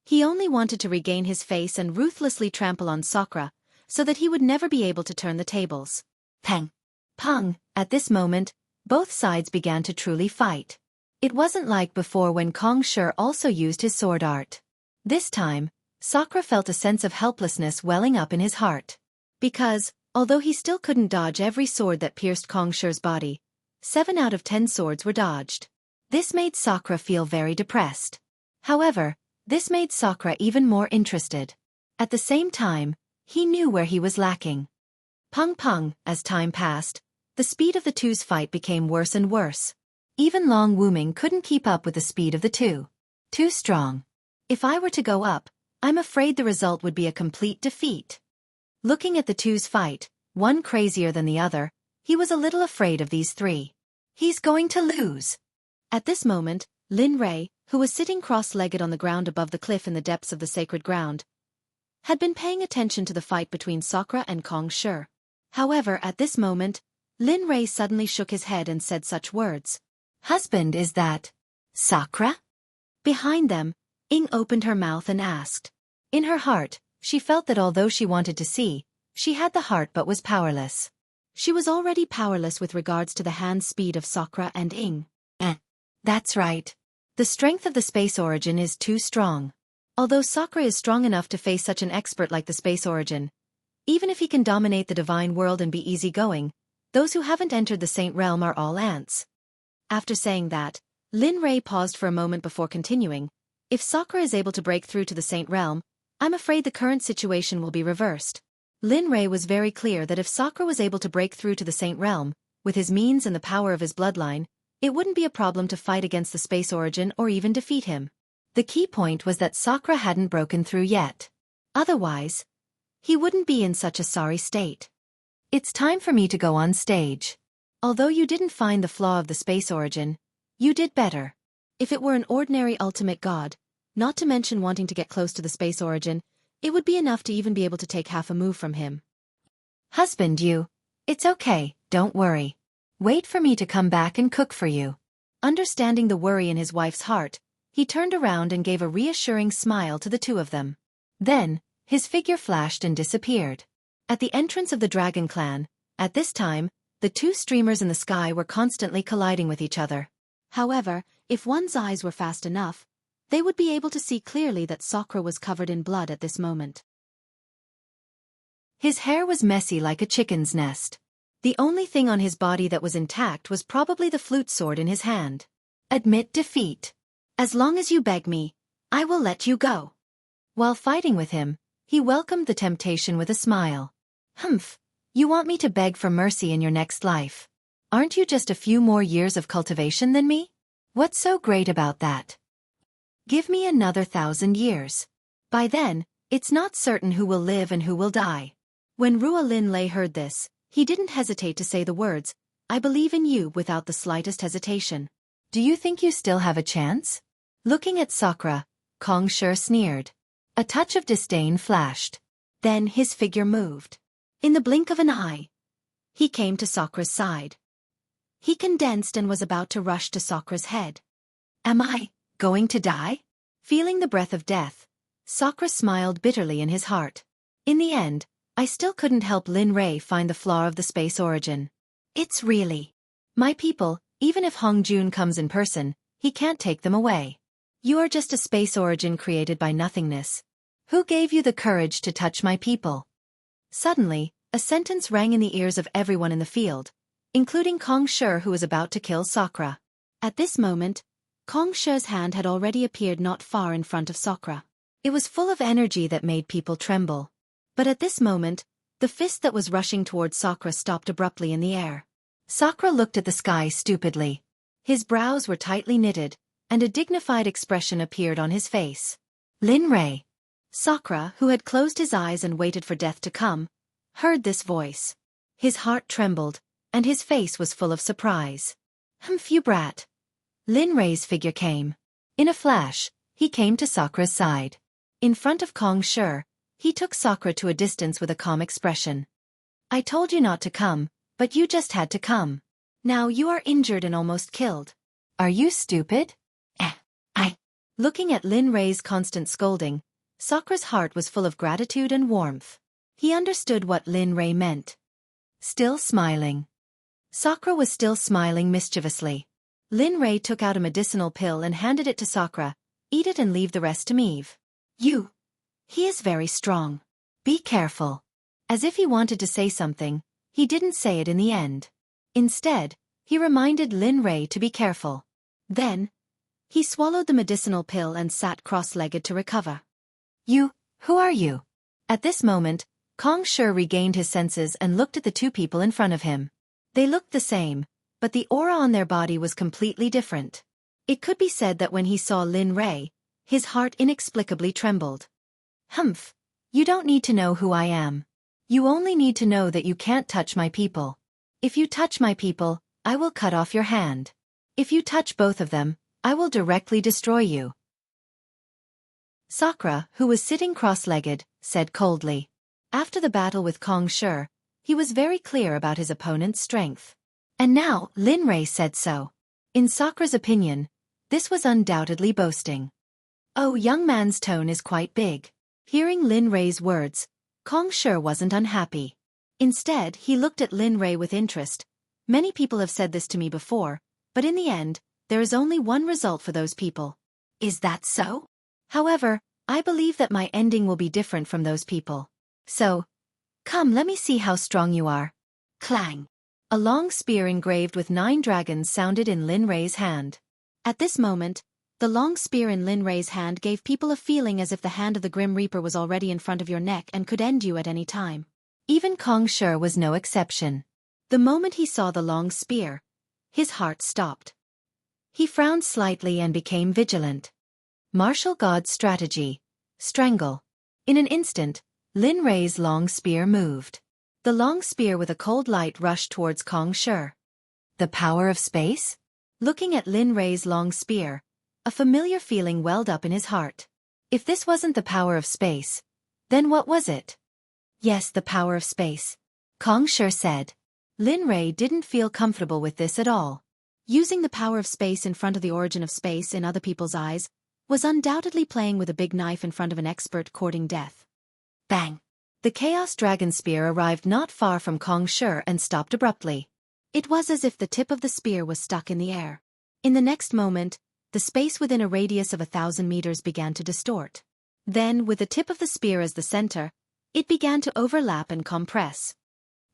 he only wanted to regain his face and ruthlessly trample on Sakura, so that he would never be able to turn the tables. Pang! Pang! At this moment, both sides began to truly fight. It wasn't like before when Kong Shi also used his sword art. This time, Sakura felt a sense of helplessness welling up in his heart. Because, although he still couldn't dodge every sword that pierced Kong Shi's body, 7 out of 10 swords were dodged. This made Sakura feel very depressed. However, this made Sakura even more interested. At the same time, he knew where he was lacking. Pung pung, as time passed, the speed of the two's fight became worse and worse. Even Long Wuming couldn't keep up with the speed of the two. Too strong. If I were to go up, I'm afraid the result would be a complete defeat. Looking at the two's fight, one crazier than the other, he was a little afraid of these three. He's going to lose. At this moment, Lin Rei, who was sitting cross-legged on the ground above the cliff in the depths of the sacred ground, had been paying attention to the fight between Sakura and Kong Shi. However, at this moment, Lin Rei suddenly shook his head and said such words. "Husband, is that Sakura?" Behind them, Ying opened her mouth and asked. In her heart, she felt that although she wanted to see, she had the heart but was powerless. She was already powerless with regards to the hand speed of Sakura and Ying. That's right. The strength of the space origin is too strong. Although Sakura is strong enough to face such an expert like the space origin, even if he can dominate the divine world and be easygoing, those who haven't entered the Saint Realm are all ants. After saying that, Lin Rei paused for a moment before continuing. If Sakura is able to break through to the Saint Realm, I'm afraid the current situation will be reversed. Lin Rei was very clear that if Sakura was able to break through to the Saint Realm, with his means and the power of his bloodline, it wouldn't be a problem to fight against the space origin or even defeat him. The key point was that Sakura hadn't broken through yet. Otherwise, he wouldn't be in such a sorry state. It's time for me to go on stage. Although you didn't find the flaw of the space origin, you did better. If it were an ordinary ultimate god, not to mention wanting to get close to the space origin, it would be enough to even be able to take half a move from him. Husband, it's okay, don't worry. Wait for me to come back and cook for you. Understanding the worry in his wife's heart, he turned around and gave a reassuring smile to the two of them. Then, his figure flashed and disappeared. At the entrance of the Dragon Clan, at this time, the two streamers in the sky were constantly colliding with each other. However, if one's eyes were fast enough, they would be able to see clearly that Sakura was covered in blood at this moment. His hair was messy like a chicken's nest. The only thing on his body that was intact was probably the flute sword in his hand. Admit defeat. As long as you beg me, I will let you go. While fighting with him, he welcomed the temptation with a smile. Humph, you want me to beg for mercy in your next life? Aren't you just a few more years of cultivation than me? What's so great about that? Give me another 1,000 years. By then, it's not certain who will live and who will die. When Ruo Lin heard this, he didn't hesitate to say the words, I believe in you, without the slightest hesitation. Do you think you still have a chance? Looking at Sakura, Kong Shi sneered. A touch of disdain flashed. Then his figure moved. In the blink of an eye, he came to Sakura's side. He condensed and was about to rush to Sakura's head. Am I going to die? Feeling the breath of death, Sakura smiled bitterly in his heart. In the end, I still couldn't help Lin Rei find the flaw of the space origin. It's really my people. Even if Hong Jun comes in person, he can't take them away. You are just a space origin created by nothingness. Who gave you the courage to touch my people? Suddenly, a sentence rang in the ears of everyone in the field, including Kong Shi, who was about to kill Sakura. At this moment, Kong Shi's hand had already appeared not far in front of Sakura. It was full of energy that made people tremble. But at this moment, the fist that was rushing towards Sakura stopped abruptly in the air. Sakura looked at the sky stupidly. His brows were tightly knitted, and a dignified expression appeared on his face. Lin Rei. Sakura, who had closed his eyes and waited for death to come, heard this voice. His heart trembled, and his face was full of surprise. Humph, you brat. Lin Rei's figure came. In a flash, he came to Sakura's side. In front of Kong Shi, he took Sakura to a distance with a calm expression. I told you not to come, but you just had to come. Now you are injured and almost killed. Are you stupid? Looking at Lin Rei's constant scolding, Sakura's heart was full of gratitude and warmth. He understood what Lin Rei meant. Still smiling. Sakura was still smiling mischievously. Lin Rei took out a medicinal pill and handed it to Sakura. Eat it and leave the rest to me. He is very strong. Be careful. As if he wanted to say something, he didn't say it in the end. Instead, he reminded Lin Rei to be careful. Then, he swallowed the medicinal pill and sat cross-legged to recover. Who are you? At this moment, Kong Shi regained his senses and looked at the two people in front of him. They looked the same, but the aura on their body was completely different. It could be said that when he saw Lin Rei, his heart inexplicably trembled. Humph, you don't need to know who I am. You only need to know that you can't touch my people. If you touch my people, I will cut off your hand. If you touch both of them, I will directly destroy you. Sakura, who was sitting cross-legged, said coldly. After the battle with Kong Shi, he was very clear about his opponent's strength. And now, Lin Rei said so. In Sakura's opinion, this was undoubtedly boasting. Oh, young man's tone is quite big. Hearing Lin Rei's words, Kong Shi wasn't unhappy. Instead, he looked at Lin Rei with interest. Many people have said this to me before, but in the end, there is only one result for those people. Is that so? However, I believe that my ending will be different from those people. So, come, let me see how strong you are. Clang. A long spear engraved with 9 dragons sounded in Lin Rei's hand. At this moment, the long spear in Lin Rei's hand gave people a feeling as if the hand of the Grim Reaper was already in front of your neck and could end you at any time. Even Kong Shi was no exception. The moment he saw the long spear, his heart stopped. He frowned slightly and became vigilant. Martial God strategy. Strangle. In an instant, Lin Rei's long spear moved. The long spear with a cold light rushed towards Kong Shi. The power of space? Looking at Lin Rei's long spear, a familiar feeling welled up in his heart. If this wasn't the power of space, then what was it? Yes, the power of space. Kong Shi said. Lin Rei didn't feel comfortable with this at all. Using the power of space in front of the origin of space in other people's eyes was undoubtedly playing with a big knife in front of an expert courting death. Bang! The Chaos Dragon Spear arrived not far from Kong Shi and stopped abruptly. It was as if the tip of the spear was stuck in the air. In the next moment, the space within a radius of 1,000 meters began to distort. Then, with the tip of the spear as the center, It began to overlap and compress.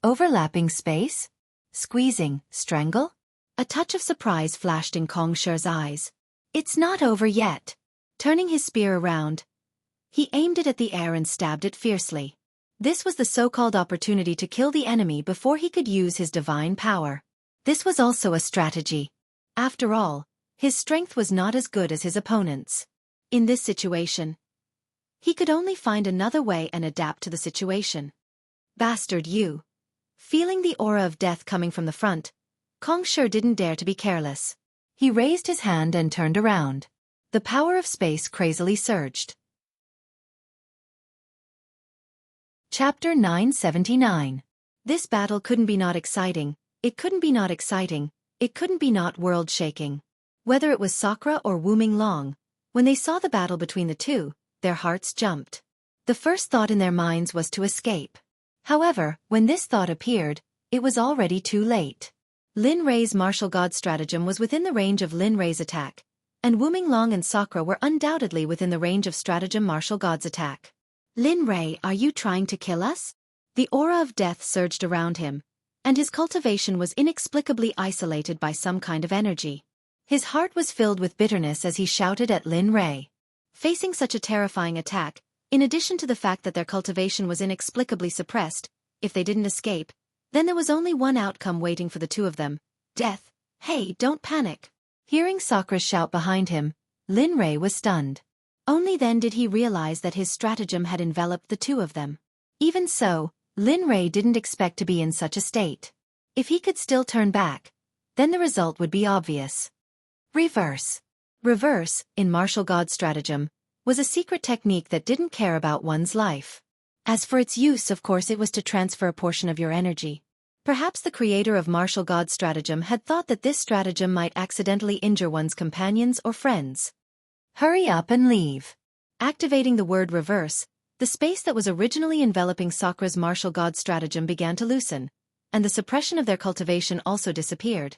Overlapping space? Squeezing, strangle? A touch of surprise flashed in Kong Shi's eyes. It's not over yet. Turning his spear around, he aimed it at the air and stabbed it fiercely. This was the so-called opportunity to kill the enemy before he could use his divine power. This was also a strategy. After all, his strength was not as good as his opponent's. In this situation, he could only find another way and adapt to the situation. Bastard you! Feeling the aura of death coming from the front, Kong Shi didn't dare to be careless. He raised his hand and turned around. The power of space crazily surged. Chapter 979. This battle couldn't be not exciting, it couldn't be not exciting, it couldn't be not world-shaking. Whether it was Sakura or Wu Minglong, when they saw the battle between the two, their hearts jumped. The first thought in their minds was to escape. However, when this thought appeared, it was already too late. Lin Rei's martial god stratagem was within the range of Lin Rei's attack, and Wu Minglong and Sakura were undoubtedly within the range of stratagem martial god's attack. Lin Rei, are you trying to kill us? The aura of death surged around him, and his cultivation was inexplicably isolated by some kind of energy. His heart was filled with bitterness as he shouted at Lin Rei. Facing such a terrifying attack, in addition to the fact that their cultivation was inexplicably suppressed, if they didn't escape, then there was only one outcome waiting for the two of them: death. Hey, don't panic. Hearing Sakura's shout behind him, Lin Rei was stunned. Only then did he realize that his stratagem had enveloped the two of them. Even so, Lin Rei didn't expect to be in such a state. If he could still turn back, then the result would be obvious. Reverse. Reverse, in martial god stratagem, was a secret technique that didn't care about one's life. As for its use, of course, it was to transfer a portion of your energy. Perhaps the creator of martial god stratagem had thought that this stratagem might accidentally injure one's companions or friends. Hurry up and leave. Activating the word reverse, the space that was originally enveloping Sakura's martial god stratagem began to loosen, and the suppression of their cultivation also disappeared.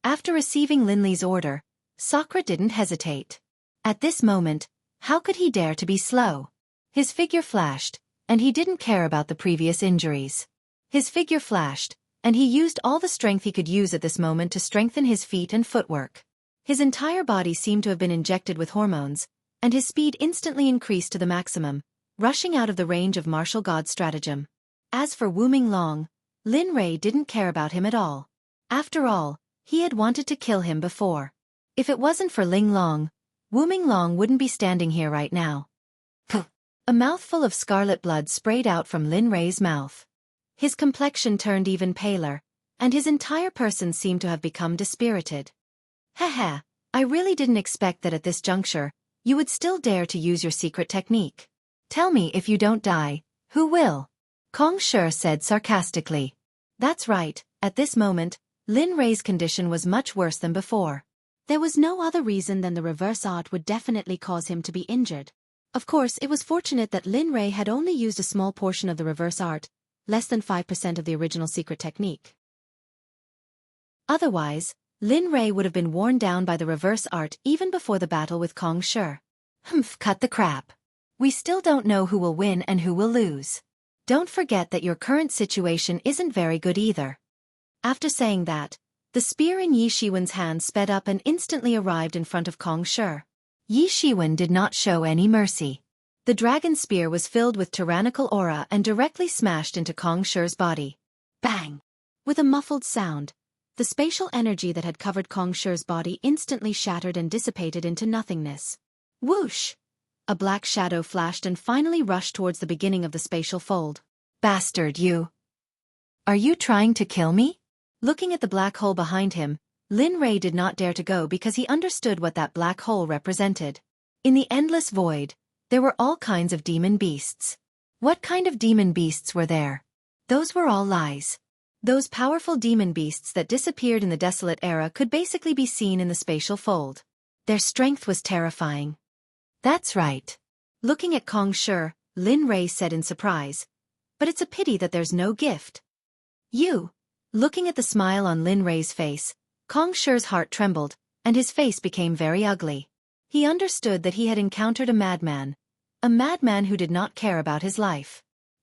After receiving Lin Li's order, Sakura didn't hesitate. At this moment, how could he dare to be slow? His figure flashed, and he didn't care about the previous injuries. His figure flashed, and he used all the strength he could use at this moment to strengthen his feet and footwork. His entire body seemed to have been injected with hormones, and his speed instantly increased to the maximum, rushing out of the range of martial god stratagem. As for Wu Minglong, Lin Rei didn't care about him at all. After all, he had wanted to kill him before. If it wasn't for Ling Long, Wu Minglong wouldn't be standing here right now. A mouthful of scarlet blood sprayed out from Lin Rei's mouth. His complexion turned even paler, and his entire person seemed to have become dispirited. Haha, I really didn't expect that at this juncture, you would still dare to use your secret technique. Tell me, if you don't die, who will? Kong Shi said sarcastically. That's right, at this moment, Lin Rei's condition was much worse than before. There was no other reason than the reverse art would definitely cause him to be injured. Of course, it was fortunate that Lin Rei had only used a small portion of the reverse art, less than 5% of the original secret technique. Otherwise, Lin Rei would have been worn down by the reverse art even before the battle with Kong Shi. Cut the crap. We still don't know who will win and who will lose. Don't forget that your current situation isn't very good either. After saying that, the spear in Yi Shiwen's hand sped up and instantly arrived in front of Kong Shi. Yi Shiwen did not show any mercy. The dragon spear was filled with tyrannical aura and directly smashed into Kong Shi's body. Bang! With a muffled sound, the spatial energy that had covered Kong Shi's body instantly shattered and dissipated into nothingness. Whoosh! A black shadow flashed and finally rushed towards the beginning of the spatial fold. Bastard, you! Are you trying to kill me? Looking at the black hole behind him, Lin Rei did not dare to go because he understood what that black hole represented. In the endless void, there were all kinds of demon beasts. What kind of demon beasts were there? Those were all lies. Those powerful demon beasts that disappeared in the desolate era could basically be seen in the spatial fold. Their strength was terrifying. That's right. Looking at Kong Shi, Lin Rei said in surprise. But it's a pity that there's no gift. You. Looking at the smile on Lin Rei's face, Kong Shi's heart trembled, and his face became very ugly. He understood that he had encountered a madman who did not care about his life.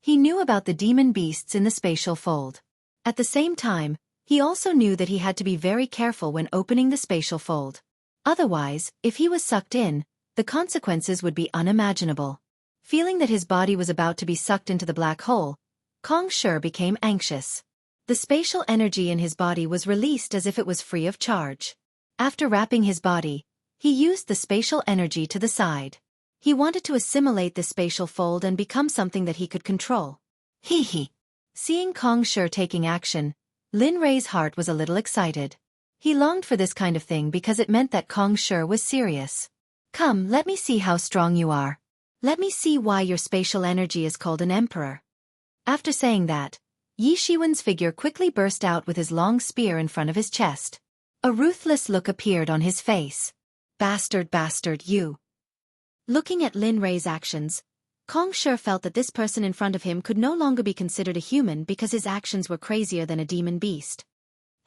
He knew about the demon beasts in the spatial fold. At the same time, he also knew that he had to be very careful when opening the spatial fold. Otherwise, if he was sucked in, the consequences would be unimaginable. Feeling that his body was about to be sucked into the black hole, Kong Shi became anxious. The spatial energy in his body was released as if it was free of charge. After wrapping his body, he used the spatial energy to the side. He wanted to assimilate this spatial fold and become something that he could control. Hee. Seeing Kong Shi taking action, Lin Rei's heart was a little excited. He longed for this kind of thing because it meant that Kong Shi was serious. Come, let me see how strong you are. Let me see why your spatial energy is called an emperor. After saying that, Yi Shiwen's figure quickly burst out with his long spear in front of his chest. A ruthless look appeared on his face. Bastard, you. Looking at Lin Rei's actions, Kong Shi felt that this person in front of him could no longer be considered a human because his actions were crazier than a demon beast.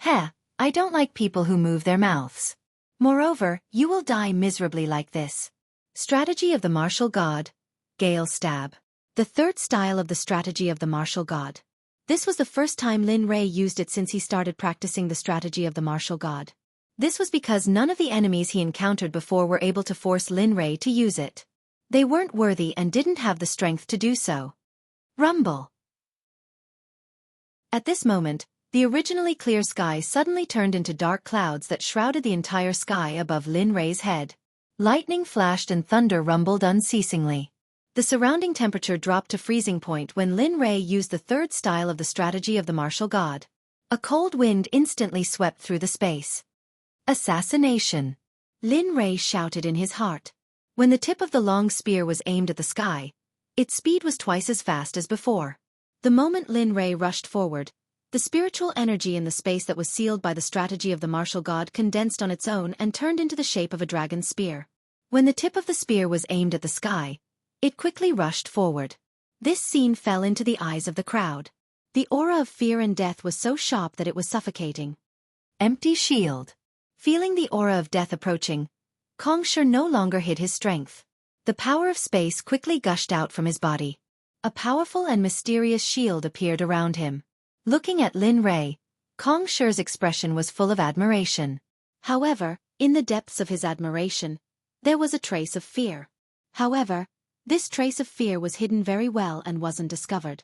Heh, I don't like people who move their mouths. Moreover, you will die miserably like this. Strategy of the Martial God, Gale Stab. The third style of the strategy of the Martial God. This was the first time Lin Rei used it since he started practicing the strategy of the Martial God. This was because none of the enemies he encountered before were able to force Lin Rei to use it. They weren't worthy and didn't have the strength to do so. Rumble. At this moment, the originally clear sky suddenly turned into dark clouds that shrouded the entire sky above Lin Rei's head. Lightning flashed and thunder rumbled unceasingly. The surrounding temperature dropped to freezing point when Lin Rei used the third style of the strategy of the Martial God. A cold wind instantly swept through the space. Assassination! Lin Rei shouted in his heart. When the tip of the long spear was aimed at the sky, its speed was twice as fast as before. The moment Lin Rei rushed forward, the spiritual energy in the space that was sealed by the strategy of the Martial God condensed on its own and turned into the shape of a dragon's spear. When the tip of the spear was aimed at the sky, it quickly rushed forward. This scene fell into the eyes of the crowd. The aura of fear and death was so sharp that it was suffocating. Empty shield. Feeling the aura of death approaching, Kong Shi no longer hid his strength. The power of space quickly gushed out from his body. A powerful and mysterious shield appeared around him. Looking at Lin Rei, Kong Shi's expression was full of admiration. However, in the depths of his admiration, there was a trace of fear. However, this trace of fear was hidden very well and wasn't discovered.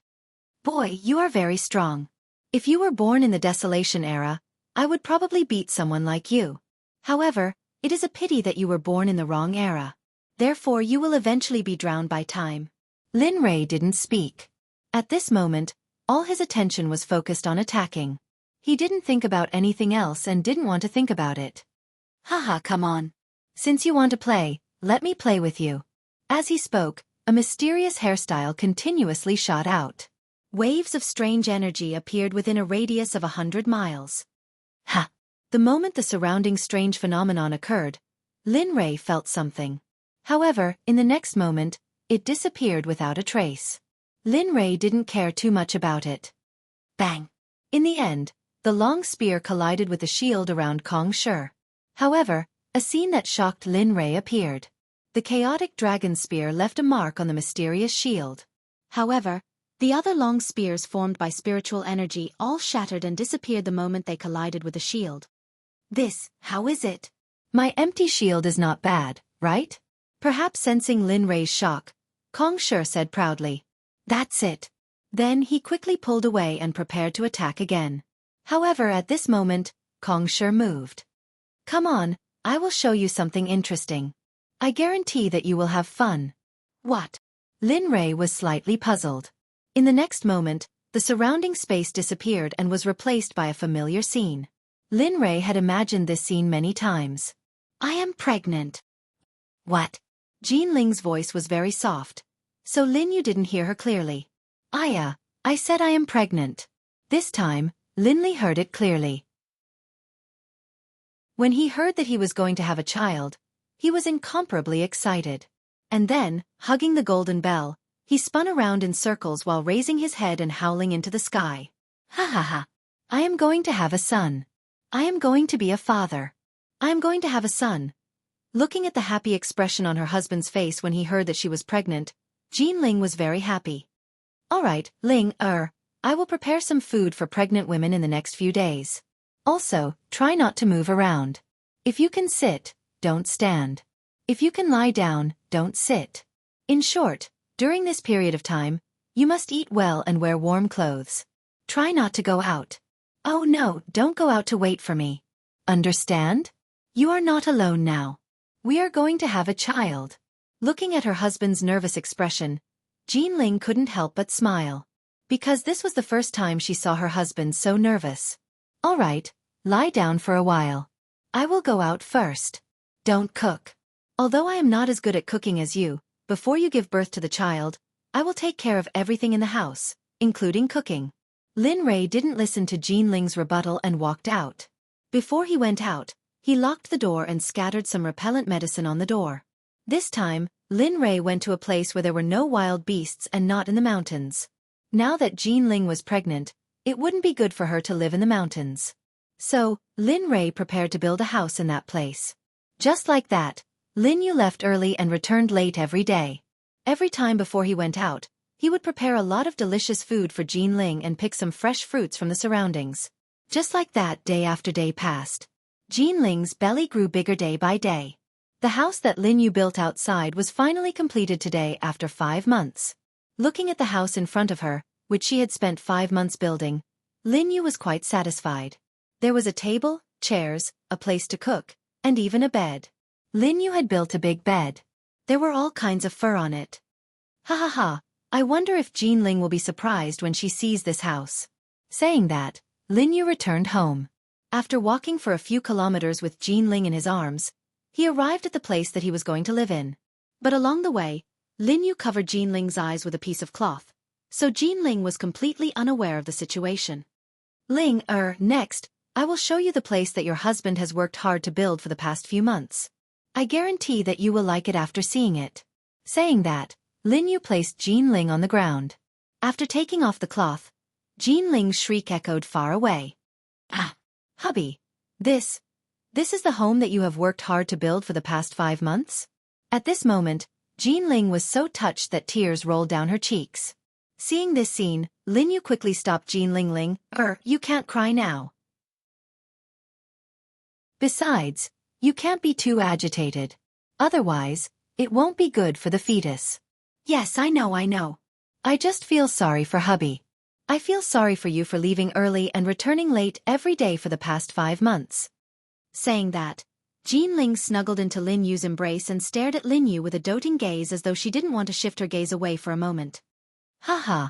Boy, you are very strong. If you were born in the Desolation era, I would probably beat someone like you. However, it is a pity that you were born in the wrong era. Therefore you will eventually be drowned by time. Lin Rei didn't speak. At this moment, all his attention was focused on attacking. He didn't think about anything else and didn't want to think about it. Haha, come on. Since you want to play, let me play with you. As he spoke, a mysterious hairstyle continuously shot out. Waves of strange energy appeared within a radius of 100 miles. Ha! The moment the surrounding strange phenomenon occurred, Lin Rei felt something. However, in the next moment, it disappeared without a trace. Lin Rei didn't care too much about it. Bang! In the end, the long spear collided with the shield around Kong Shi. However, a scene that shocked Lin Rei appeared. The chaotic dragon spear left a mark on the mysterious shield. However, the other long spears formed by spiritual energy all shattered and disappeared the moment they collided with the shield. How is it? My empty shield is not bad, right? Perhaps sensing Lin Rei's shock, Kong Shi said proudly. That's it. Then he quickly pulled away and prepared to attack again. However, at this moment, Kong Shi moved. Come on, I will show you something interesting. I guarantee that you will have fun. What? Lin Rei was slightly puzzled. In the next moment, the surrounding space disappeared and was replaced by a familiar scene. Lin Rei had imagined this scene many times. I am pregnant. What? Jean Ling's voice was very soft, so Lin Yu didn't hear her clearly. I said I am pregnant. This time, Lin Li heard it clearly. When he heard that he was going to have a child, he was incomparably excited. And then, hugging the golden bell, he spun around in circles while raising his head and howling into the sky. Ha ha ha. I am going to have a son. I am going to be a father. I am going to have a son. Looking at the happy expression on her husband's face when he heard that she was pregnant, Jean Ling was very happy. Alright, Ling, I will prepare some food for pregnant women in the next few days. Also, try not to move around. If you can sit, don't stand. If you can lie down, don't sit. In short, during this period of time, you must eat well and wear warm clothes. Try not to go out. Oh no, don't go out to wait for me. Understand? You are not alone now. We are going to have a child. Looking at her husband's nervous expression, Jean Ling couldn't help but smile. Because this was the first time she saw her husband so nervous. Alright, lie down for a while. I will go out first. Don't cook. Although I am not as good at cooking as you, before you give birth to the child, I will take care of everything in the house, including cooking. Lin Rei didn't listen to Jean Ling's rebuttal and walked out. Before he went out, he locked the door and scattered some repellent medicine on the door. This time, Lin Rei went to a place where there were no wild beasts and not in the mountains. Now that Jean Ling was pregnant, it wouldn't be good for her to live in the mountains. So, Lin Rei prepared to build a house in that place. Just like that, Lin Yu left early and returned late every day. Every time before he went out, he would prepare a lot of delicious food for Jean Ling and pick some fresh fruits from the surroundings. Just like that, day after day passed. Jean Ling's belly grew bigger day by day. The house that Lin Yu built outside was finally completed today after 5 months. Looking at the house in front of her, which she had spent 5 months building, Lin Yu was quite satisfied. There was a table, chairs, a place to cook, and even a bed. Lin Yu had built a big bed. There were all kinds of fur on it. Ha ha ha, I wonder if Jean Ling will be surprised when she sees this house. Saying that, Lin Yu returned home. After walking for a few kilometers with Jean Ling in his arms, he arrived at the place that he was going to live in. But along the way, Lin Yu covered Jean Ling's eyes with a piece of cloth, so Jean Ling was completely unaware of the situation. Ling, next, I will show you the place that your husband has worked hard to build for the past few months. I guarantee that you will like it after seeing it. Saying that, Lin Yu placed Jean Ling on the ground. After taking off the cloth, Jean Ling's shriek echoed far away. Ah, hubby, this is the home that you have worked hard to build for the past 5 months? At this moment, Jean Ling was so touched that tears rolled down her cheeks. Seeing this scene, Lin Yu quickly stopped Jean Ling. You can't cry now. Besides, you can't be too agitated. Otherwise, it won't be good for the fetus. Yes, I know. I just feel sorry for hubby. I feel sorry for you for leaving early and returning late every day for the past 5 months. Saying that, Jean Ling snuggled into Lin Yu's embrace and stared at Lin Yu with a doting gaze as though she didn't want to shift her gaze away for a moment. Haha.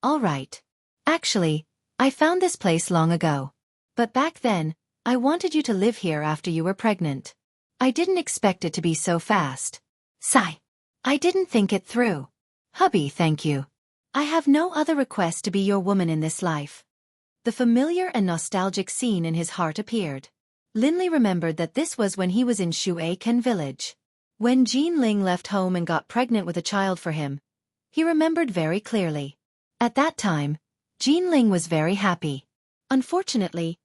All right. Actually, I found this place long ago. But back then, I wanted you to live here after you were pregnant. I didn't expect it to be so fast. Sigh. I didn't think it through. Hubby, thank you. I have no other request to be your woman in this life. The familiar and nostalgic scene in his heart appeared. Linley remembered that this was when he was in Xueqi village. When Jean Ling left home and got pregnant with a child for him, he remembered very clearly. At that time, Jean Ling was very happy. Unfortunately,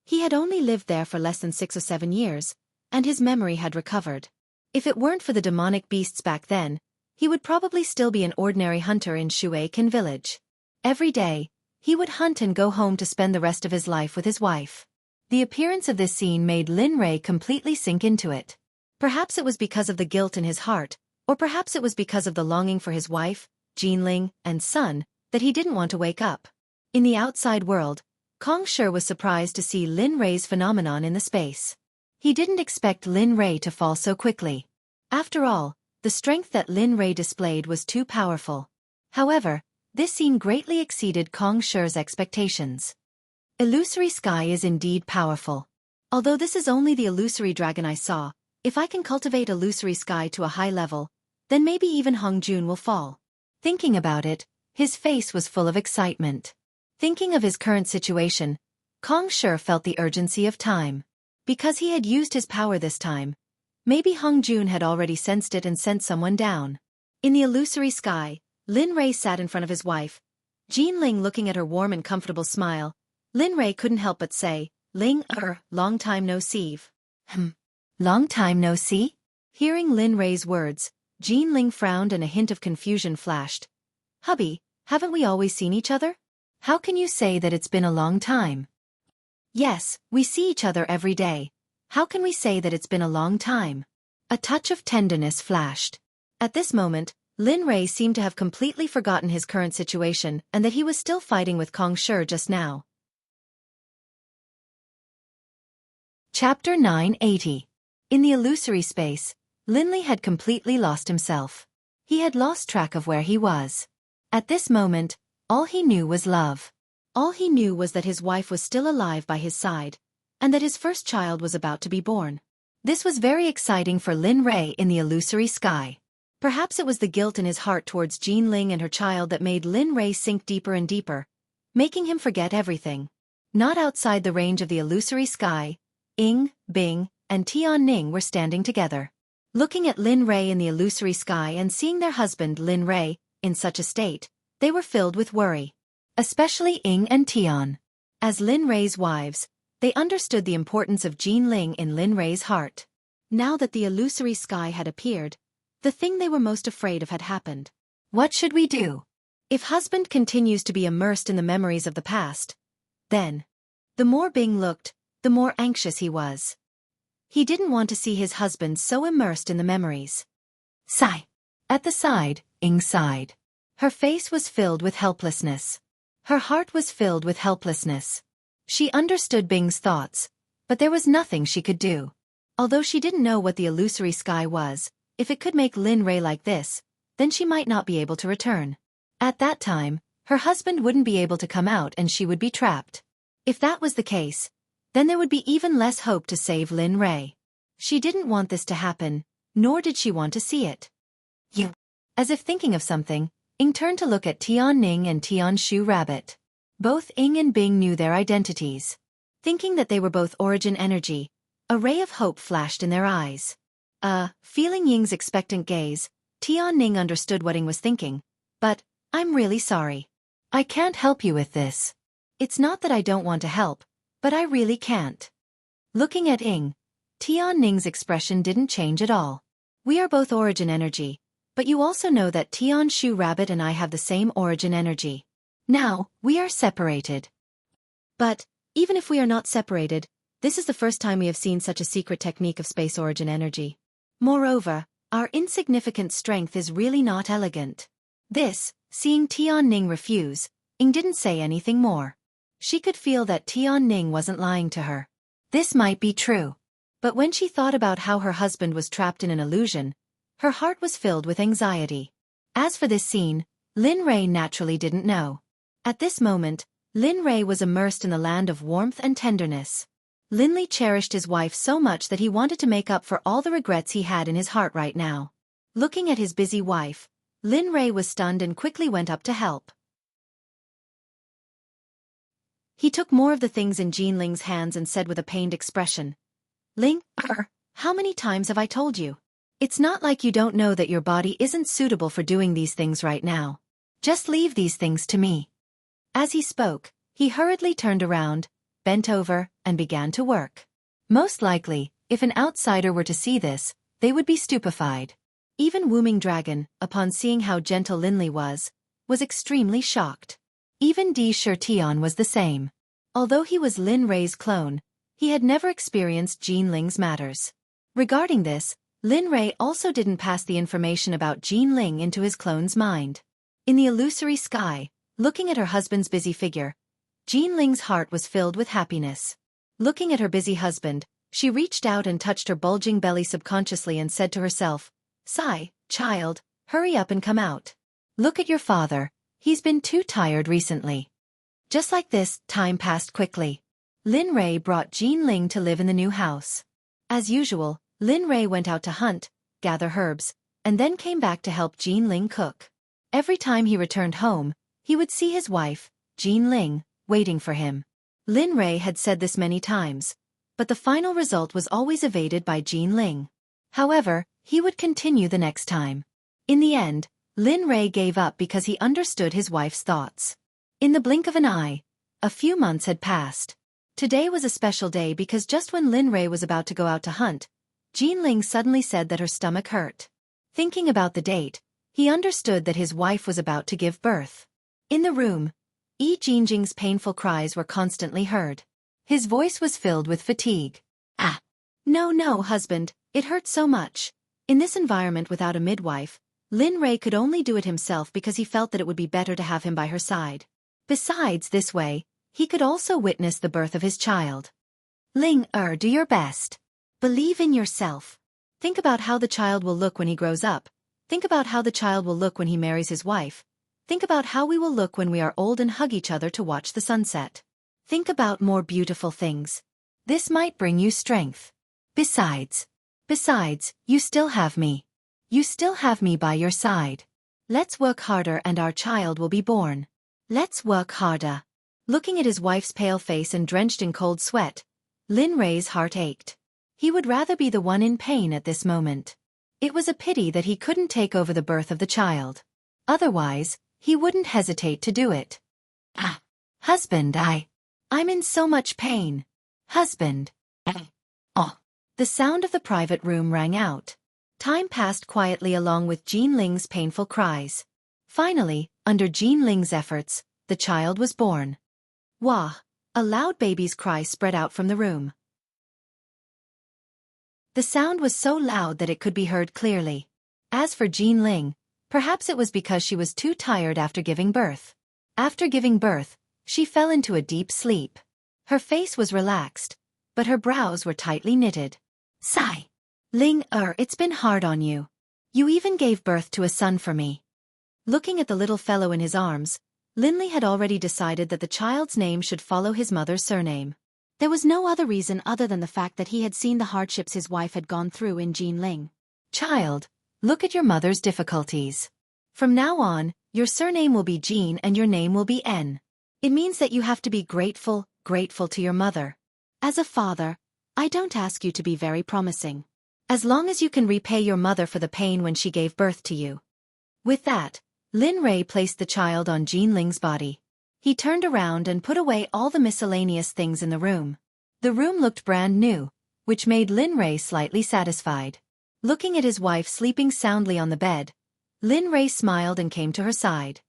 he had only lived there for less than 6 or 7 years, and his memory had recovered. If it weren't for the demonic beasts back then, he would probably still be an ordinary hunter in Xueqi village. Every day, he would hunt and go home to spend the rest of his life with his wife. The appearance of this scene made Lin Rei completely sink into it. Perhaps it was because of the guilt in his heart, or perhaps it was because of the longing for his wife, Jean Ling, and son, that he didn't want to wake up. In the outside world, Kong Shi was surprised to see Lin Rei's phenomenon in the space. He didn't expect Lin Rei to fall so quickly. After all, the strength that Lin Rei displayed was too powerful. However, this scene greatly exceeded Kong Shi's expectations. Illusory Sky is indeed powerful. Although this is only the illusory dragon I saw, if I can cultivate Illusory Sky to a high level, then maybe even Hong Jun will fall. Thinking about it, his face was full of excitement. Thinking of his current situation, Kong Shi felt the urgency of time. Because he had used his power this time, maybe Hong Jun had already sensed it and sent someone down. In the Illusory Sky, Lin Rei sat in front of his wife, Jean Ling looking at her warm and comfortable smile. Lin Rei couldn't help but say, Ling, long time no see. Long time no see? Hearing Lin Rei's words, Jean Ling frowned and a hint of confusion flashed. Hubby, Haven't we always seen each other? How can you say that it's been a long time? Yes, we see each other every day. How can we say that it's been a long time? A touch of tenderness flashed. At this moment, Lin Rei seemed to have completely forgotten his current situation and that he was still fighting with Kong Shi just now. Chapter 980. In the illusory space, Linley had completely lost himself. He had lost track of where he was. At this moment, all he knew was love. All he knew was that his wife was still alive by his side, and that his first child was about to be born. This was very exciting for Lin Rei in the illusory sky. Perhaps it was the guilt in his heart towards Jean Ling and her child that made Lin Rei sink deeper and deeper, making him forget everything. Not outside the range of the illusory sky, Ying, Bing, and Tian Ning were standing together. Looking at Lin Rei in the illusory sky and seeing their husband Lin Rei in such a state, they were filled with worry. Especially Ying and Tian. As Lin Rei's wives, they understood the importance of Jean Ling in Lin Rei's heart. Now that the illusory sky had appeared, the thing they were most afraid of had happened. What should we do? If husband continues to be immersed in the memories of the past, then... The more Bing looked, the more anxious he was. He didn't want to see his husband so immersed in the memories. Sigh. At the side, Ying sighed. Her face was filled with helplessness. Her heart was filled with helplessness. She understood Bing's thoughts, but there was nothing she could do. Although she didn't know what the illusory sky was, if it could make Lin Rei like this, then she might not be able to return. At that time, her husband wouldn't be able to come out and she would be trapped. If that was the case, then there would be even less hope to save Lin Rei. She didn't want this to happen, nor did she want to see it. You. As if thinking of something, Ying turned to look at Tian Ning and Tian Shu Rabbit. Both Ying and Bing knew their identities. Thinking that they were both origin energy, a ray of hope flashed in their eyes. Feeling Ying's expectant gaze, Tian Ning understood what Ying was thinking. But, I'm really sorry. I can't help you with this. It's not that I don't want to help, but I really can't. Looking at Ying, Tian Ning's expression didn't change at all. We are both origin energy, but you also know that Tian Shu Rabbit and I have the same origin energy. Now, we are separated. But, even if we are not separated, this is the first time we have seen such a secret technique of space origin energy. Moreover, our insignificant strength is really not elegant. This, seeing Tian Ning refuse, Ying didn't say anything more. She could feel that Tian Ning wasn't lying to her. This might be true. But when she thought about how her husband was trapped in an illusion, her heart was filled with anxiety. As for this scene, Lin Rei naturally didn't know. At this moment, Lin Rei was immersed in the land of warmth and tenderness. Linley cherished his wife so much that he wanted to make up for all the regrets he had in his heart right now. Looking at his busy wife, Lin Rei was stunned and quickly went up to help. He took more of the things in Jean Ling's hands and said with a pained expression, Ling, how many times have I told you? It's not like you don't know that your body isn't suitable for doing these things right now. Just leave these things to me. As he spoke, he hurriedly turned around, bent over, and began to work. Most likely, if an outsider were to see this, they would be stupefied. Even Wooming Dragon, upon seeing how gentle Linley was extremely shocked. Even Di Shirtian was the same. Although he was Lin Rei's clone, he had never experienced Jean Ling's matters. Regarding this, Lin Rei also didn't pass the information about Jean Ling into his clone's mind. In the illusory sky, looking at her husband's busy figure, Jean Ling's heart was filled with happiness. Looking at her busy husband, she reached out and touched her bulging belly subconsciously and said to herself, Sigh, child, hurry up and come out. Look at your father, he's been too tired recently. Just like this, time passed quickly. Lin Rei brought Jean Ling to live in the new house. As usual, Lin Rei went out to hunt, gather herbs, and then came back to help Jean Ling cook. Every time he returned home, he would see his wife, Jean Ling, waiting for him. Lin Rei had said this many times, but the final result was always evaded by Jean Ling. However, he would continue the next time. In the end, Lin Rei gave up because he understood his wife's thoughts. In the blink of an eye, a few months had passed. Today was a special day because just when Lin Rei was about to go out to hunt, Jean Ling suddenly said that her stomach hurt. Thinking about the date, he understood that his wife was about to give birth. In the room, Yi Jingjing's painful cries were constantly heard. His voice was filled with fatigue. Ah! No, husband, it hurts so much. In this environment without a midwife, Lin Rei could only do it himself because he felt that it would be better to have him by her side. Besides, this way, he could also witness the birth of his child. Ling do your best. Believe in yourself. Think about how the child will look when he grows up. Think about how the child will look when he marries his wife. Think about how we will look when we are old and hug each other to watch the sunset. Think about more beautiful things. This might bring you strength. Besides, you still have me. You still have me by your side. Let's work harder and our child will be born. Let's work harder. Looking at his wife's pale face and drenched in cold sweat, Lin Rei's heart ached. He would rather be the one in pain at this moment. It was a pity that he couldn't take over the birth of the child. Otherwise, he wouldn't hesitate to do it. Husband, I'm in so much pain. Husband. Oh. The sound of the private room rang out. Time passed quietly along with Jean Ling's painful cries. Finally, under Jean Ling's efforts, the child was born. Wah! A loud baby's cry spread out from the room. The sound was so loud that it could be heard clearly. As for Jean Ling, perhaps it was because she was too tired after giving birth. After giving birth, she fell into a deep sleep. Her face was relaxed, but her brows were tightly knitted. Sigh. Ling it's been hard on you. You even gave birth to a son for me. Looking at the little fellow in his arms, Linley had already decided that the child's name should follow his mother's surname. There was no other reason other than the fact that he had seen the hardships his wife had gone through in Jean Ling. Child, look at your mother's difficulties. From now on, your surname will be Jean and your name will be N. It means that you have to be grateful to your mother. As a father, I don't ask you to be very promising. As long as you can repay your mother for the pain when she gave birth to you. With that, Lin Rei placed the child on Jean Ling's body. He turned around and put away all the miscellaneous things in the room. The room looked brand new, which made Lin Rei slightly satisfied. Looking at his wife sleeping soundly on the bed, Lin Rei smiled and came to her side.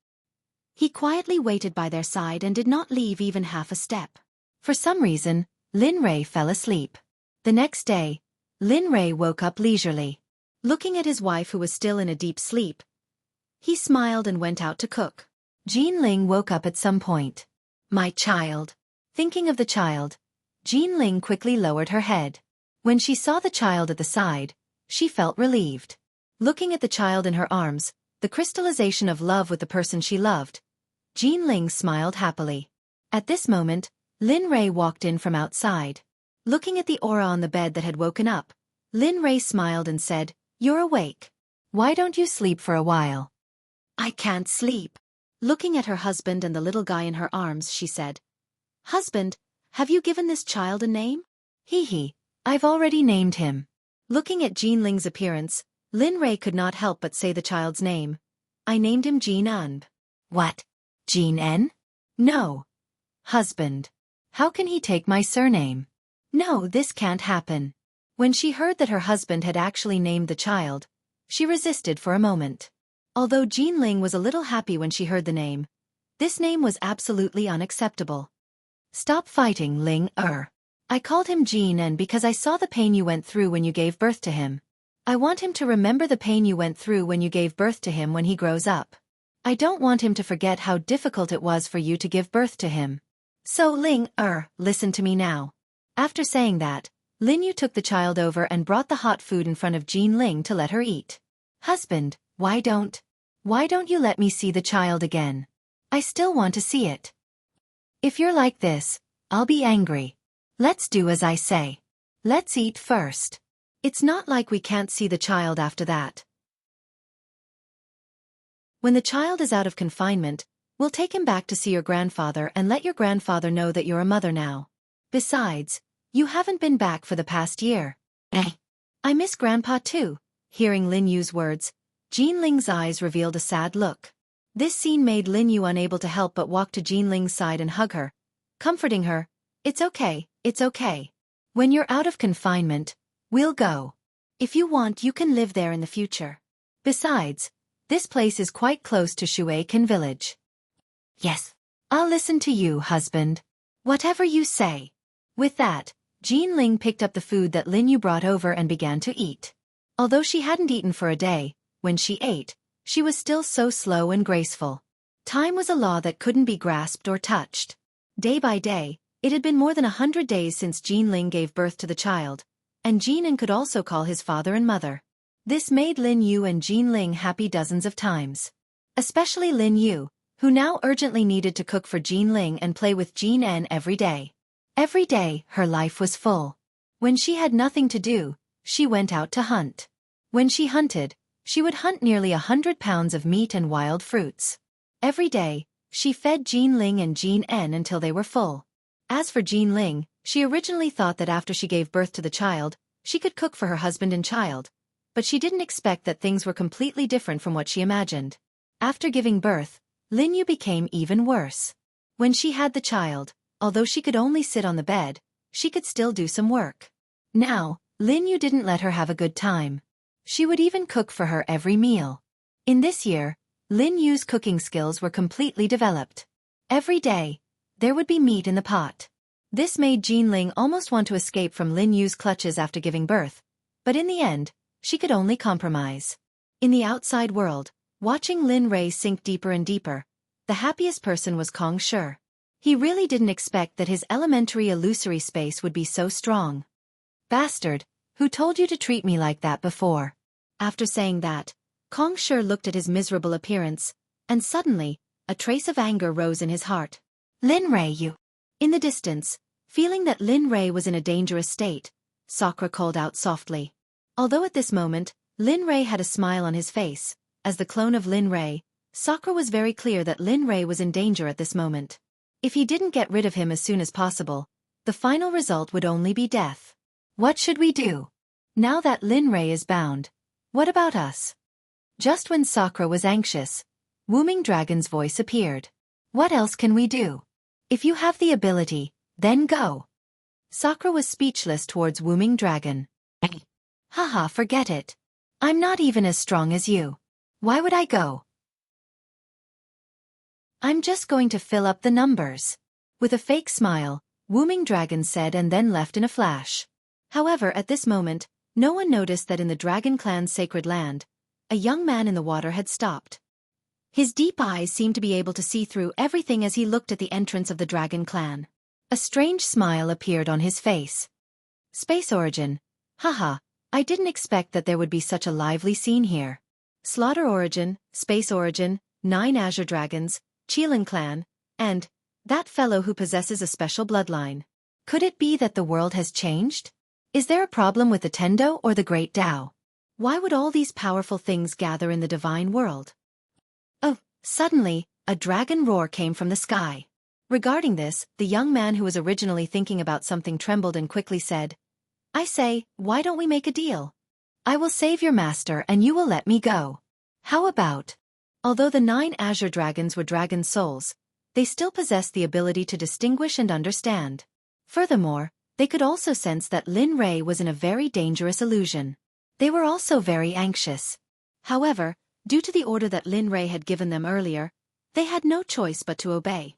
He quietly waited by their side and did not leave even half a step. For some reason, Lin Rei fell asleep. The next day, Lin Rei woke up leisurely. Looking at his wife who was still in a deep sleep, he smiled and went out to cook. Jean Ling woke up at some point. My child. Thinking of the child, Jean Ling quickly lowered her head. When she saw the child at the side, she felt relieved. Looking at the child in her arms, the crystallization of love with the person she loved, Jean Ling smiled happily. At this moment, Lin Rei walked in from outside. Looking at the aura on the bed that had woken up, Lin Rei smiled and said, You're awake. Why don't you sleep for a while? I can't sleep. Looking at her husband and the little guy in her arms, she said, Husband, have you given this child a name? Hee, I've already named him. Looking at Jean Ling's appearance, Lin Rei could not help but say the child's name. I named him Jean Unb. What? Jean N? No. Husband. How can he take my surname? No, this can't happen. When she heard that her husband had actually named the child, she resisted for a moment. Although Jean Ling was a little happy when she heard the name, this name was absolutely unacceptable. Stop fighting, Ling I called him Jean N because I saw the pain you went through when you gave birth to him. I want him to remember the pain you went through when you gave birth to him when he grows up. I don't want him to forget how difficult it was for you to give birth to him. So Ling listen to me now. After saying that, Lin Yu took the child over and brought the hot food in front of Jean Ling to let her eat. Husband, why don't you let me see the child again? I still want to see it. If you're like this, I'll be angry. Let's do as I say. Let's eat first. It's not like we can't see the child after that. When the child is out of confinement, we'll take him back to see your grandfather and let your grandfather know that you're a mother now. Besides, you haven't been back for the past year. I miss Grandpa too. Hearing Lin Yu's words, Jean Ling's eyes revealed a sad look. This scene made Lin Yu unable to help but walk to Jean Ling's side and hug her, comforting her. It's okay. When you're out of confinement, we'll go. If you want, you can live there in the future. Besides, this place is quite close to Xueqi village. Yes. I'll listen to you, husband. Whatever you say. With that, Jean Ling picked up the food that Lin Yu brought over and began to eat. Although she hadn't eaten for a day, when she ate, she was still so slow and graceful. Time was a law that couldn't be grasped or touched. Day by day, it had been more than 100 days since Jean Ling gave birth to the child, and Jean Yin could also call his father and mother. This made Lin Yu and Jean Ling happy dozens of times. Especially Lin Yu, who now urgently needed to cook for Jean Ling and play with Jean En every day. Every day, her life was full. When she had nothing to do, she went out to hunt. When she hunted, she would hunt nearly 100 pounds of meat and wild fruits. Every day, she fed Jean Ling and Jean En until they were full. As for Jean Ling, she originally thought that after she gave birth to the child, she could cook for her husband and child, but she didn't expect that things were completely different from what she imagined. After giving birth, Lin Yu became even worse. When she had the child, although she could only sit on the bed, she could still do some work. Now, Lin Yu didn't let her have a good time. She would even cook for her every meal. In this year, Lin Yu's cooking skills were completely developed. Every day, there would be meat in the pot. This made Jean Ling almost want to escape from Lin Yu's clutches after giving birth, but in the end, she could only compromise. In the outside world, watching Lin Rui sink deeper and deeper, the happiest person was Kong Shi. He really didn't expect that his elementary illusory space would be so strong. Bastard, who told you to treat me like that before? After saying that, Kong Shi looked at his miserable appearance, and suddenly, a trace of anger rose in his heart. Lin Rui, you. In the distance, feeling that Lin Rui was in a dangerous state, Sakura called out softly. Although at this moment, Lin Rui had a smile on his face, as the clone of Lin Rui, Sakura was very clear that Lin Rui was in danger at this moment. If he didn't get rid of him as soon as possible, the final result would only be death. What should we do? Now that Lin Rui is bound, what about us? Just when Sakura was anxious, Wooming Dragon's voice appeared. What else can we do? If you have the ability, then go. Sakura was speechless towards Wooming Dragon. Haha, forget it. I'm not even as strong as you. Why would I go? I'm just going to fill up the numbers. With a fake smile, Wooming Dragon said and then left in a flash. However, at this moment, no one noticed that in the Dragon Clan's sacred land, a young man in the water had stopped. His deep eyes seemed to be able to see through everything as he looked at the entrance of the Dragon Clan. A strange smile appeared on his face. Space Origin. Haha, I didn't expect that there would be such a lively scene here. Slaughter Origin, Space Origin, 9 Azure Dragons, Qilin Clan, and that fellow who possesses a special bloodline. Could it be that the world has changed? Is there a problem with the Tendo or the Great Tao? Why would all these powerful things gather in the divine world? Oh, suddenly, a dragon roar came from the sky. Regarding this, the young man who was originally thinking about something trembled and quickly said, I say, why don't we make a deal? I will save your master and you will let me go. How about? Although the 9 Azure Dragons were dragon souls, they still possessed the ability to distinguish and understand. Furthermore, they could also sense that Lin Rui was in a very dangerous illusion. They were also very anxious. However, due to the order that Lin Rui had given them earlier, they had no choice but to obey.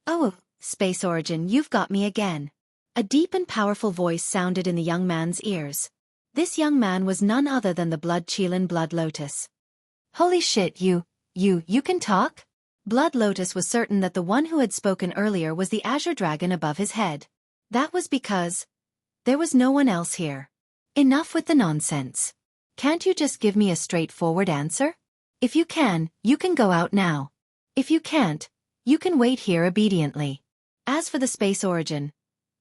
Oh, Space Origin, you've got me again. A deep and powerful voice sounded in the young man's ears. This young man was none other than the Blood Qilin Blood Lotus. Holy shit, you can talk? Blood Lotus was certain that the one who had spoken earlier was the Azure Dragon above his head. That was because there was no one else here. Enough with the nonsense. Can't you just give me a straightforward answer? If you can go out now. If you can't, you can wait here obediently. As for the Space Origin,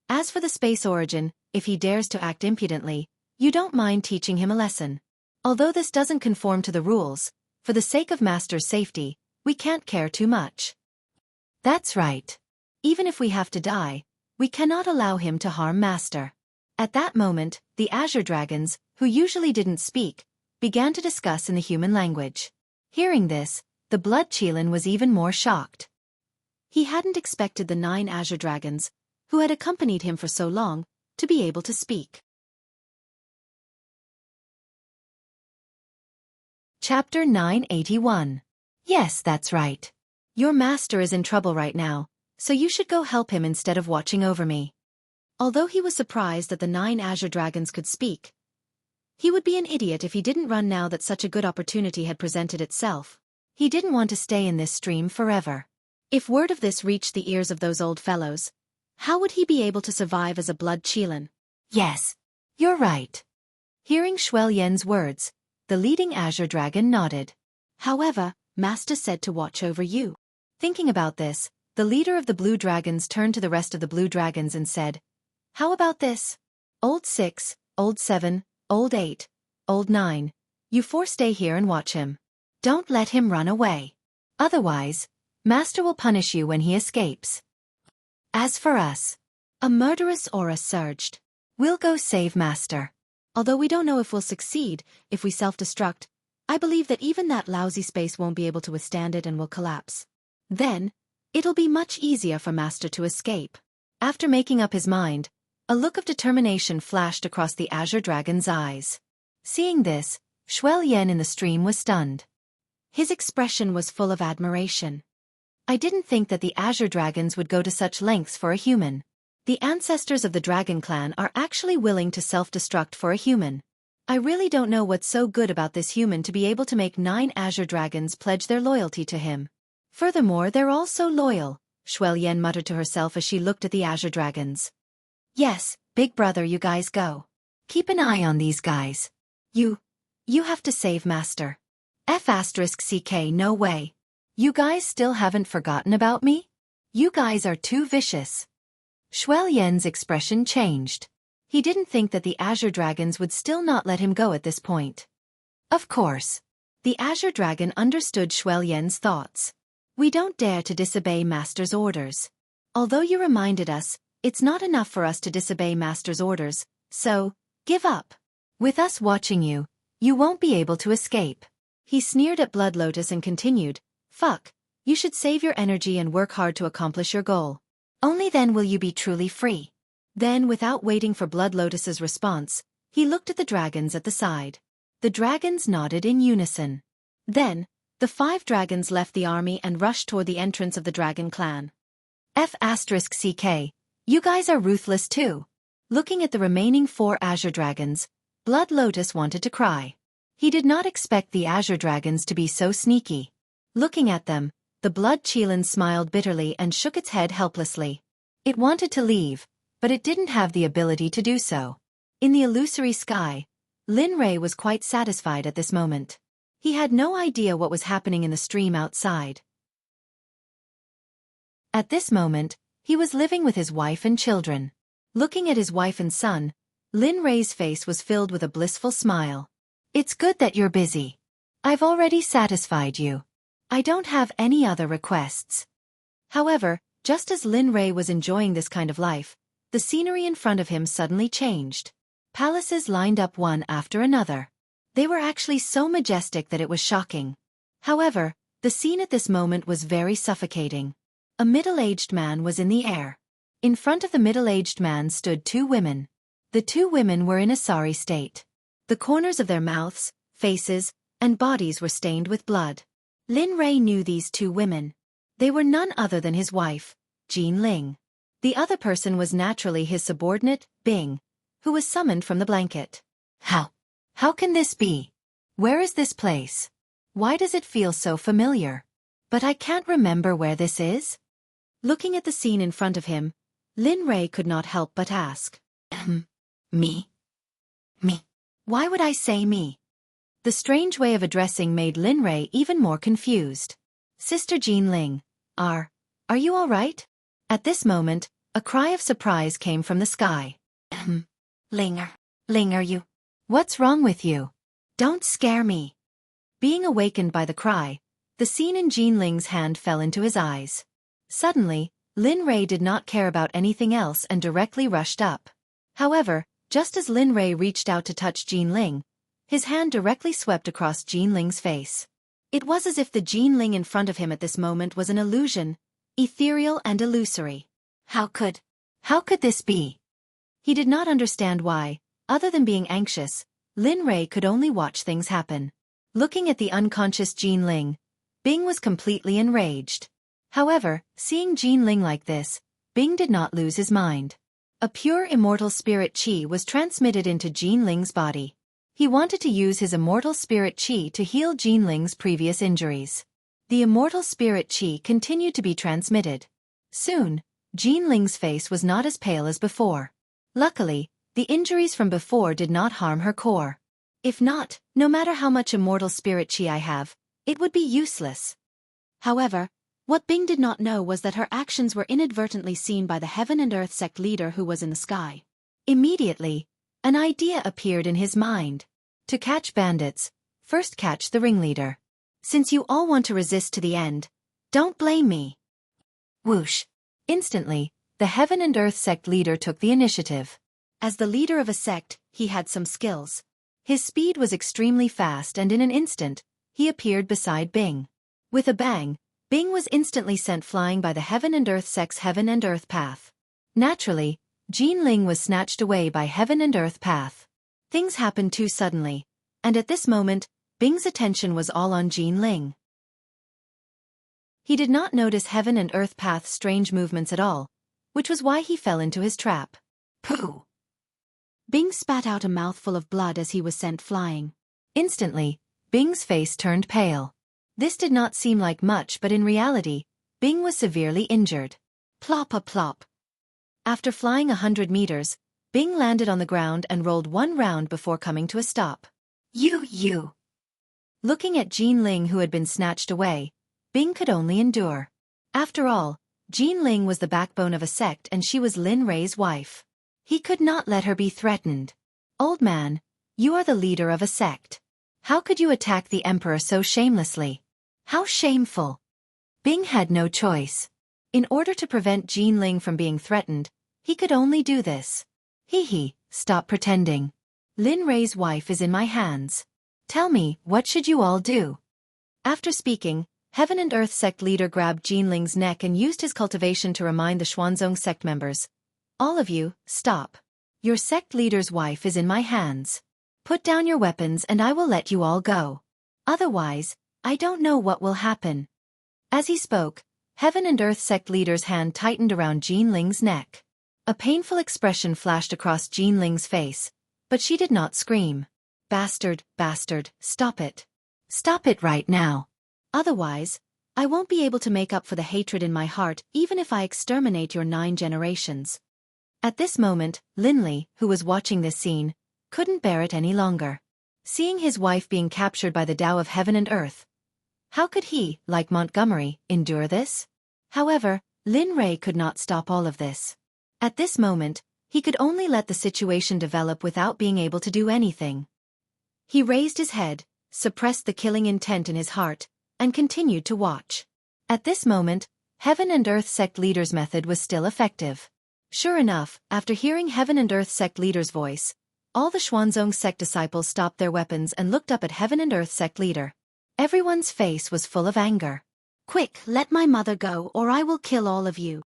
if he dares to act impudently, you don't mind teaching him a lesson. Although this doesn't conform to the rules, for the sake of Master's safety, we can't care too much. That's right. Even if we have to die, we cannot allow him to harm Master. At that moment, the Azure Dragons, who usually didn't speak, began to discuss in the human language. Hearing this, the Blood Qilin was even more shocked. He hadn't expected the 9 Azure Dragons, who had accompanied him for so long, to be able to speak. Chapter 981. Yes, that's right. Your master is in trouble right now, so you should go help him instead of watching over me. Although he was surprised that the 9 azure dragons could speak, he would be an idiot if he didn't run now that such a good opportunity had presented itself. He didn't want to stay in this stream forever. If word of this reached the ears of those old fellows, how would he be able to survive as a blood Qilin? Yes, you're right. Hearing Xueqi's words, the leading azure dragon nodded. However, Master said to watch over you. Thinking about this, the leader of the blue dragons turned to the rest of the blue dragons and said, "How about this? Old 6, Old 7, Old 8, Old 9, you 4 stay here and watch him. Don't let him run away. Otherwise, Master will punish you when he escapes. As for us," a murderous aura surged. "We'll go save Master. Although we don't know if we'll succeed, if we self-destruct, I believe that even that lousy space won't be able to withstand it and will collapse. Then, it'll be much easier for Master to escape." After making up his mind, a look of determination flashed across the azure dragon's eyes. Seeing this, Xueqi in the stream was stunned. His expression was full of admiration. "I didn't think that the azure dragons would go to such lengths for a human. The ancestors of the dragon clan are actually willing to self-destruct for a human. I really don't know what's so good about this human to be able to make 9 azure dragons pledge their loyalty to him. Furthermore, they're all so loyal," Xueqi muttered to herself as she looked at the azure dragons. "Yes, big brother, you guys go. Keep an eye on these guys. You have to save Master. F***CK, no way. You guys still haven't forgotten about me? You guys are too vicious." Xueqi's expression changed. He didn't think that the azure dragons would still not let him go at this point. Of course. The azure dragon understood Xueqi's thoughts. "We don't dare to disobey Master's orders. Although you reminded us, it's not enough for us to disobey Master's orders, so, give up. With us watching you, you won't be able to escape." He sneered at Blood Lotus and continued, "Fuck, you should save your energy and work hard to accomplish your goal. Only then will you be truly free." Then, without waiting for Blood Lotus's response, he looked at the dragons at the side. The dragons nodded in unison. Then, the 5 dragons left the army and rushed toward the entrance of the dragon clan. F***CK, you guys are ruthless too. Looking at the remaining 4 azure dragons, Blood Lotus wanted to cry. He did not expect the azure dragons to be so sneaky. Looking at them, the blood Qilin smiled bitterly and shook its head helplessly. It wanted to leave, but it didn't have the ability to do so. In the illusory sky, Lin Rei was quite satisfied at this moment. He had no idea what was happening in the stream outside. At this moment, he was living with his wife and children. Looking at his wife and son, Lin Rei's face was filled with a blissful smile. "It's good that you're busy. I've already satisfied you. I don't have any other requests." However, just as Lin Rei was enjoying this kind of life, the scenery in front of him suddenly changed. Palaces lined up one after another. They were actually so majestic that it was shocking. However, the scene at this moment was very suffocating. A middle-aged man was in the air. In front of the middle-aged man stood 2 women. The 2 women were in a sorry state. The corners of their mouths, faces, and bodies were stained with blood. Lin Rei knew these 2 women. They were none other than his wife, Jean Ling. The other person was naturally his subordinate, Bing, who was summoned from the blanket. How can this be? Where is this place? Why does it feel so familiar? But I can't remember where this is." Looking at the scene in front of him, Lin Rei could not help but ask. Me? Why would I say me?" The strange way of addressing made Lin Rei even more confused. "Sister Jean Ling, are you all right?" At this moment, a cry of surprise came from the sky. Ling, are you? What's wrong with you? Don't scare me." Being awakened by the cry, the scene in Jean Ling's hand fell into his eyes. Suddenly, Lin Rei did not care about anything else and directly rushed up. However, just as Lin Rei reached out to touch Jean Ling, his hand directly swept across Jean Ling's face. It was as if the Jean Ling in front of him at this moment was an illusion, ethereal and illusory. How could this be? He did not understand why, other than being anxious, Lin Rei could only watch things happen. Looking at the unconscious Jean Ling, Bing was completely enraged. However, seeing Jin Ling like this, Bing did not lose his mind. A pure immortal spirit chi was transmitted into Jin Ling's body. He wanted to use his immortal spirit chi to heal Jin Ling's previous injuries. The immortal spirit chi continued to be transmitted. Soon, Jin Ling's face was not as pale as before. Luckily, the injuries from before did not harm her core. If not, no matter how much immortal spirit chi I have, it would be useless. However, what Bing did not know was that her actions were inadvertently seen by the Heaven and Earth Sect leader who was in the sky. Immediately, an idea appeared in his mind. To catch bandits, first catch the ringleader. Since you all want to resist to the end, don't blame me. Whoosh! Instantly, the Heaven and Earth Sect leader took the initiative. As the leader of a sect, he had some skills. His speed was extremely fast and in an instant, he appeared beside Bing. With a bang, Bing was instantly sent flying by the Heaven and Earth Sect's Heaven and Earth path. Naturally, Jin Ling was snatched away by Heaven and Earth path. Things happened too suddenly, and at this moment, Bing's attention was all on Jin Ling. He did not notice Heaven and Earth path's strange movements at all, which was why he fell into his trap. Pooh! Bing spat out a mouthful of blood as he was sent flying. Instantly, Bing's face turned pale. This did not seem like much, but in reality, Bing was severely injured. Plop-a-plop. After flying 100 meters, Bing landed on the ground and rolled one round before coming to a stop. You! Looking at Jin Ling who had been snatched away, Bing could only endure. After all, Jin Ling was the backbone of a sect and she was Lin Rei's wife. He could not let her be threatened. Old man, you are the leader of a sect. How could you attack the emperor so shamelessly? How shameful! Bing had no choice. In order to prevent Jin Ling from being threatened, he could only do this. Hee, stop pretending. Lin Rei's wife is in my hands. Tell me, what should you all do? After speaking, Heaven and Earth Sect leader grabbed Jin Ling's neck and used his cultivation to remind the Xuanzong Sect members. All of you, stop. Your sect leader's wife is in my hands. Put down your weapons and I will let you all go. Otherwise, I don't know what will happen. As he spoke, Heaven and Earth Sect leader's hand tightened around Jin Ling's neck. A painful expression flashed across Jin Ling's face, but she did not scream. Bastard, stop it. Stop it right now. Otherwise, I won't be able to make up for the hatred in my heart even if I exterminate your 9 generations. At this moment, Linley, who was watching this scene, couldn't bear it any longer. Seeing his wife being captured by the Tao of Heaven and Earth, how could he, like Montgomery, endure this? However, Lin Rei could not stop all of this. At this moment, he could only let the situation develop without being able to do anything. He raised his head, suppressed the killing intent in his heart, and continued to watch. At this moment, Heaven and Earth Sect leader's method was still effective. Sure enough, after hearing Heaven and Earth Sect leader's voice, all the Xuanzong Sect disciples stopped their weapons and looked up at Heaven and Earth Sect leader. Everyone's face was full of anger. Quick, let my mother go or I will kill all of you.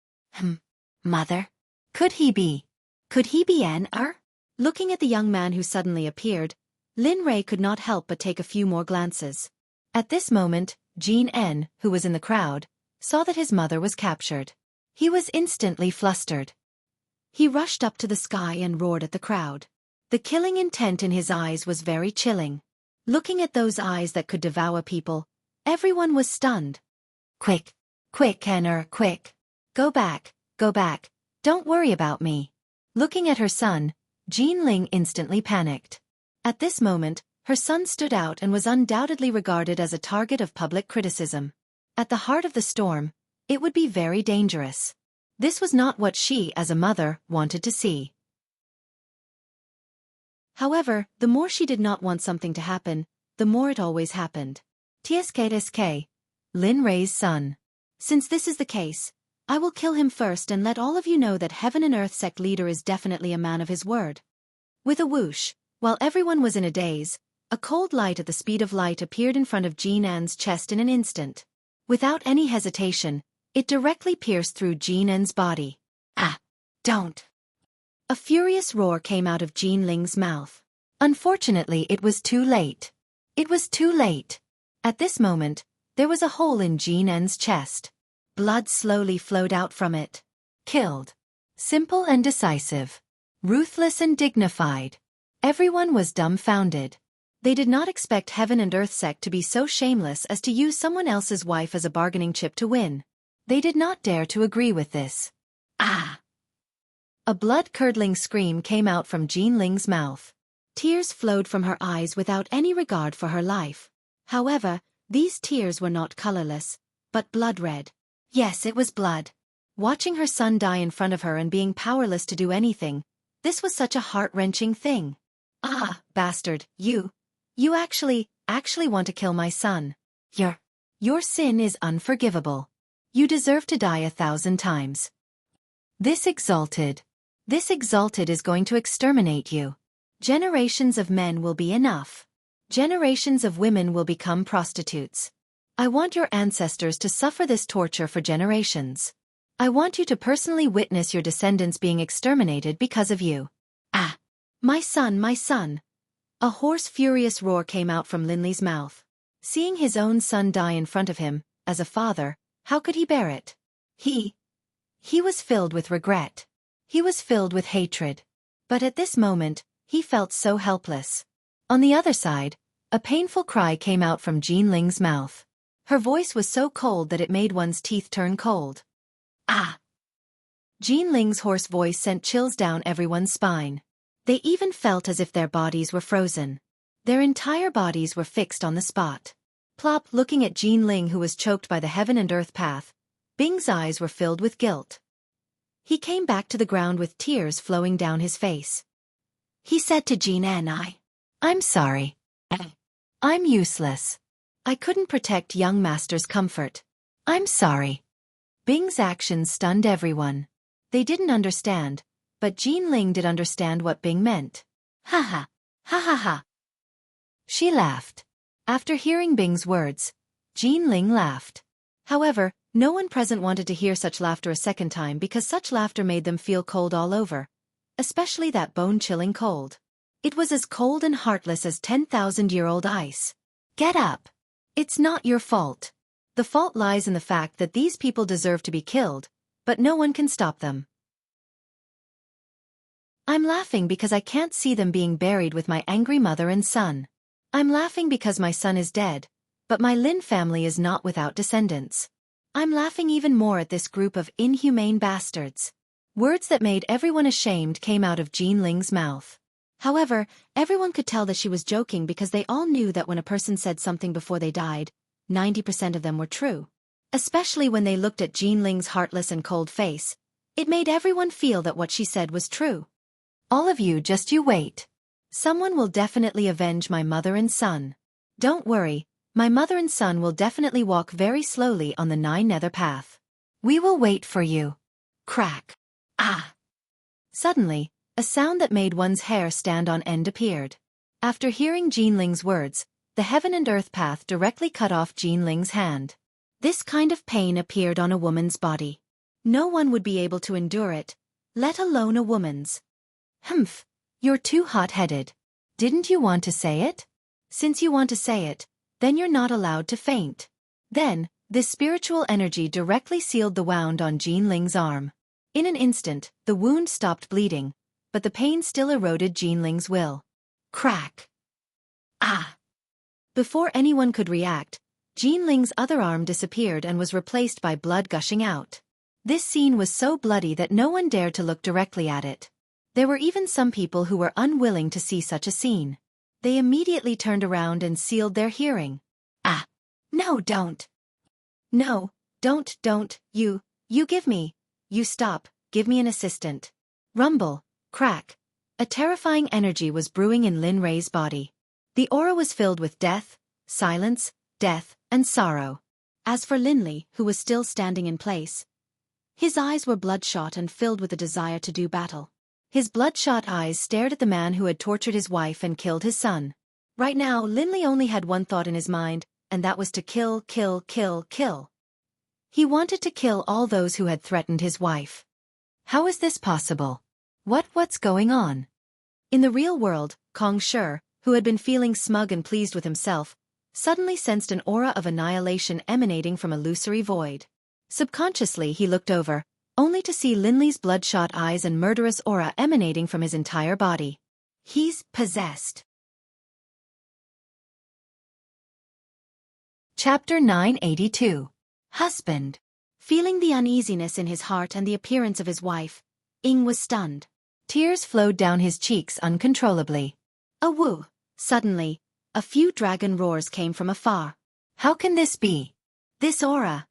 Mother? Could he be N.R.? Looking at the young man who suddenly appeared, Lin Rei could not help but take a few more glances. At this moment, Jean N., who was in the crowd, saw that his mother was captured. He was instantly flustered. He rushed up to the sky and roared at the crowd. The killing intent in his eyes was very chilling. Looking at those eyes that could devour people, everyone was stunned. Quick, N.R., quick. Go back. Don't worry about me. Looking at her son, Jean Ling instantly panicked. At this moment, her son stood out and was undoubtedly regarded as a target of public criticism. At the heart of the storm, it would be very dangerous. This was not what she, as a mother, wanted to see. However, the more she did not want something to happen, the more it always happened. TSK, Lin Rei's son. Since this is the case, I will kill him first and let all of you know that Heaven and Earth Sect leader is definitely a man of his word. With a whoosh, while everyone was in a daze, a cold light at the speed of light appeared in front of Jean Ann's chest in an instant. Without any hesitation, it directly pierced through Jean Ann's body. Don't. A furious roar came out of Jean Ling's mouth. Unfortunately, it was too late. At this moment, there was a hole in Jean Ann's chest. Blood slowly flowed out from it. Killed. Simple and decisive. Ruthless and dignified. Everyone was dumbfounded. They did not expect Heaven and Earth Sect to be so shameless as to use someone else's wife as a bargaining chip to win. They did not dare to agree with this. Ah! A blood-curdling scream came out from Jean Ling's mouth. Tears flowed from her eyes without any regard for her life. However, these tears were not colorless, but blood-red. Yes, it was blood. Watching her son die in front of her and being powerless to do anything, this was such a heart-wrenching thing. Ah, bastard, you actually want to kill my son. Your sin is unforgivable. You deserve to die 1,000 times. This exalted is going to exterminate you. Generations of men will be enough. Generations of women will become prostitutes. I want your ancestors to suffer this torture for generations. I want you to personally witness your descendants being exterminated because of you. Ah! My son, my son! A hoarse, furious roar came out from Linley's mouth. Seeing his own son die in front of him, as a father, how could he bear it? He was filled with regret. He was filled with hatred. But at this moment, he felt so helpless. On the other side, a painful cry came out from Jean Ling's mouth. Her voice was so cold that it made one's teeth turn cold. Ah! Jean Ling's hoarse voice sent chills down everyone's spine. They even felt as if their bodies were frozen. Their entire bodies were fixed on the spot. Plop, looking at Jean Ling, who was choked by the heaven and earth path, Bing's eyes were filled with guilt. He came back to the ground with tears flowing down his face. He said to Jean N, I'm sorry. I'm useless. I couldn't protect young master's comfort. I'm sorry. Bing's actions stunned everyone. They didn't understand, but Jean Ling did understand what Bing meant. Ha ha, ha ha ha. She laughed. After hearing Bing's words, Jean Ling laughed. However, no one present wanted to hear such laughter a second time because such laughter made them feel cold all over. Especially that bone-chilling cold. It was as cold and heartless as 10,000-year-old ice. Get up. It's not your fault. The fault lies in the fact that these people deserve to be killed, but no one can stop them. I'm laughing because I can't see them being buried with my angry mother and son. I'm laughing because my son is dead, but my Lin family is not without descendants. I'm laughing even more at this group of inhumane bastards. Words that made everyone ashamed came out of Jean Ling's mouth. However, everyone could tell that she was joking because they all knew that when a person said something before they died, 90% of them were true. Especially when they looked at Jean Ling's heartless and cold face, it made everyone feel that what she said was true. All of you, just you wait. Someone will definitely avenge my mother and son. Don't worry, my mother and son will definitely walk very slowly on the Nine Nether path. We will wait for you. Crack. Ah! Suddenly, a sound that made one's hair stand on end appeared. After hearing Jean Ling's words, the heaven and earth path directly cut off Jean Ling's hand. This kind of pain appeared on a woman's body. No one would be able to endure it, let alone a woman's. Humph, you're too hot-headed. Didn't you want to say it? Since you want to say it, then you're not allowed to faint. Then, this spiritual energy directly sealed the wound on Jean Ling's arm. In an instant, the wound stopped bleeding, but the pain still eroded Jean Ling's will. Crack. Ah! Before anyone could react, Jean Ling's other arm disappeared and was replaced by blood gushing out. This scene was so bloody that no one dared to look directly at it. There were even some people who were unwilling to see such a scene. They immediately turned around and sealed their hearing. Ah! No, don't. No, don't, you give me. You stop, give me an assistant. Rumble, crack. A terrifying energy was brewing in Lin Rei's body. The aura was filled with death, silence, death, and sorrow. As for Linley, who was still standing in place, his eyes were bloodshot and filled with a desire to do battle. His bloodshot eyes stared at the man who had tortured his wife and killed his son. Right now, Linley only had one thought in his mind, and that was to kill. He wanted to kill all those who had threatened his wife. How is this possible? What's going on? In the real world, Kong Shi, who had been feeling smug and pleased with himself, suddenly sensed an aura of annihilation emanating from illusory void. Subconsciously he looked over, only to see Linley's bloodshot eyes and murderous aura emanating from his entire body. He's possessed. Chapter 982. Husband. Feeling the uneasiness in his heart and the appearance of his wife, Ing was stunned. Tears flowed down his cheeks uncontrollably. A woo! Suddenly, a few dragon roars came from afar. How can this be? This aura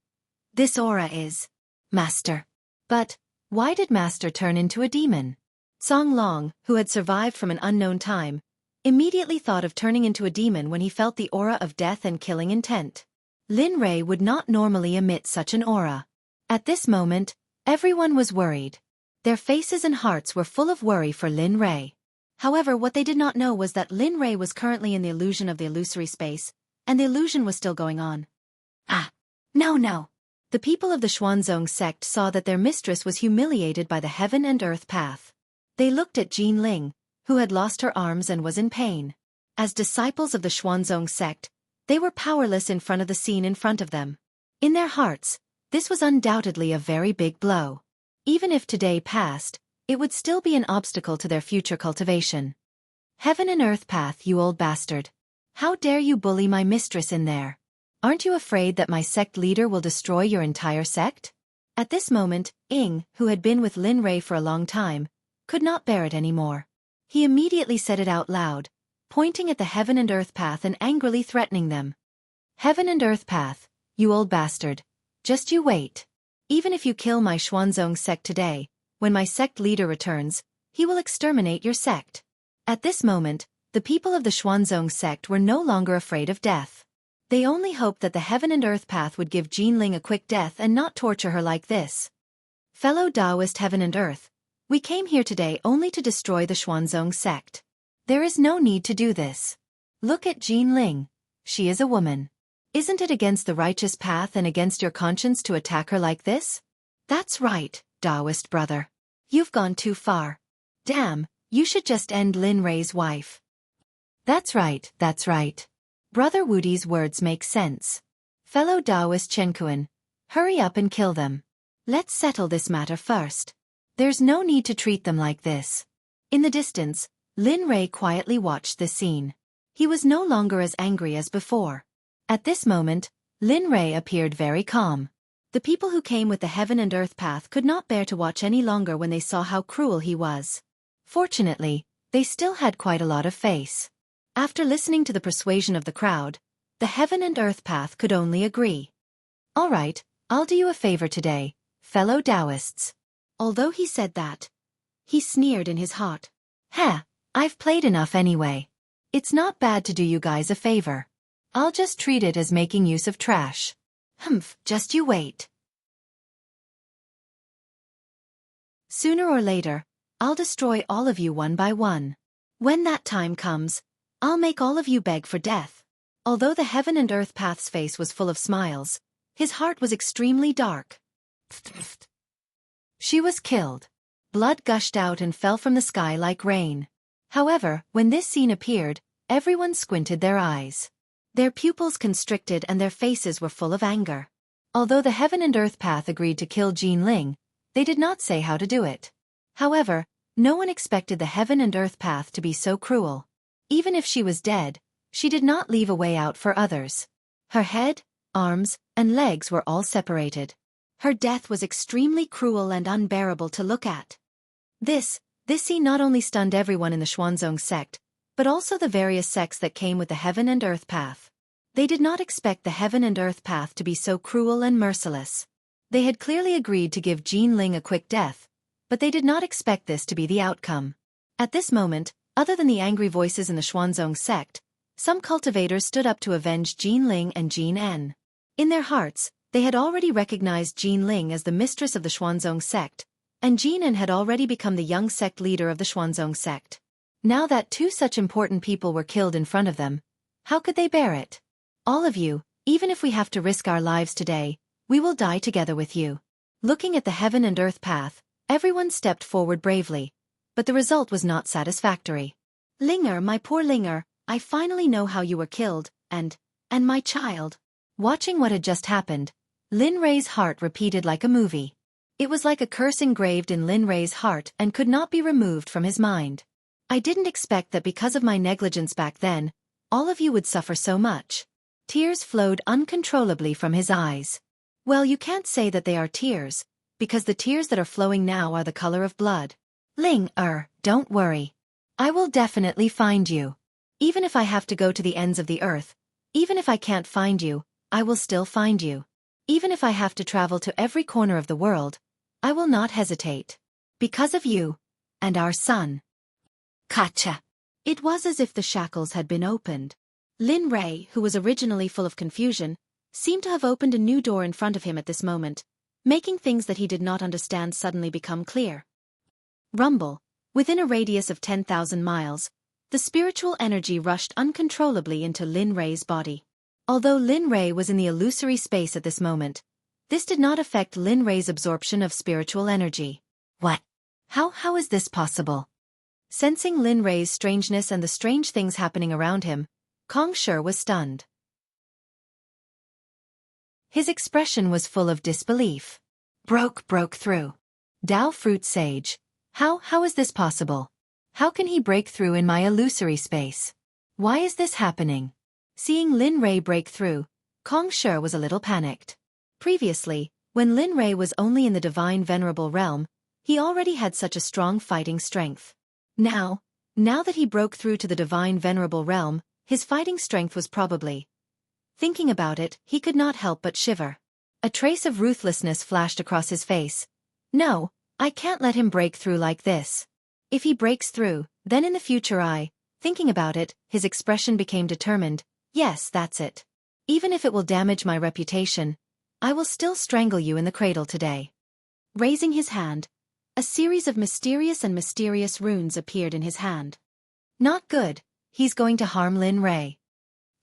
is... Master. But, why did Master turn into a demon? Song Long, who had survived from an unknown time, immediately thought of turning into a demon when he felt the aura of death and killing intent. Lin Rei would not normally emit such an aura. At this moment, everyone was worried. Their faces and hearts were full of worry for Lin Rei. However, what they did not know was that Lin Rei was currently in the illusion of the illusory space, and the illusion was still going on. Ah! No! The people of the Xuanzong sect saw that their mistress was humiliated by the heaven and earth path. They looked at Jin Ling, who had lost her arms and was in pain. As disciples of the Xuanzong sect, they were powerless in front of the scene in front of them. In their hearts, this was undoubtedly a very big blow. Even if today passed, it would still be an obstacle to their future cultivation. Heaven and earth path, you old bastard. How dare you bully my mistress in there? Aren't you afraid that my sect leader will destroy your entire sect? At this moment, Ing, who had been with Lin Rei for a long time, could not bear it anymore. He immediately said it out loud, pointing at the heaven and earth path and angrily threatening them. Heaven and earth path, you old bastard. Just you wait. Even if you kill my Xuanzong sect today, when my sect leader returns, he will exterminate your sect. At this moment, the people of the Xuanzong sect were no longer afraid of death. They only hoped that the heaven and earth path would give Jin Ling a quick death and not torture her like this. Fellow Taoist heaven and earth, we came here today only to destroy the Xuanzong sect. There is no need to do this. Look at Jin Ling. She is a woman. Isn't it against the righteous path and against your conscience to attack her like this? That's right, Taoist brother. You've gone too far. Damn, you should just end Lin Rei's wife. That's right. Brother Wudi's words make sense. Fellow Taoist Chenkuan, hurry up and kill them. Let's settle this matter first. There's no need to treat them like this. In the distance, Lin Rei quietly watched the scene. He was no longer as angry as before. At this moment, Lin Rei appeared very calm. The people who came with the heaven and earth path could not bear to watch any longer when they saw how cruel he was. Fortunately, they still had quite a lot of face. After listening to the persuasion of the crowd, the heaven and earth path could only agree. All right, I'll do you a favor today, fellow Taoists. Although he said that, he sneered in his heart. I've played enough anyway. It's not bad to do you guys a favor. I'll just treat it as making use of trash. Just you wait. Sooner or later, I'll destroy all of you one by one. When that time comes, I'll make all of you beg for death. Although the heaven and earth path's face was full of smiles, his heart was extremely dark. She was killed. Blood gushed out and fell from the sky like rain. However, when this scene appeared, everyone squinted their eyes. Their pupils constricted and their faces were full of anger. Although the heaven and earth path agreed to kill Jin Ling, they did not say how to do it. However, no one expected the heaven and earth path to be so cruel. Even if she was dead, she did not leave a way out for others. Her head, arms, and legs were all separated. Her death was extremely cruel and unbearable to look at. This scene not only stunned everyone in the Xuanzong sect, but also the various sects that came with the heaven and earth path. They did not expect the heaven and earth path to be so cruel and merciless. They had clearly agreed to give Jin Ling a quick death, but they did not expect this to be the outcome. At this moment, other than the angry voices in the Xuanzong sect, some cultivators stood up to avenge Jin Ling and Jin En. In their hearts, they had already recognized Jin Ling as the mistress of the Xuanzong sect, and Jin En had already become the young sect leader of the Xuanzong sect. Now that two such important people were killed in front of them, how could they bear it? All of you, even if we have to risk our lives today, we will die together with you. Looking at the heaven and earth path, everyone stepped forward bravely, but the result was not satisfactory. Linger, my poor Linger, I finally know how you were killed, and my child. Watching what had just happened, Lin Rei's heart repeated like a movie. It was like a curse engraved in Lin Rei's heart and could not be removed from his mind. I didn't expect that because of my negligence back then, all of you would suffer so much. Tears flowed uncontrollably from his eyes. Well, you can't say that they are tears, because the tears that are flowing now are the color of blood. Ling, don't worry. I will definitely find you. Even if I have to go to the ends of the earth, even if I can't find you, I will still find you. Even if I have to travel to every corner of the world, I will not hesitate. Because of you. And our son. Gotcha. It was as if the shackles had been opened. Lin Rei, who was originally full of confusion, seemed to have opened a new door in front of him at this moment, making things that he did not understand suddenly become clear. Rumble. Within a radius of 10,000 miles, the spiritual energy rushed uncontrollably into Lin Rei's body. Although Lin Rei was in the illusory space at this moment, this did not affect Lin Rei's absorption of spiritual energy. What? How is this possible? Sensing Lin Rei's strangeness and the strange things happening around him, Kong Shi was stunned. His expression was full of disbelief. Broke through. Dao Fruit Sage. How is this possible? How can he break through in my illusory space? Why is this happening? Seeing Lin Rei break through, Kong Shi was a little panicked. Previously, when Lin Rei was only in the divine venerable realm, he already had such a strong fighting strength. Now that he broke through to the divine venerable realm, his fighting strength was probably... Thinking about it, he could not help but shiver. A trace of ruthlessness flashed across his face. No, I can't let him break through like this. If he breaks through, then in the future thinking about it, his expression became determined. Yes, that's it. Even if it will damage my reputation, I will still strangle you in the cradle today. Raising his hand, a series of mysterious runes appeared in his hand. Not good, he's going to harm Lin Rei.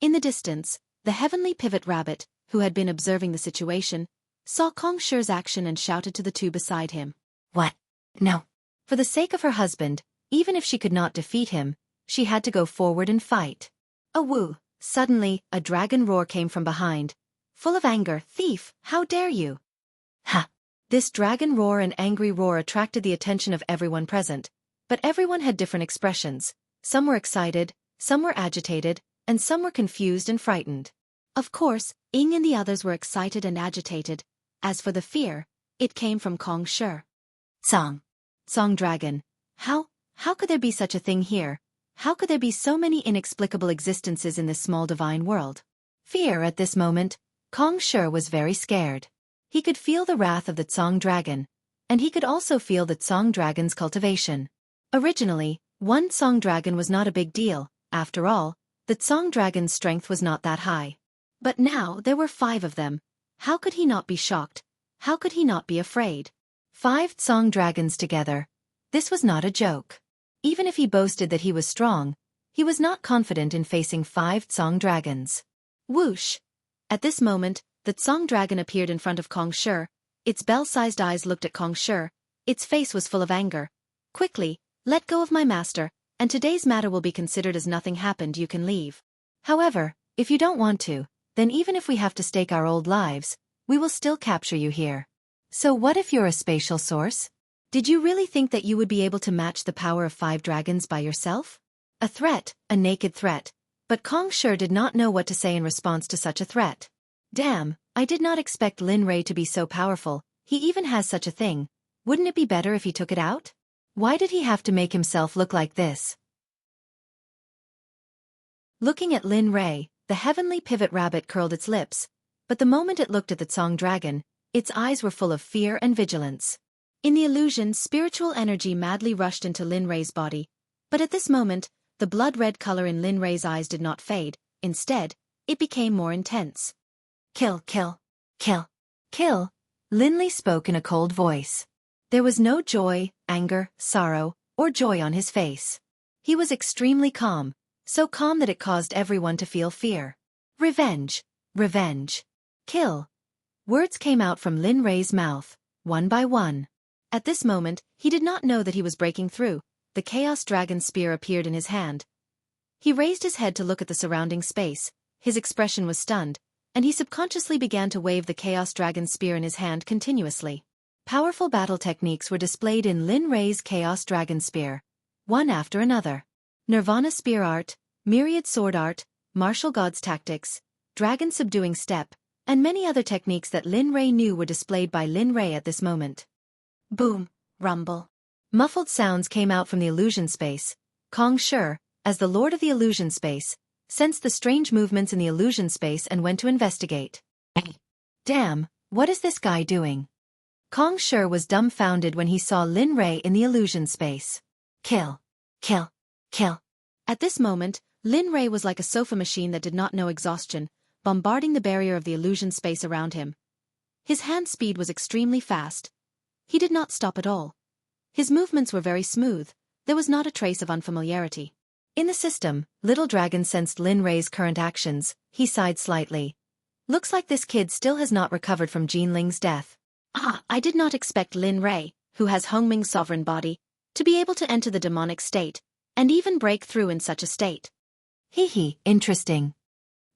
In the distance, the heavenly pivot rabbit, who had been observing the situation, saw Kong Shi's action and shouted to the two beside him. What? No. For the sake of her husband, even if she could not defeat him, she had to go forward and fight. A woo! Suddenly, a dragon roar came from behind. Full of anger, thief, how dare you? Ha! This dragon roar and angry roar attracted the attention of everyone present, but everyone had different expressions. Some were excited, some were agitated, and some were confused and frightened. Of course, Ying and the others were excited and agitated. As for the fear, it came from Kong Shi. Song Dragon. How could there be such a thing here? How could there be so many inexplicable existences in this small divine world? Fear at this moment, Kong Shi was very scared. He could feel the wrath of the Song Dragon, and he could also feel the Song Dragon's cultivation. Originally, one Song Dragon was not a big deal. After all, the Song Dragon's strength was not that high. But now there were 5 of them. How could he not be shocked? How could he not be afraid? 5 Song Dragons together. This was not a joke. Even if he boasted that he was strong, he was not confident in facing 5 Song Dragons. Whoosh! At this moment, the Song Dragon appeared in front of Kong Shi. Its bell-sized eyes looked at Kong Shi. Its face was full of anger. Quickly, let go of my master, and today's matter will be considered as nothing happened. You can leave. However, if you don't want to, then even if we have to stake our old lives, we will still capture you here. So what if you're a spatial source? Did you really think that you would be able to match the power of 5 dragons by yourself? A threat, a naked threat. But Kong Shi did not know what to say in response to such a threat. Damn, I did not expect Lin Rei to be so powerful. He even has such a thing. Wouldn't it be better if he took it out? Why did he have to make himself look like this? Looking at Lin Rei, the heavenly pivot rabbit curled its lips, but the moment it looked at the Song Dragon, its eyes were full of fear and vigilance. In the illusion, spiritual energy madly rushed into Lin Rei's body, but at this moment, the blood-red color in Lin Rei's eyes did not fade. Instead, it became more intense. Kill. Lin Li spoke in a cold voice. There was no joy, anger, sorrow, or joy on his face. He was extremely calm, so calm that it caused everyone to feel fear. Revenge. Kill. Words came out from Lin Rei's mouth, one by one. At this moment, he did not know that he was breaking through. The Chaos Dragon spear appeared in his hand. He raised his head to look at the surrounding space. His expression was stunned. and he subconsciously began to wave the Chaos Dragon Spear in his hand continuously. Powerful battle techniques were displayed in Lin Rei's Chaos Dragon Spear, one after another. Nirvana Spear Art, Myriad Sword Art, Martial Gods Tactics, Dragon Subduing Step, and many other techniques that Lin Rei knew were displayed by Lin Rei at this moment. Boom, rumble. Muffled sounds came out from the illusion space. Kong Shi, as the Lord of the Illusion Space, sensed the strange movements in the illusion space and went to investigate. Damn, what is this guy doing? Kong Shi was dumbfounded when he saw Lin Rei in the illusion space. Kill. Kill. Kill. At this moment, Lin Rei was like a sofa machine that did not know exhaustion, bombarding the barrier of the illusion space around him. His hand speed was extremely fast. He did not stop at all. His movements were very smooth, there was not a trace of unfamiliarity. In the system, Little Dragon sensed Lin Rei's current actions. He sighed slightly. Looks like this kid still has not recovered from Jinling's death. I did not expect Lin Rei, who has Hongming's sovereign body, to be able to enter the demonic state, and even break through in such a state. Interesting.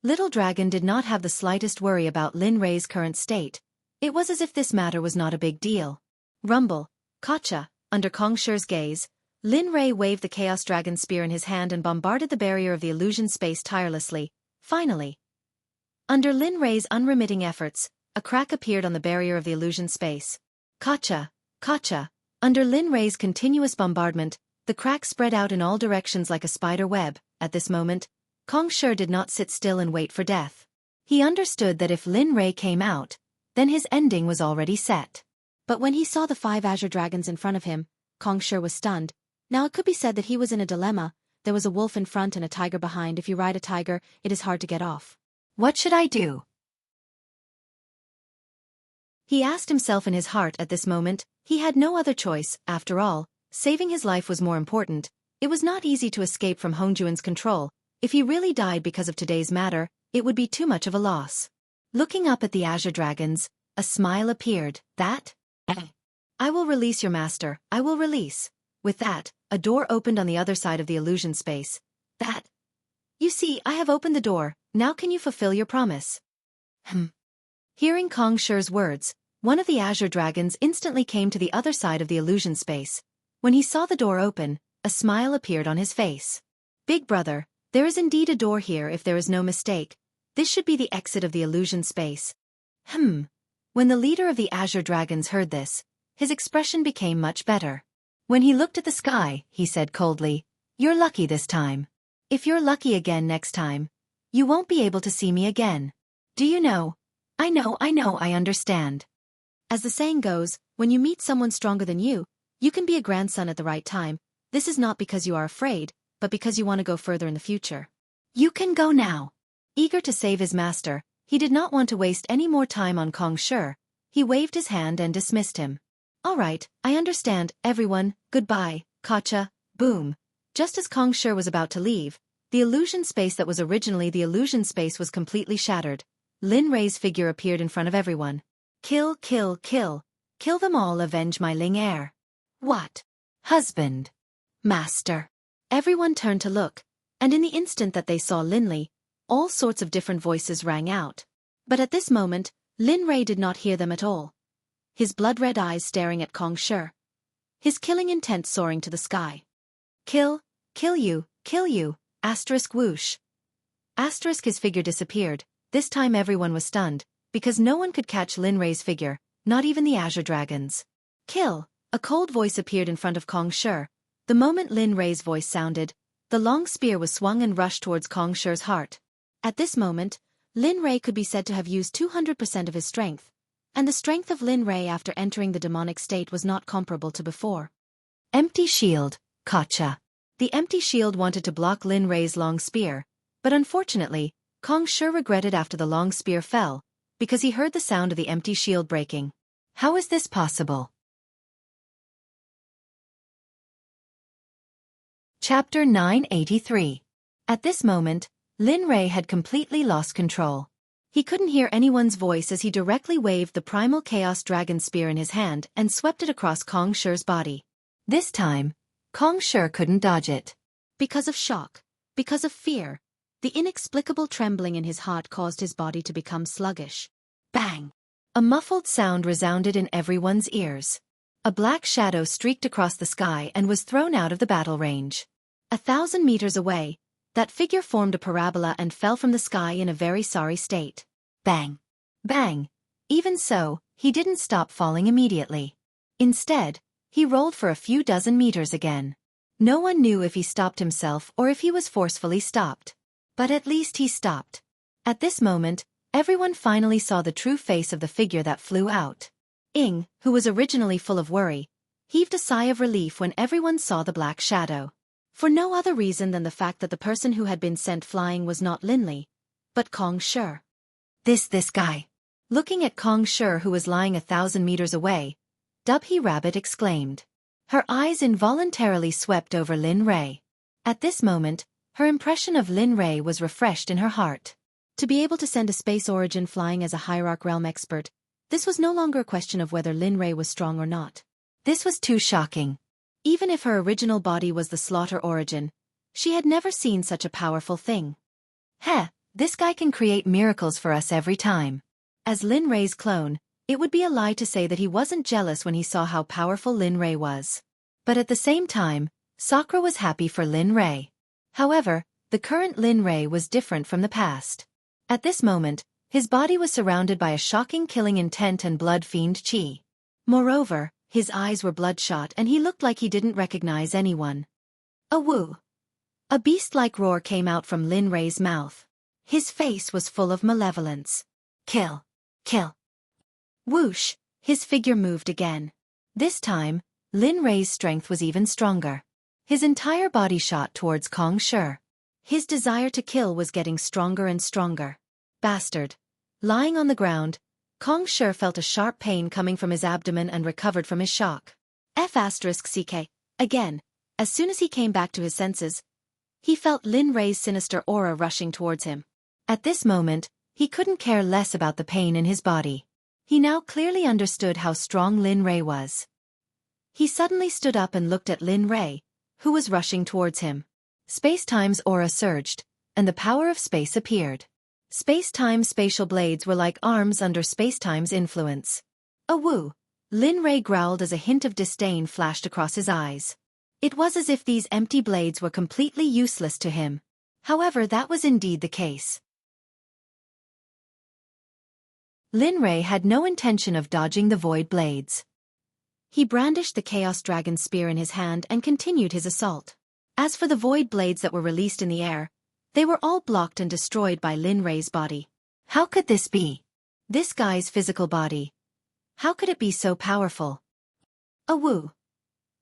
Little Dragon did not have the slightest worry about Lin Rei's current state. It was as if this matter was not a big deal. Rumble, Gotcha. Under Kong Shi's gaze, Lin Rei waved the Chaos Dragon Spear in his hand and bombarded the barrier of the illusion space tirelessly. Finally, under Lin Rei's unremitting efforts, a crack appeared on the barrier of the illusion space. Gotcha. Gotcha. Under Lin Rei's continuous bombardment, the crack spread out in all directions like a spider web. At this moment, Kong Shi did not sit still and wait for death. He understood that if Lin Rei came out, then his ending was already set. But when he saw the 5 azure dragons in front of him, Kong Shi was stunned. Now it could be said that he was in a dilemma. There was a wolf in front and a tiger behind. If you ride a tiger, it is hard to get off. What should I do? He asked himself in his heart at this moment. He had no other choice. After all, saving his life was more important. It was not easy to escape from Hongjuan's control. If he really died because of today's matter, it would be too much of a loss. Looking up at the azure dragons, a smile appeared. That? I will release your master. I will release. With that, a door opened on the other side of the illusion space. That? You see, I have opened the door. Now can you fulfill your promise? Hearing Kong Shi's words, one of the azure dragons instantly came to the other side of the illusion space. When he saw the door open, a smile appeared on his face. Big brother, there is indeed a door here if there is no mistake. This should be the exit of the illusion space. When the leader of the azure dragons heard this, his expression became much better. When he looked at the sky, he said coldly, "You're lucky this time. If you're lucky again next time, you won't be able to see me again. Do you know? I know, I understand." As the saying goes, when you meet someone stronger than you can be a grandson at the right time. This is not because you are afraid, but because you want to go further in the future. You can go now. Eager to save his master, he did not want to waste any more time on Kong Shi. He waved his hand and dismissed him. All right, I understand, everyone, goodbye, Gotcha, boom. Just as Kong Shi was about to leave, the illusion space that was originally the illusion space was completely shattered. Lin Rei's figure appeared in front of everyone. Kill, kill, kill. Kill them all, avenge my Ling heir. What? Husband. Master. Everyone turned to look, and in the instant that they saw Lin Li, all sorts of different voices rang out. But at this moment, Lin Rei did not hear them at all. His blood-red eyes staring at Kong Shi. His killing intent soaring to the sky. Kill you, asterisk whoosh. Asterisk his figure disappeared. This time everyone was stunned, because no one could catch Lin Rei's figure, not even the azure dragons. Kill. A cold voice appeared in front of Kong Shi. The moment Lin Rei's voice sounded, the long spear was swung and rushed towards Kong Shi's heart. At this moment, Lin Rei could be said to have used 200% of his strength, and the strength of Lin Rei after entering the demonic state was not comparable to before. Empty shield, Gotcha. The empty shield wanted to block Lin Rei's long spear, but unfortunately, Kong Shi regretted after the long spear fell, because he heard the sound of the empty shield breaking. How is this possible? Chapter 983. At this moment, Lin Rei had completely lost control. He couldn't hear anyone's voice as he directly waved the primal Chaos Dragon Spear in his hand and swept it across Kong Shi's body. This time, Kong Shi couldn't dodge it. Because of shock, because of fear, The inexplicable trembling in his heart caused his body to become sluggish. Bang! A muffled sound resounded in everyone's ears. A black shadow streaked across the sky and was thrown out of the battle range. 1,000 meters away, that figure formed a parabola and fell from the sky in a very sorry state. Bang! Bang! Even so, he didn't stop falling immediately. Instead, he rolled for a few dozen meters again. No one knew if he stopped himself or if he was forcefully stopped. But at least he stopped. At this moment, everyone finally saw the true face of the figure that flew out. Ing, who was originally full of worry, heaved a sigh of relief when everyone saw the black shadow. For no other reason than the fact that the person who had been sent flying was not Linley, but Kong Shi. This guy. Looking at Kong Shi, who was lying 1,000 meters away, Dubhy Rabbit exclaimed. Her eyes involuntarily swept over Lin Ray. At this moment, her impression of Lin Ray was refreshed in her heart. To be able to send a space origin flying as a Hierarch Realm expert, this was no longer a question of whether Lin Ray was strong or not. This was too shocking. Even if her original body was the Slaughter origin, she had never seen such a powerful thing. Heh, this guy can create miracles for us every time. As Lin Ray's clone, it would be a lie to say that he wasn't jealous when he saw how powerful Lin Ray was. But at the same time, Sakura was happy for Lin Ray. However, the current Lin Ray was different from the past. At this moment, his body was surrounded by a shocking killing intent and blood fiend chi. Moreover, his eyes were bloodshot and he looked like he didn't recognize anyone. A woo! A beast-like roar came out from Lin Ray's mouth. His face was full of malevolence. Kill! Kill! Whoosh! His figure moved again. This time, Lin Ray's strength was even stronger. His entire body shot towards Kong Shi. His desire to kill was getting stronger and stronger. Bastard! Lying on the ground, Kong Shi felt a sharp pain coming from his abdomen and recovered from his shock. Xueqi. Again, as soon as he came back to his senses, he felt Lin Ray's sinister aura rushing towards him. At this moment, he couldn't care less about the pain in his body. He now clearly understood how strong Lin Ray was. He suddenly stood up and looked at Lin Ray, who was rushing towards him. Space-time's aura surged, and the power of space appeared. Space-time's spatial blades were like arms under space-time's influence. A woo! Lin Ray growled as a hint of disdain flashed across his eyes. It was as if these empty blades were completely useless to him. However, that was indeed the case. Lin Ray had no intention of dodging the void blades. He brandished the Chaos Dragon spear in his hand and continued his assault. As for the void blades that were released in the air, they were all blocked and destroyed by Lin Ray's body. How could this be? This guy's physical body. How could it be so powerful? A woo!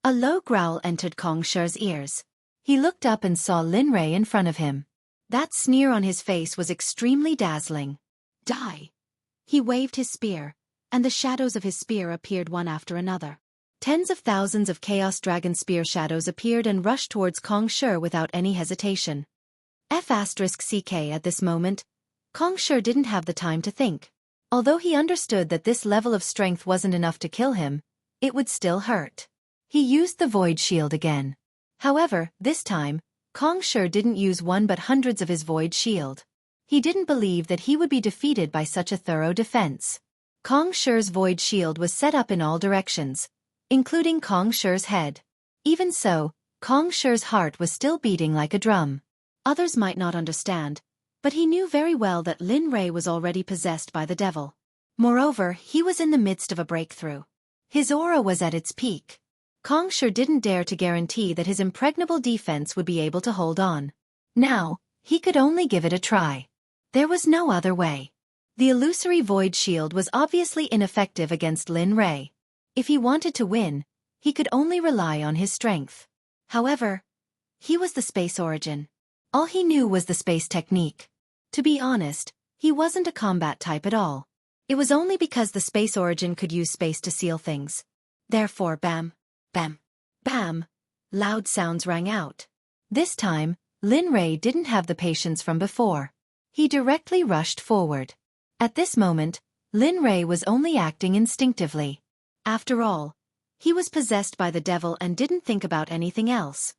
A low growl entered Kong Shi's ears. He looked up and saw Lin Ray in front of him. That sneer on his face was extremely dazzling. Die! He waved his spear, and the shadows of his spear appeared one after another. Tens of thousands of Chaos Dragon spear shadows appeared and rushed towards Kong Shi without any hesitation. F***ck at this moment, Kong Shi didn't have the time to think. Although he understood that this level of strength wasn't enough to kill him, it would still hurt. He used the Void Shield again. However, this time, Kong Shi didn't use one but hundreds of his Void Shield. He didn't believe that he would be defeated by such a thorough defense. Kong Shi's Void Shield was set up in all directions, including Kong Shi's head. Even so, Kong Shi's heart was still beating like a drum. Others might not understand, but he knew very well that Lin Ray was already possessed by the devil. Moreover, he was in the midst of a breakthrough. His aura was at its peak. Kong Shi didn't dare to guarantee that his impregnable defense would be able to hold on. Now, he could only give it a try. There was no other way. The illusory Void Shield was obviously ineffective against Lin Ray. If he wanted to win, he could only rely on his strength. However, he was the space origin. All he knew was the space technique. To be honest, he wasn't a combat type at all. It was only because the space origin could use space to seal things. Therefore, bam, bam, bam, loud sounds rang out. This time, Lin Ray didn't have the patience from before. He directly rushed forward. At this moment, Lin Ray was only acting instinctively. After all, he was possessed by the devil and didn't think about anything else.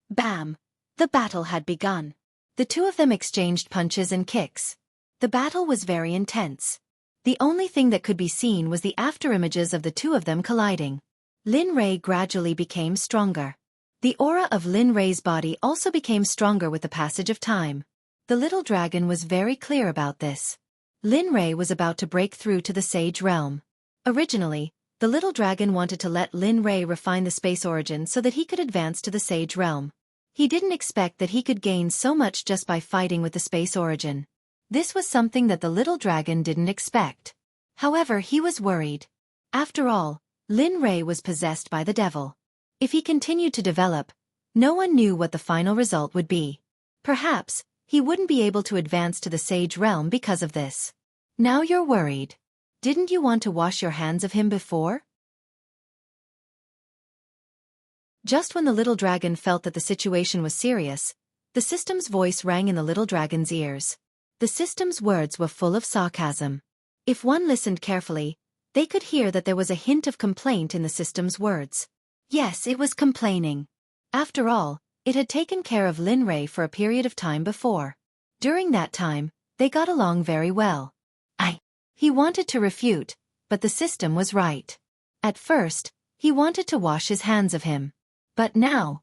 Bam! The battle had begun. The two of them exchanged punches and kicks. The battle was very intense. The only thing that could be seen was the afterimages of the two of them colliding. Lin Rei gradually became stronger. The aura of Lin Rei's body also became stronger with the passage of time. The little dragon was very clear about this. Lin Rei was about to break through to the Sage Realm. Originally, the little dragon wanted to let Lin Rei refine the space origin so that he could advance to the Sage Realm. He didn't expect that he could gain so much just by fighting with the space origin. This was something that the little dragon didn't expect. However, he was worried. After all, Lin Rei was possessed by the devil. If he continued to develop, no one knew what the final result would be. Perhaps, he wouldn't be able to advance to the Sage Realm because of this. Now you're worried. Didn't you want to wash your hands of him before? Just when the little dragon felt that the situation was serious, the system's voice rang in the little dragon's ears. The system's words were full of sarcasm. If one listened carefully, they could hear that there was a hint of complaint in the system's words. Yes, it was complaining. After all, it had taken care of Lin Rei for a period of time before. During that time, they got along very well. He wanted to refute, but the system was right. At first, he wanted to wash his hands of him. But now,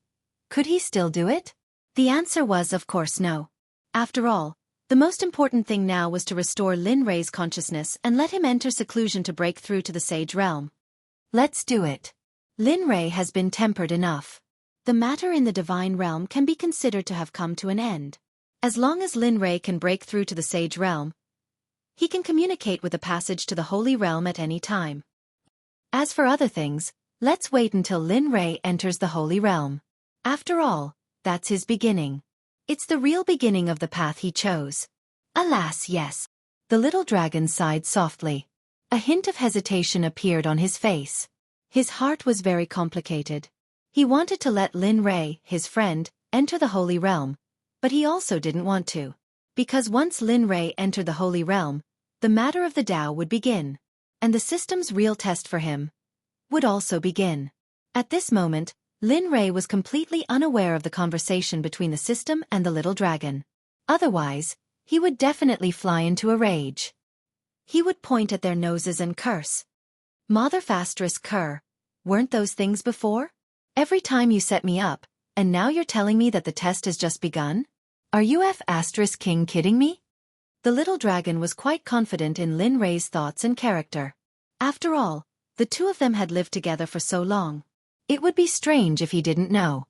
could he still do it? The answer was of course no. After all, the most important thing now was to restore Lin Rei's consciousness and let him enter seclusion to break through to the Sage Realm. Let's do it. Lin Rei has been tempered enough. The matter in the Divine Realm can be considered to have come to an end. As long as Lin Rei can break through to the Sage Realm, he can communicate with the passage to the Holy Realm at any time. As for other things, let's wait until Lin Rei enters the Holy Realm. After all, that's his beginning. It's the real beginning of the path he chose. Alas, yes. The little dragon sighed softly. A hint of hesitation appeared on his face. His heart was very complicated. He wanted to let Lin Rei, his friend, enter the Holy Realm, but he also didn't want to. Because once Lin Rei entered the Holy Realm, the matter of the Tao would begin, and the system's real test for him would also begin. At this moment, Lin Rei was completely unaware of the conversation between the system and the little dragon. Otherwise, he would definitely fly into a rage. He would point at their noses and curse. Mother Fastris cur, weren't those things before? Every time you set me up, and now you're telling me that the test has just begun? Are you King kidding me? The little dragon was quite confident in Lin Rei's thoughts and character. After all, the two of them had lived together for so long. It would be strange if he didn't know.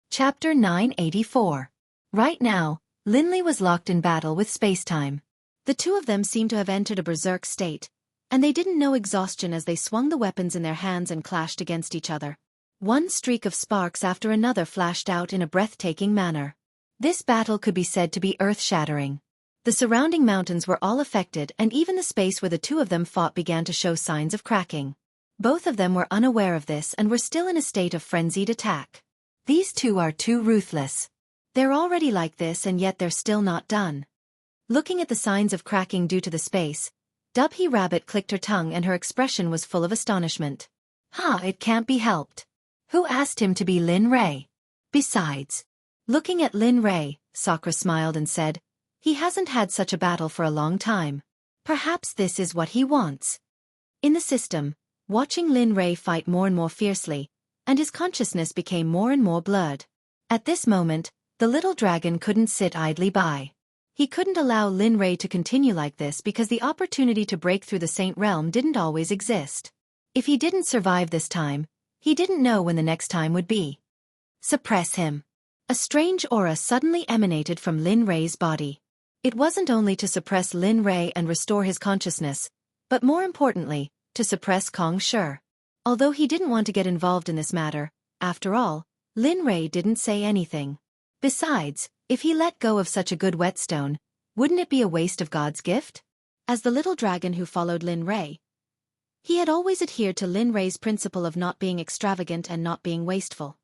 Chapter 984. Right now, Linley was locked in battle with spacetime. The two of them seemed to have entered a berserk state, and they didn't know exhaustion as they swung the weapons in their hands and clashed against each other. One streak of sparks after another flashed out in a breathtaking manner. This battle could be said to be earth-shattering. The surrounding mountains were all affected, and even the space where the two of them fought began to show signs of cracking. Both of them were unaware of this and were still in a state of frenzied attack. These two are too ruthless. They're already like this and yet they're still not done. Looking at the signs of cracking due to the space, Dubhy Rabbit clicked her tongue and her expression was full of astonishment. It can't be helped. Who asked him to be Lin Rei? Besides, looking at Lin Rei, Sakura smiled and said, he hasn't had such a battle for a long time. Perhaps this is what he wants. In the system, watching Lin Rei fight more and more fiercely, and his consciousness became more and more blurred. At this moment, the little dragon couldn't sit idly by. He couldn't allow Lin Rei to continue like this because the opportunity to break through the Saint Realm didn't always exist. If he didn't survive this time, he didn't know when the next time would be. Suppress him. A strange aura suddenly emanated from Lin Rei's body. It wasn't only to suppress Lin Rei and restore his consciousness, but more importantly, to suppress Kong Shi. Although he didn't want to get involved in this matter, after all, Lin Rei didn't say anything. Besides, if he let go of such a good whetstone, wouldn't it be a waste of God's gift? As the little dragon who followed Lin Rei, he had always adhered to Lin Rei's principle of not being extravagant and not being wasteful.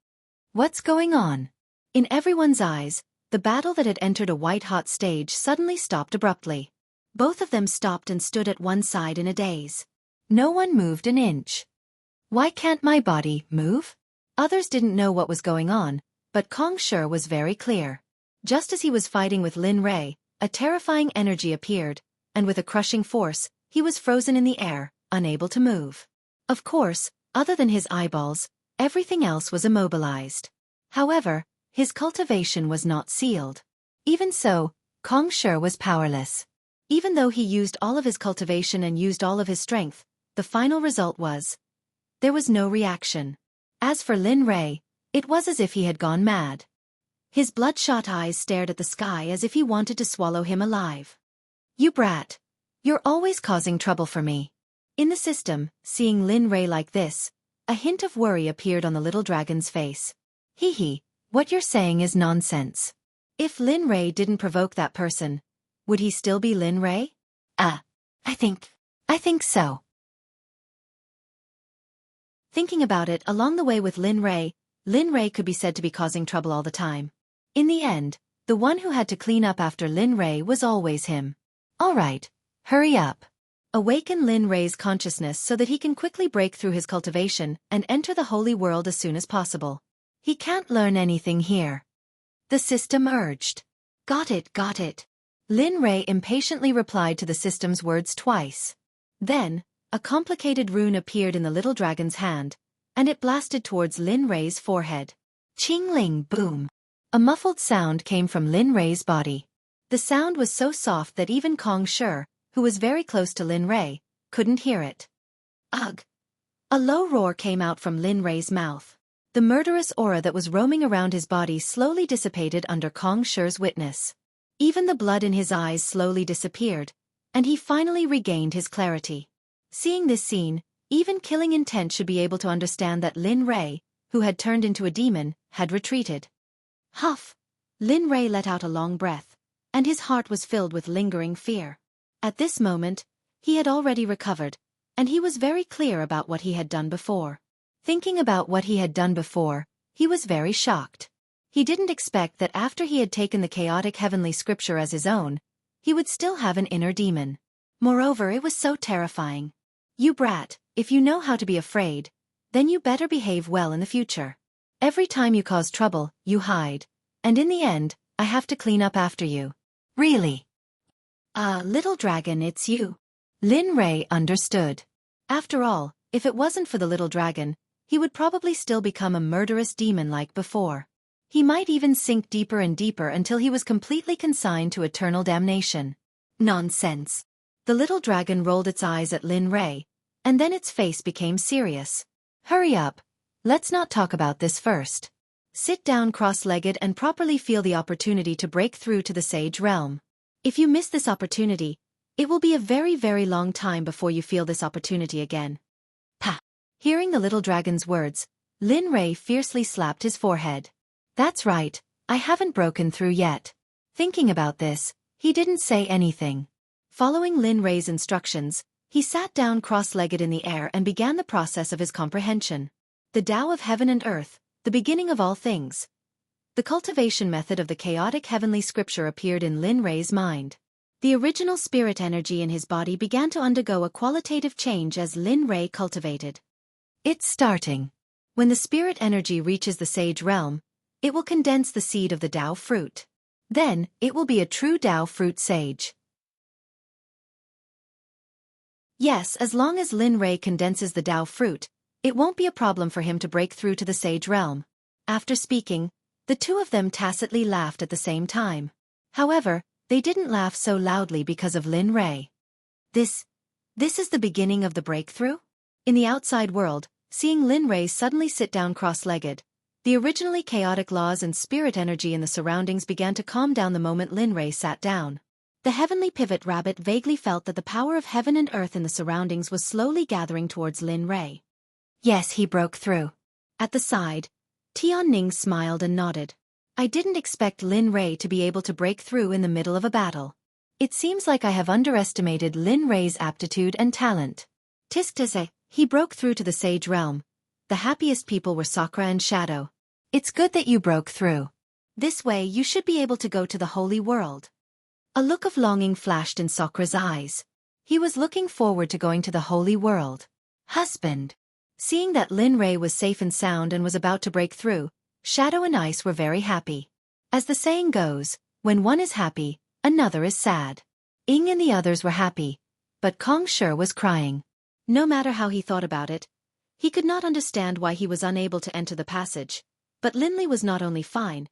What's going on? In everyone's eyes, the battle that had entered a white-hot stage suddenly stopped abruptly. Both of them stopped and stood at one side in a daze. No one moved an inch. Why can't my body move? Others didn't know what was going on, but Kong Shi was very clear. Just as he was fighting with Lin Rei, a terrifying energy appeared, and with a crushing force, he was frozen in the air, unable to move. Of course, other than his eyeballs, everything else was immobilized. However, his cultivation was not sealed. Even so, Kong Shi was powerless. Even though he used all of his cultivation and used all of his strength, the final result was there was no reaction. As for Lin Rei, it was as if he had gone mad. His bloodshot eyes stared at the sky as if he wanted to swallow him alive. You brat. You're always causing trouble for me. In the system, seeing Lin Rei like this, a hint of worry appeared on the little dragon's face. Hee, what you're saying is nonsense. If Lin Rei didn't provoke that person, would he still be Lin Rei? I think so. Thinking about it along the way with Lin Rei could be said to be causing trouble all the time. In the end, the one who had to clean up after Lin Rei was always him. Alright, hurry up. Awaken Lin Rei's consciousness so that he can quickly break through his cultivation and enter the holy world as soon as possible. He can't learn anything here. The system urged. Got it. Lin Rei impatiently replied to the system's words twice. Then, a complicated rune appeared in the little dragon's hand, and it blasted towards Lin Rei's forehead. Ching-ling boom. A muffled sound came from Lin Rei's body. The sound was so soft that even Kong Shi, who was very close to Lin Rei, couldn't hear it. Ugh! A low roar came out from Lin Rei's mouth. The murderous aura that was roaming around his body slowly dissipated under Kong Shi's witness. Even the blood in his eyes slowly disappeared, and he finally regained his clarity. Seeing this scene, even killing intent should be able to understand that Lin Rei, who had turned into a demon, had retreated. Huff! Lin Rei let out a long breath, and his heart was filled with lingering fear. At this moment, he had already recovered, and he was very clear about what he had done before. Thinking about what he had done before, he was very shocked. He didn't expect that after he had taken the chaotic heavenly scripture as his own, he would still have an inner demon. Moreover, it was so terrifying. You brat, if you know how to be afraid, then you better behave well in the future. Every time you cause trouble, you hide, and in the end, I have to clean up after you. Really? Little dragon, it's you. Lin Rei understood. After all, if it wasn't for the little dragon, he would probably still become a murderous demon like before. He might even sink deeper and deeper until he was completely consigned to eternal damnation. Nonsense. The little dragon rolled its eyes at Lin Rei, and then its face became serious. Hurry up. Let's not talk about this first. Sit down cross-legged and properly feel the opportunity to break through to the sage realm. If you miss this opportunity, it will be a very, very long time before you feel this opportunity again. Pa! Hearing the little dragon's words, Lin Rei fiercely slapped his forehead. That's right, I haven't broken through yet. Thinking about this, he didn't say anything. Following Lin Rei's instructions, he sat down cross-legged in the air and began the process of his comprehension. The Tao of heaven and earth, the beginning of all things. The cultivation method of the chaotic heavenly scripture appeared in Lin Rei's mind. The original spirit energy in his body began to undergo a qualitative change as Lin Rei cultivated. It's starting. When the spirit energy reaches the sage realm, it will condense the seed of the Tao fruit. Then, it will be a true Tao fruit sage. Yes, as long as Lin Rei condenses the Tao fruit, it won't be a problem for him to break through to the sage realm. After speaking, the two of them tacitly laughed at the same time. However, they didn't laugh so loudly because of Lin Rei. This is the beginning of the breakthrough? In the outside world, seeing Lin Rei suddenly sit down cross-legged, the originally chaotic laws and spirit energy in the surroundings began to calm down the moment Lin Rei sat down. The heavenly pivot rabbit vaguely felt that the power of heaven and earth in the surroundings was slowly gathering towards Lin Rei. Yes, he broke through. At the side, Tianning smiled and nodded. I didn't expect Lin Rei to be able to break through in the middle of a battle. It seems like I have underestimated Lin Rei's aptitude and talent. Tisktise, he broke through to the sage realm. The happiest people were Sakura and Shadow. It's good that you broke through. This way you should be able to go to the holy world. A look of longing flashed in Sakura's eyes. He was looking forward to going to the holy world. Husband. Seeing that Lin Rei was safe and sound and was about to break through, Shadow and Ice were very happy. As the saying goes, when one is happy, another is sad. Ying and the others were happy, but Kong Shi was crying. No matter how he thought about it, he could not understand why he was unable to enter the passage. But Linley was not only fine,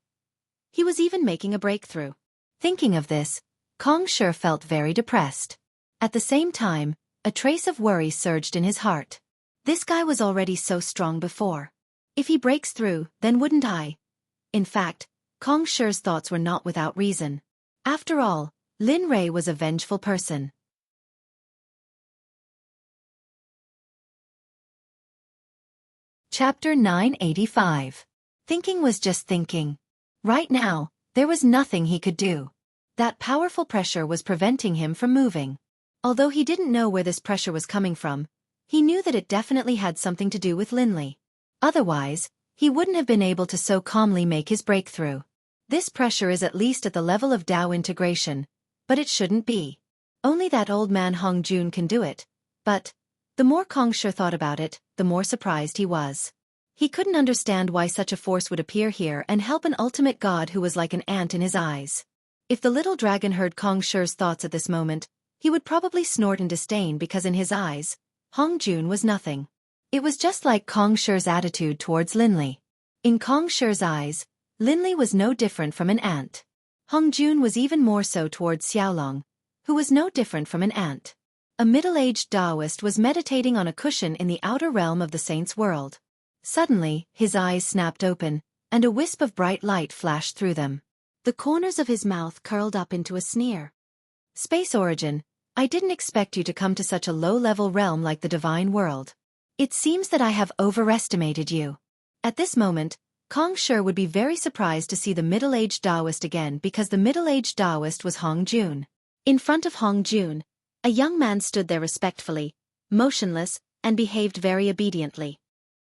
he was even making a breakthrough. Thinking of this, Kong Shi felt very depressed. At the same time, a trace of worry surged in his heart. This guy was already so strong before. If he breaks through, then wouldn't I? In fact, Kong Shi's thoughts were not without reason. After all, Lin Rei was a vengeful person. Chapter 985. Thinking was just thinking. Right now, there was nothing he could do. That powerful pressure was preventing him from moving. Although he didn't know where this pressure was coming from, he knew that it definitely had something to do with Linley. Otherwise, he wouldn't have been able to so calmly make his breakthrough. This pressure is at least at the level of Tao integration, but it shouldn't be. Only that old man Hong Jun can do it. But the more Kong Shi thought about it, the more surprised he was. He couldn't understand why such a force would appear here and help an ultimate god who was like an ant in his eyes. If the little dragon heard Kong Shi's thoughts at this moment, he would probably snort in disdain because in his eyes, Hong Jun was nothing. It was just like Kong Shi's attitude towards Linley. In Kong Shi's eyes, Linley was no different from an ant. Hong Jun was even more so towards Xiaolong, who was no different from an ant. A middle-aged Taoist was meditating on a cushion in the outer realm of the saint's world. Suddenly, his eyes snapped open, and a wisp of bright light flashed through them. The corners of his mouth curled up into a sneer. Space Origin, I didn't expect you to come to such a low-level realm like the divine world. It seems that I have overestimated you. At this moment, Kong Shi would be very surprised to see the middle-aged Taoist again because the middle-aged Taoist was Hong Jun. In front of Hong Jun, a young man stood there respectfully, motionless, and behaved very obediently.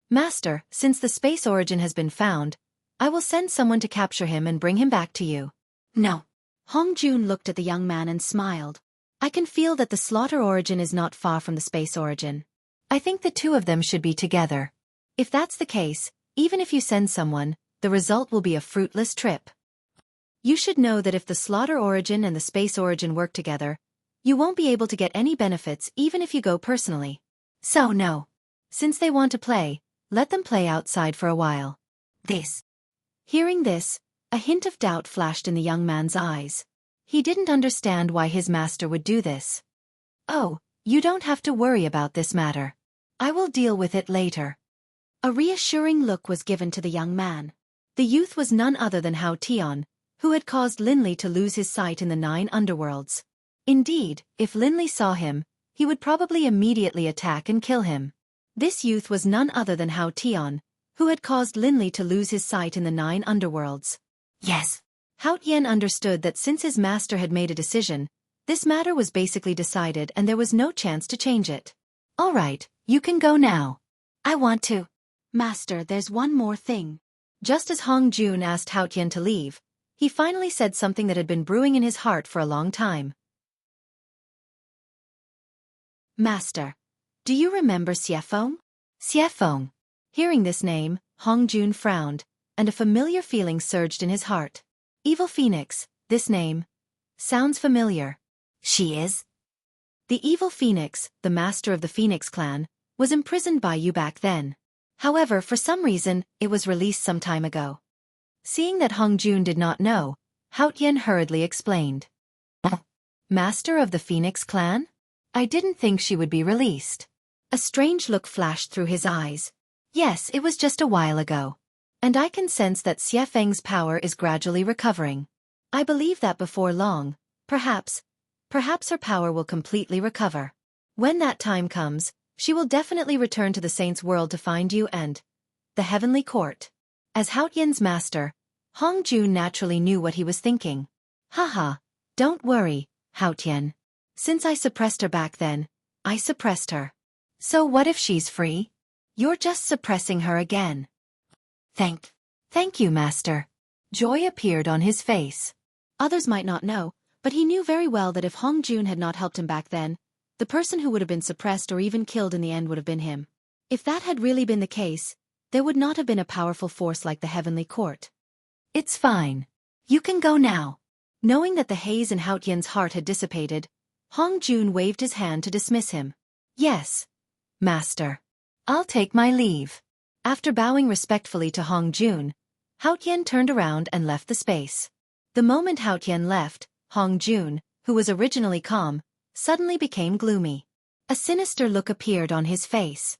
Master, since the Space Origin has been found, I will send someone to capture him and bring him back to you. No. Hong Jun looked at the young man and smiled. I can feel that the Slaughter Origin is not far from the Space Origin. I think the two of them should be together. If that's the case, even if you send someone, the result will be a fruitless trip. You should know that if the Slaughter Origin and the Space Origin work together, you won't be able to get any benefits even if you go personally. So no. Since they want to play, let them play outside for a while. Hearing this, a hint of doubt flashed in the young man's eyes. He didn't understand why his master would do this. Oh, you don't have to worry about this matter. I will deal with it later. A reassuring look was given to the young man. The youth was none other than Hao Tian, who had caused Linley to lose his sight in the 9 underworlds. Indeed, if Linley saw him, he would probably immediately attack and kill him. This youth was none other than Hao Tian, who had caused Linley to lose his sight in the 9 underworlds. Yes. Hao Tian understood that since his master had made a decision, this matter was basically decided and there was no chance to change it. All right, you can go now. I want to. Master, there's one more thing. Just as Hong Jun asked Hao Tian to leave, he finally said something that had been brewing in his heart for a long time. Master, do you remember Xiefeng? Xiefeng. Hearing this name, Hong Jun frowned, and a familiar feeling surged in his heart. Evil Phoenix, this name sounds familiar. She is? The Evil Phoenix, the master of the Phoenix clan, was imprisoned by you back then. However, for some reason, it was released some time ago. Seeing that Hong Jun did not know, Hao Tian hurriedly explained. Master of the Phoenix clan? I didn't think she would be released. A strange look flashed through his eyes. Yes, it was just a while ago. And I can sense that Xiefeng's power is gradually recovering. I believe that before long, perhaps her power will completely recover. When that time comes, she will definitely return to the Saint's world to find you and the Heavenly Court. As Hao Tian's master, Hong Jun naturally knew what he was thinking. Haha, don't worry, Hao Tian. Since I suppressed her back then, I suppressed her. So what if she's free? You're just suppressing her again. Thank you, Master. Joy appeared on his face. Others might not know, but he knew very well that if Hong Jun had not helped him back then, the person who would have been suppressed or even killed in the end would have been him. If that had really been the case, there would not have been a powerful force like the Heavenly Court. It's fine. You can go now. Knowing that the haze in Hao Tian's heart had dissipated, Hong Jun waved his hand to dismiss him. Yes, master. I'll take my leave. After bowing respectfully to Hong Jun, Hao Tian turned around and left the space. The moment Hao Tian left, Hong Jun, who was originally calm, suddenly became gloomy. A sinister look appeared on his face.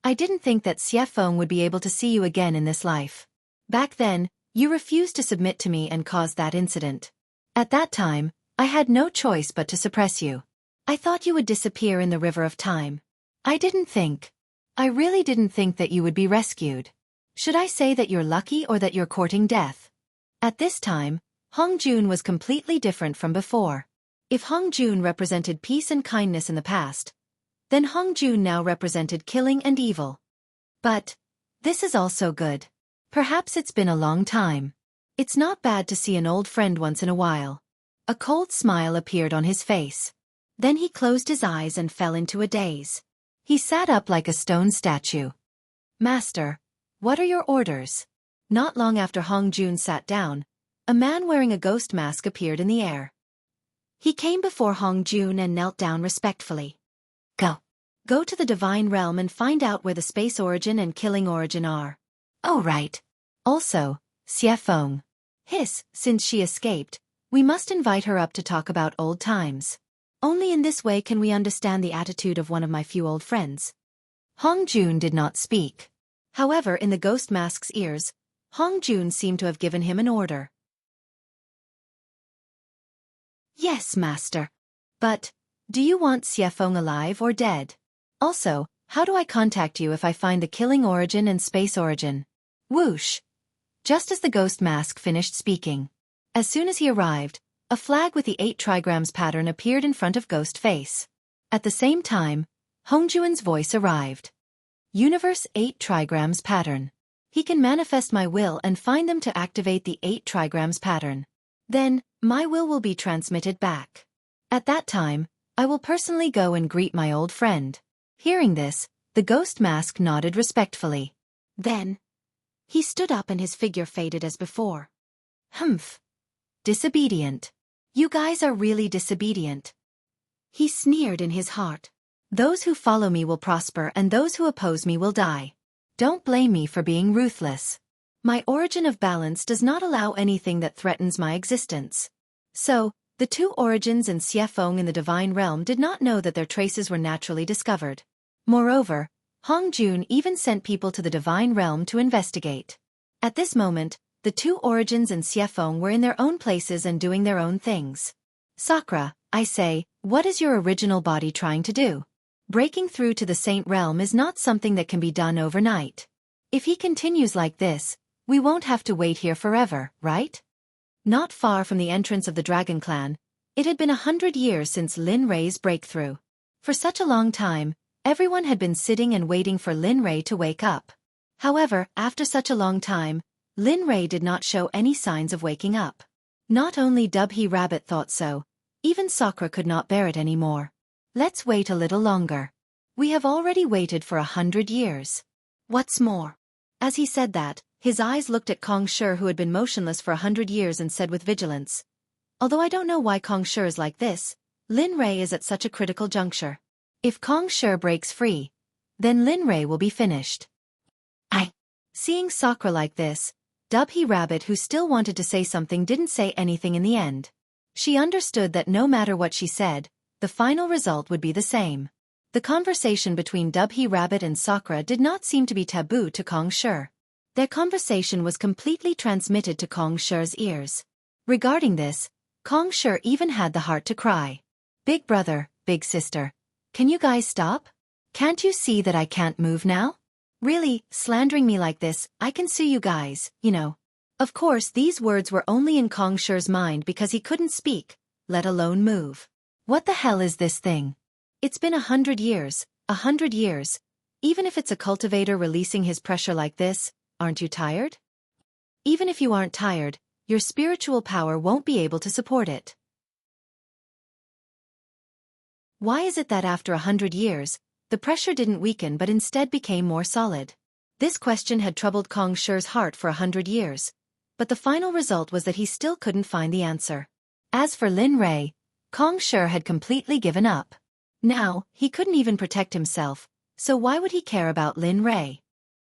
I didn't think that Xie Feng would be able to see you again in this life. Back then, you refused to submit to me and caused that incident. At that time, I had no choice but to suppress you. I thought you would disappear in the river of time. I really didn't think that you would be rescued. Should I say that you're lucky or that you're courting death? At this time, Hong Jun was completely different from before. If Hong Jun represented peace and kindness in the past, then Hong Jun now represented killing and evil. But this is also good. Perhaps it's been a long time. It's not bad to see an old friend once in a while. A cold smile appeared on his face. Then he closed his eyes and fell into a daze. He sat up like a stone statue. Master, what are your orders? Not long after Hong Jun sat down, a man wearing a ghost mask appeared in the air. He came before Hong Jun and knelt down respectfully. Go to the divine realm and find out where the space origin and killing origin are. Oh right. Also, Xie Feng. Since she escaped, we must invite her up to talk about old times. Only in this way can we understand the attitude of one of my few old friends. Hong Jun did not speak. However, in the ghost mask's ears, Hong Jun seemed to have given him an order. Yes, master. But, do you want Xie Feng alive or dead? Also, how do I contact you if I find the killing origin and space origin? Whoosh! Just as the ghost mask finished speaking. As soon as he arrived, a flag with the 8 trigrams pattern appeared in front of Ghost Face. At the same time, Hongjuan's voice arrived. Universe 8 trigrams pattern. He can manifest my will and find them to activate the 8 trigrams pattern. Then, my will be transmitted back. At that time, I will personally go and greet my old friend. Hearing this, the ghost mask nodded respectfully. Then, he stood up and his figure faded as before. Humph. Disobedient. You guys are really disobedient. He sneered in his heart. Those who follow me will prosper and those who oppose me will die. Don't blame me for being ruthless. My origin of balance does not allow anything that threatens my existence. So, the 2 origins in Xie Feng in the divine realm did not know that their traces were naturally discovered. Moreover, Hong Jun even sent people to the divine realm to investigate. At this moment, the 2 origins in Xie Feng were in their own places and doing their own things. Sakura, I say, what is your original body trying to do? Breaking through to the Saint realm is not something that can be done overnight. If he continues like this, we won't have to wait here forever, right? Not far from the entrance of the Dragon Clan, it had been 100 years since Lin Rei's breakthrough. For such a long time, everyone had been sitting and waiting for Lin Rei to wake up. However, after such a long time, Lin Rei did not show any signs of waking up. Not only Dubhe Rabbit thought so, even Sakura could not bear it anymore. Let's wait a little longer. We have already waited for 100 years. What's more? As he said that, his eyes looked at Kong Shi who had been motionless for 100 years and said with vigilance. Although I don't know why Kong Shi is like this, Lin Rei is at such a critical juncture. If Kong Shi breaks free, then Lin Rei will be finished. Seeing Sakura like this, Dubhe Rabbit who still wanted to say something didn't say anything in the end. She understood that no matter what she said, the final result would be the same. The conversation between Dubhe Rabbit and Sakura did not seem to be taboo to Kong Shi. Their conversation was completely transmitted to Kong Shi's ears. Regarding this, Kong Shi even had the heart to cry. Big brother, big sister, can you guys stop? Can't you see that I can't move now? Really, slandering me like this, I can sue you guys, you know. Of course these words were only in Kong Shi's mind because he couldn't speak, let alone move. What the hell is this thing? It's been 100 years, 100 years. Even if it's a cultivator releasing his pressure like this, aren't you tired? Even if you aren't tired, your spiritual power won't be able to support it. Why is it that after 100 years, the pressure didn't weaken but instead became more solid. This question had troubled Kong Shi's heart for 100 years, but the final result was that he still couldn't find the answer. As for Lin Rei, Kong Shi had completely given up. Now, he couldn't even protect himself, so why would he care about Lin Rei?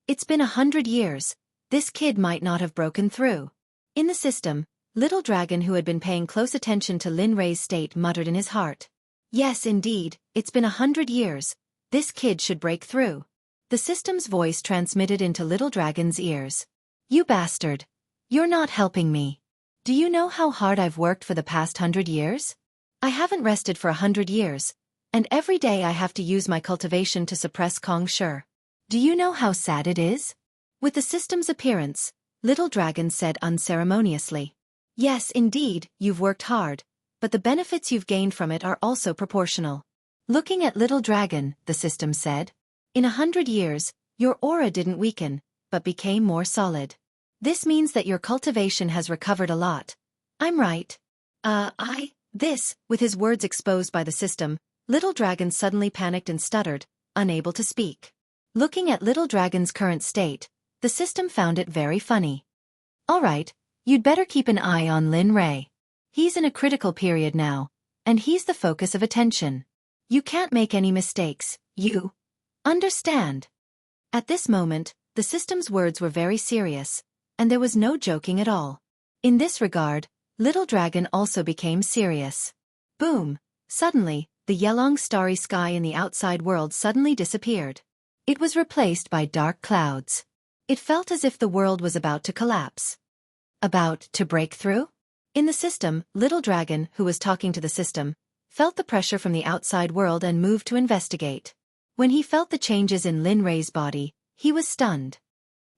It's been 100 years, this kid might not have broken through. In the system, Little Dragon, who had been paying close attention to Lin Rei's state, muttered in his heart. Yes, indeed, it's been 100 years, this kid should break through. The system's voice transmitted into Little Dragon's ears. You bastard. You're not helping me. Do you know how hard I've worked for the past 100 years? I haven't rested for 100 years, and every day I have to use my cultivation to suppress Kong Shi. Do you know how sad it is? With the system's appearance, Little Dragon said unceremoniously. Yes, indeed, you've worked hard, but the benefits you've gained from it are also proportional. Looking at Little Dragon, the system said. In 100 years, your aura didn't weaken, but became more solid. This means that your cultivation has recovered a lot. I'm right. With his words exposed by the system, Little Dragon suddenly panicked and stuttered, unable to speak. Looking at Little Dragon's current state, the system found it very funny. All right, you'd better keep an eye on Lin Rei. He's in a critical period now, and he's the focus of attention. You can't make any mistakes, you understand? At this moment, the system's words were very serious, and there was no joking at all. In this regard, Little Dragon also became serious. Boom! Suddenly, the yellow starry sky in the outside world suddenly disappeared. It was replaced by dark clouds. It felt as if the world was about to collapse. About to break through? In the system, Little Dragon, who was talking to the system, felt the pressure from the outside world and moved to investigate. When he felt the changes in Lin Rei's body, he was stunned.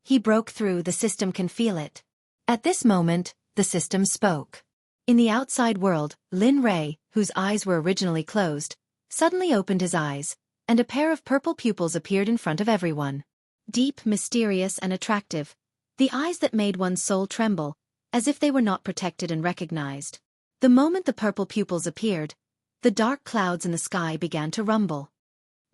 He broke through, the system can feel it. At this moment, the system spoke. In the outside world, Lin Rei, whose eyes were originally closed, suddenly opened his eyes, and a pair of purple pupils appeared in front of everyone. Deep, mysterious, and attractive. The eyes that made one's soul tremble, as if they were not protected and recognized. The moment the purple pupils appeared, the dark clouds in the sky began to rumble.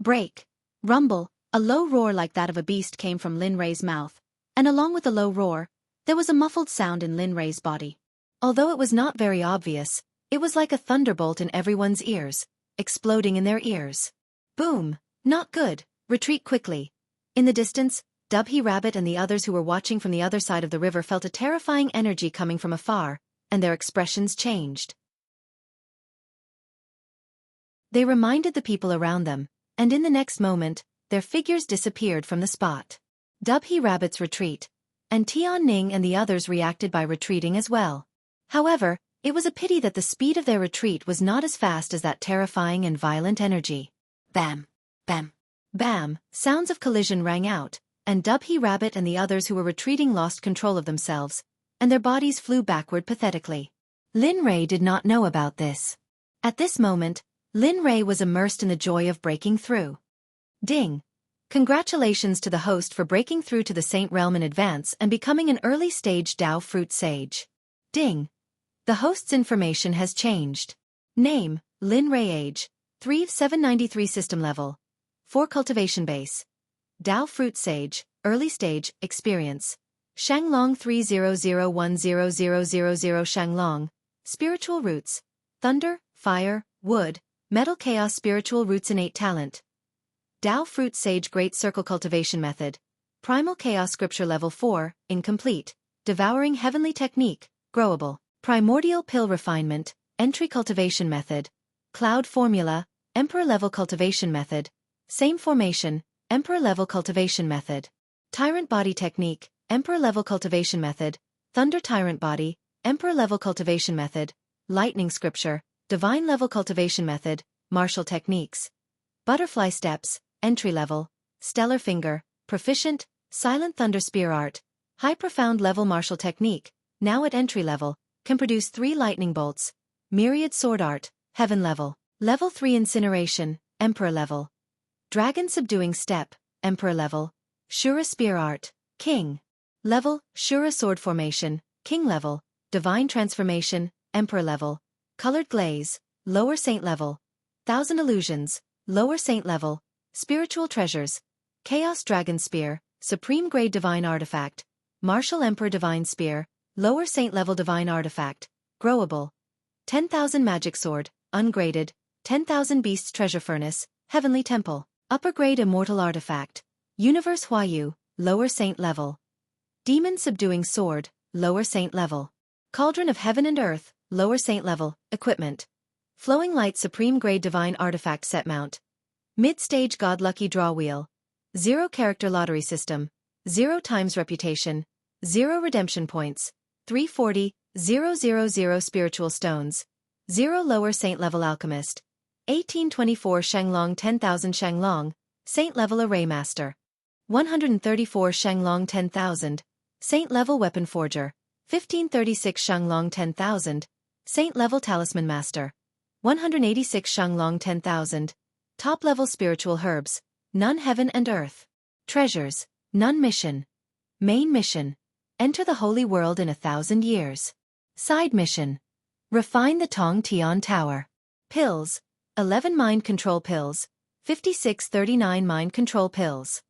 Break. Rumble, a low roar like that of a beast came from Lin Rei's mouth, and along with the low roar, there was a muffled sound in Lin Rei's body. Although it was not very obvious, it was like a thunderbolt in everyone's ears, exploding in their ears. Boom! Not good, retreat quickly. In the distance, Dubhy Rabbit and the others who were watching from the other side of the river felt a terrifying energy coming from afar, and their expressions changed. They reminded the people around them, and in the next moment, their figures disappeared from the spot. Dubhy Rabbit's retreat, and Tian Ning and the others reacted by retreating as well. However, it was a pity that the speed of their retreat was not as fast as that terrifying and violent energy. Bam! Bam! Bam! Sounds of collision rang out, and Dubhy Rabbit and the others who were retreating lost control of themselves, and their bodies flew backward pathetically. Lin Rei did not know about this. At this moment, Lin Rei was immersed in the joy of breaking through. Ding! Congratulations to the host for breaking through to the Saint Realm in advance and becoming an early-stage Dao Fruit Sage. Ding! The host's information has changed. Name, Lin Rei. Age, 3793. System level, 4 cultivation base. Dao Fruit Sage, early stage, experience. Shanglong 300100000 Shanglong, spiritual roots. Thunder, fire, wood, metal chaos. Spiritual roots. Innate talent. Dao Fruit Sage Great Circle Cultivation Method. Primal Chaos Scripture Level 4, incomplete. Devouring Heavenly Technique, growable. Primordial Pill Refinement, Entry Cultivation Method. Cloud Formula, Emperor Level Cultivation Method. Same formation, Emperor Level Cultivation Method. Tyrant Body Technique, Emperor Level Cultivation Method. Thunder Tyrant Body, Emperor Level Cultivation Method. Lightning Scripture, Divine Level Cultivation Method. Martial Techniques. Butterfly Steps, Entry Level. Stellar Finger, Proficient. Silent Thunder Spear Art, High Profound Level. Martial Technique, now at Entry Level, can produce 3 lightning bolts. Myriad Sword Art, Heaven Level. Level 3 Incineration, Emperor Level. Dragon Subduing Step, Emperor Level. Shura Spear Art, King Level. Shura Sword Formation, King Level. Divine Transformation, Emperor Level. Colored Glaze, Lower Saint Level. Thousand Illusions, Lower Saint Level. Spiritual treasures. Chaos Dragon Spear, Supreme Grade Divine Artifact. Martial Emperor Divine Spear, Lower Saint Level Divine Artifact. Growable. 10,000 Magic Sword, ungraded. 10,000 Beasts Treasure Furnace, Heavenly Temple. Upper Grade Immortal Artifact. Universe Huayu, Lower Saint Level. Demon Subduing Sword, Lower Saint Level. Cauldron of Heaven and Earth, Lower Saint Level. Equipment. Flowing Light Supreme Grade Divine Artifact Set Mount. Mid-Stage God Lucky Draw Wheel. 0 Character Lottery System. 0 times Reputation. 0 Redemption Points. 340, 000 Spiritual Stones. 0 Lower Saint Level Alchemist. 1824 Shenglong 10,000 Shenglong, Saint Level Array Master. 134 Shenglong 10,000, Saint Level Weapon Forger. 1536 Shenglong 10,000, Saint Level Talisman Master. 186 Shenglong 10,000, Top Level Spiritual Herbs, None Heaven and Earth. Treasures, None Mission. Main Mission. Enter the Holy World in 1,000 years. Side Mission. Refine the Tong Tian Tower. Pills. 11 Mind Control Pills. 5639 Mind Control Pills.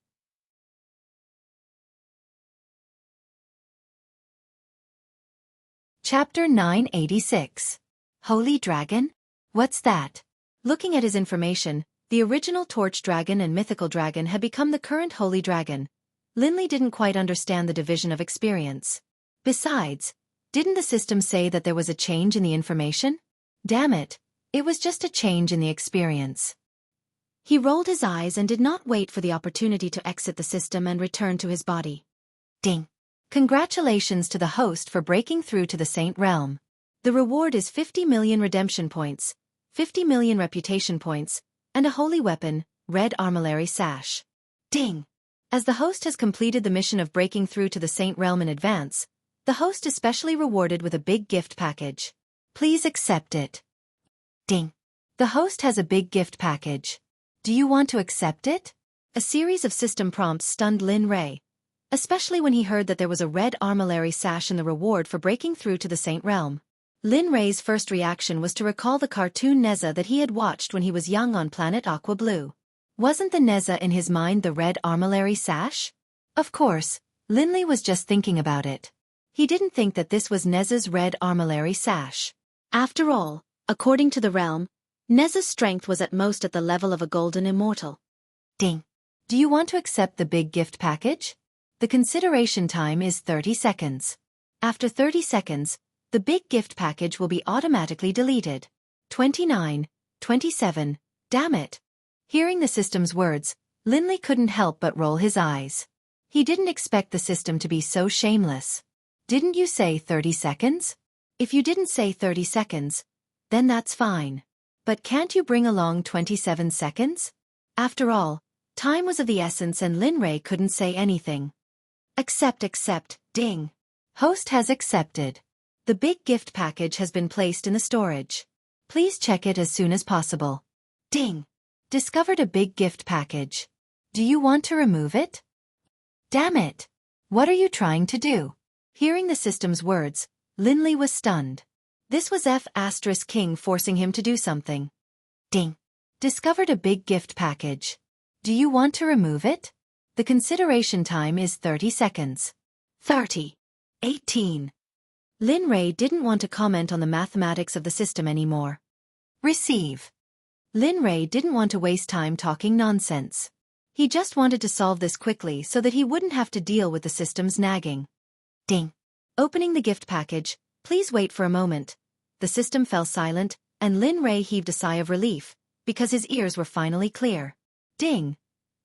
Chapter 986. Holy Dragon? What's that? Looking at his information, the original Torch Dragon and Mythical Dragon had become the current Holy Dragon. Linley didn't quite understand the division of experience. Besides, didn't the system say that there was a change in the information? Damn it, it was just a change in the experience. He rolled his eyes and did not wait for the opportunity to exit the system and return to his body. Ding. Congratulations to the host for breaking through to the Saint Realm. The reward is 50 million redemption points, 50 million reputation points, and a holy weapon, Red Armillary Sash. Ding! As the host has completed the mission of breaking through to the Saint Realm in advance, the host is specially rewarded with a big gift package. Please accept it. Ding! The host has a big gift package. Do you want to accept it? A series of system prompts stunned Lin Ray, especially when he heard that there was a red armillary sash in the reward for breaking through to the Saint Realm. Lin Ray's first reaction was to recall the cartoon Neza that he had watched when he was young on planet Aqua Blue. Wasn't the Neza in his mind the red armillary sash? Of course, Linley was just thinking about it. He didn't think that this was Neza's red armillary sash. After all, according to the realm, Neza's strength was at most at the level of a golden immortal. Ding. Do you want to accept the big gift package? The consideration time is 30 seconds. After 30 seconds, the big gift package will be automatically deleted. 29, 27, damn it. Hearing the system's words, Linley couldn't help but roll his eyes. He didn't expect the system to be so shameless. Didn't you say 30 seconds? If you didn't say 30 seconds, then that's fine. But can't you bring along 27 seconds? After all, time was of the essence and Lin Ray couldn't say anything. Accept, ding. Host has accepted. The big gift package has been placed in the storage. Please check it as soon as possible. Ding. Discovered a big gift package. Do you want to remove it? Damn it. What are you trying to do? Hearing the system's words, Linley was stunned. This was King forcing him to do something. Ding. Discovered a big gift package. Do you want to remove it? The consideration time is 30 seconds. 30. 18. Lin Ray didn't want to comment on the mathematics of the system anymore. Receive. Lin Ray didn't want to waste time talking nonsense. He just wanted to solve this quickly so that he wouldn't have to deal with the system's nagging. Ding. Opening the gift package, please wait for a moment. The system fell silent, and Lin Ray heaved a sigh of relief, because his ears were finally clear. Ding.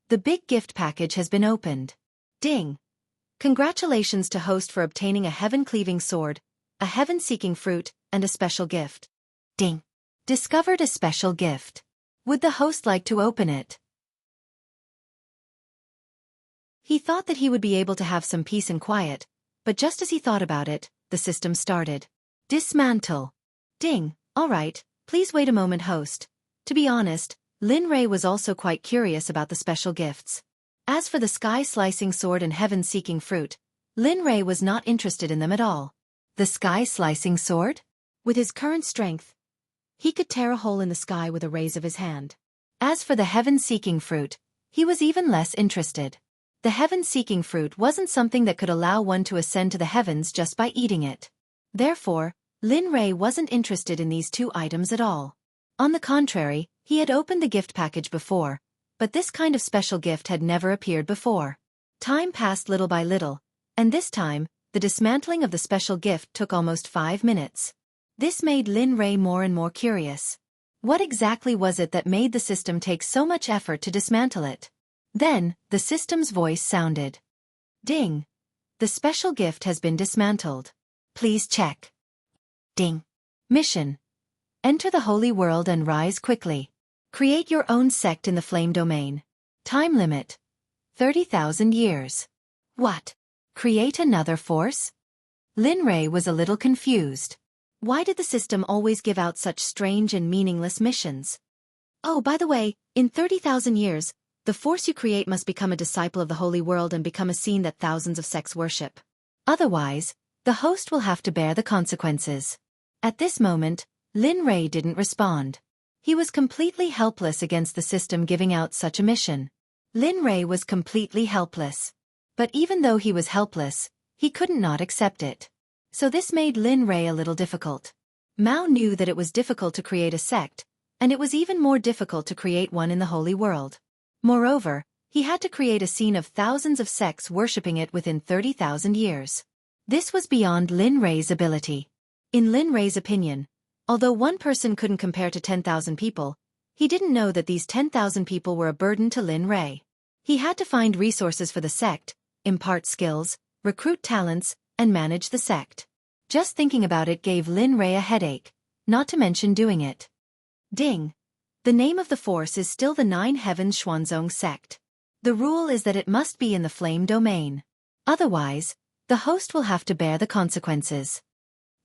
The big gift package has been opened. Ding. Congratulations to host for obtaining a heaven-cleaving sword, a heaven-seeking fruit, and a special gift. Ding. Discovered a special gift. Would the host like to open it? He thought that he would be able to have some peace and quiet, but just as he thought about it, the system started. Dismantle. Ding. All right, please wait a moment, host. To be honest, Lin Ray was also quite curious about the special gifts. As for the sky-slicing sword and heaven-seeking fruit, Lin Ray was not interested in them at all. The sky-slicing sword? With his current strength, he could tear a hole in the sky with a raise of his hand. As for the heaven-seeking fruit, he was even less interested. The heaven-seeking fruit wasn't something that could allow one to ascend to the heavens just by eating it. Therefore, Lin Rei wasn't interested in these two items at all. On the contrary, he had opened the gift package before, but this kind of special gift had never appeared before. Time passed little by little, and this time, the dismantling of the special gift took almost 5 minutes. This made Lin Rei more and more curious. What exactly was it that made the system take so much effort to dismantle it? Then, the system's voice sounded. Ding! The special gift has been dismantled. Please check. Ding. Mission. Enter the holy world and rise quickly. Create your own sect in the flame domain. Time limit. 30,000 years. What? Create another force? Lin Rei was a little confused. Why did the system always give out such strange and meaningless missions? Oh, by the way, in 30,000 years, the force you create must become a disciple of the holy world and become a scene that thousands of sects worship. Otherwise, the host will have to bear the consequences. At this moment, Lin Rei didn't respond. He was completely helpless against the system giving out such a mission. Lin Rei was completely helpless. But even though he was helpless, he couldn't not accept it. So this made Lin Rei a little difficult. Mao knew that it was difficult to create a sect, and it was even more difficult to create one in the holy world. Moreover, he had to create a scene of thousands of sects worshipping it within 30,000 years. This was beyond Lin Rei's ability. In Lin Rei's opinion, although one person couldn't compare to 10,000 people, he didn't know that these 10,000 people were a burden to Lin Rei. He had to find resources for the sect, impart skills, recruit talents, and manage the sect. Just thinking about it gave Lin Rei a headache, not to mention doing it. Ding! The name of the force is still the Nine Heavens Xuanzong sect. The rule is that it must be in the flame domain. Otherwise, the host will have to bear the consequences.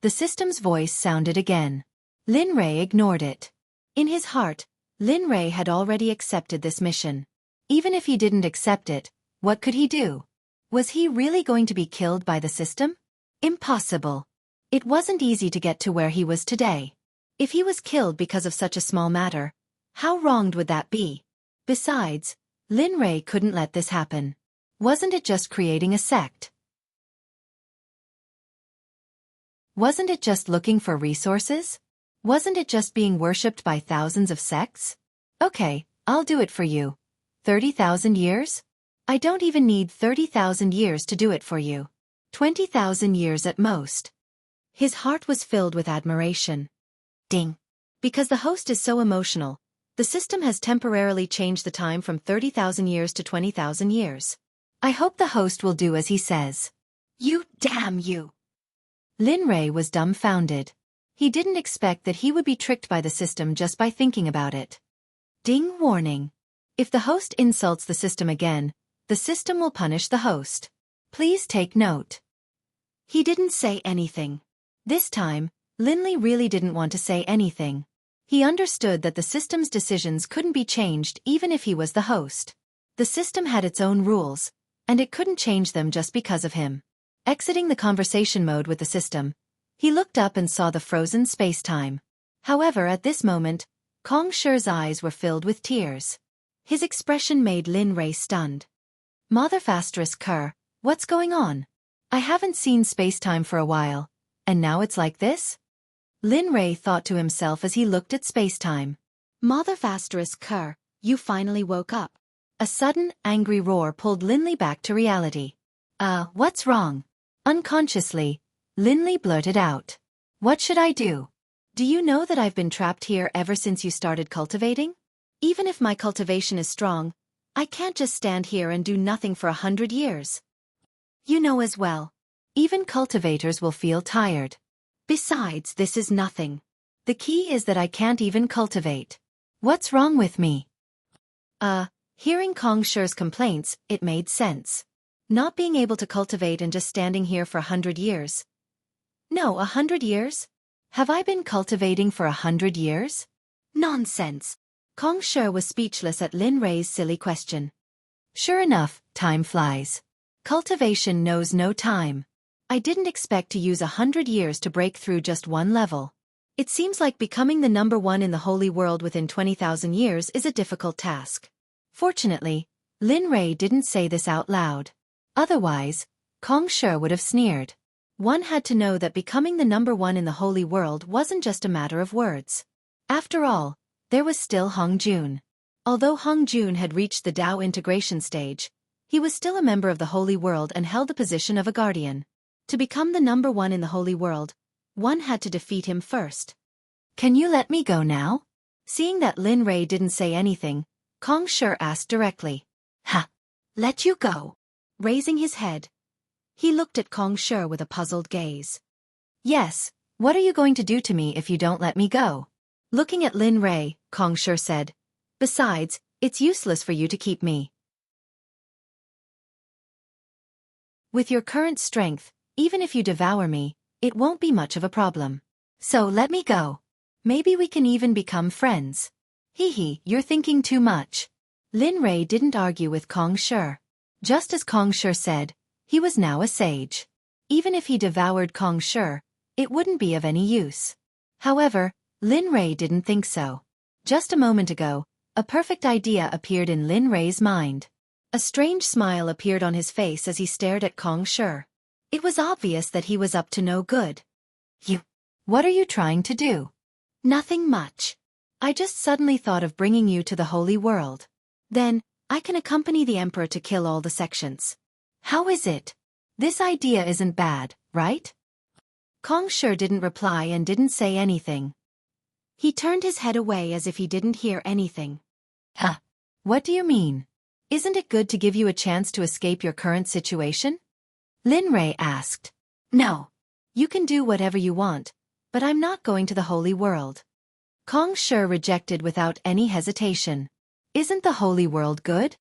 The system's voice sounded again. Lin Rei ignored it. In his heart, Lin Rei had already accepted this mission. Even if he didn't accept it, what could he do? Was he really going to be killed by the system? Impossible. It wasn't easy to get to where he was today. If he was killed because of such a small matter, how wronged would that be? Besides, Lin Rei couldn't let this happen. Wasn't it just creating a sect? Wasn't it just looking for resources? Wasn't it just being worshipped by thousands of sects? Okay, I'll do it for you. 30,000 years? I don't even need 30,000 years to do it for you. 20,000 years at most. His heart was filled with admiration. Ding! Because the host is so emotional, the system has temporarily changed the time from 30,000 years to 20,000 years. I hope the host will do as he says. You damn you! Lin Rei was dumbfounded. He didn't expect that he would be tricked by the system just by thinking about it. Ding warning. If the host insults the system again, the system will punish the host. Please take note. He didn't say anything. This time, Lin Li really didn't want to say anything. He understood that the system's decisions couldn't be changed even if he was the host. The system had its own rules, and it couldn't change them just because of him. Exiting the conversation mode with the system, he looked up and saw the frozen space-time. However, at this moment, Kong Shi's eyes were filled with tears. His expression made Lin Rei stunned. Motherfastress, what's going on? I haven't seen space-time for a while, and now it's like this? Lin Rei thought to himself as he looked at space-time. Motherfastress, you finally woke up. A sudden, angry roar pulled Lin Li back to reality. What's wrong? Unconsciously, Lin Li blurted out. What should I do? Do you know that I've been trapped here ever since you started cultivating? Even if my cultivation is strong, I can't just stand here and do nothing for 100 years. You know as well. Even cultivators will feel tired. Besides, this is nothing. The key is that I can't even cultivate. What's wrong with me? Hearing Kong Shi's complaints, it made sense. Not being able to cultivate and just standing here for 100 years. No, 100 years? Have I been cultivating for 100 years? Nonsense. Kong Shi was speechless at Lin Rei's silly question. Sure enough, time flies. Cultivation knows no time. I didn't expect to use 100 years to break through just one level. It seems like becoming the number one in the holy world within 20,000 years is a difficult task. Fortunately, Lin Rei didn't say this out loud. Otherwise, Kong Shi would have sneered. One had to know that becoming the number one in the holy world wasn't just a matter of words. After all, there was still Hong Jun. Although Hong Jun had reached the Dao integration stage, he was still a member of the holy world and held the position of a guardian. To become the number one in the holy world, one had to defeat him first. Can you let me go now? Seeing that Lin Rei didn't say anything, Kong Shi asked directly. Ha! Let you go? Raising his head, he looked at Kong Shi with a puzzled gaze. Yes, what are you going to do to me if you don't let me go? Looking at Lin Rei, Kong Shi said. Besides, it's useless for you to keep me. With your current strength, even if you devour me, it won't be much of a problem. So let me go. Maybe we can even become friends. Hee, you're thinking too much. Lin Rei didn't argue with Kong Shi. Just as Kong Shi said, he was now a sage. Even if he devoured Kong Shi, it wouldn't be of any use. However, Lin Rei didn't think so. Just a moment ago, a perfect idea appeared in Lin Rei's mind. A strange smile appeared on his face as he stared at Kong Shi. It was obvious that he was up to no good. What are you trying to do? Nothing much. I just suddenly thought of bringing you to the holy world. Then, I can accompany the emperor to kill all the sections. How is it? This idea isn't bad, right? Kong Shi didn't reply and didn't say anything. He turned his head away as if he didn't hear anything. Huh? What do you mean? Isn't it good to give you a chance to escape your current situation? Lin Rei asked. No. You can do whatever you want, but I'm not going to the holy world. Kong Shi rejected without any hesitation. Isn't the holy world good?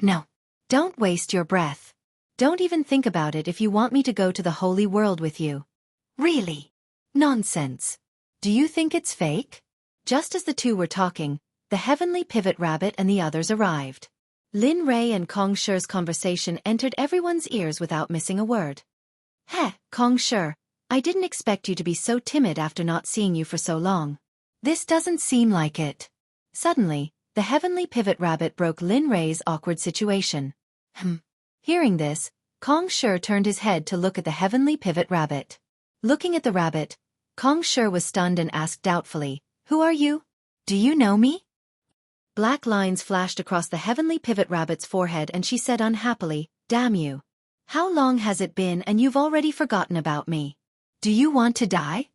No. Don't waste your breath. Don't even think about it if you want me to go to the holy world with you. Really? Nonsense. Do you think it's fake? Just as the two were talking, the heavenly pivot rabbit and the others arrived. Lin Rei and Kong Shi's conversation entered everyone's ears without missing a word. Heh, Kong Shi, I didn't expect you to be so timid after not seeing you for so long. This doesn't seem like it. Suddenly, the heavenly pivot rabbit broke Lin Rei's awkward situation. Hearing this, Kong Shi turned his head to look at the heavenly pivot rabbit. Looking at the rabbit, Kong Shi was stunned and asked doubtfully, Who are you? Do you know me? Black lines flashed across the heavenly pivot rabbit's forehead and she said unhappily, Damn you. How long has it been and you've already forgotten about me? Do you want to die?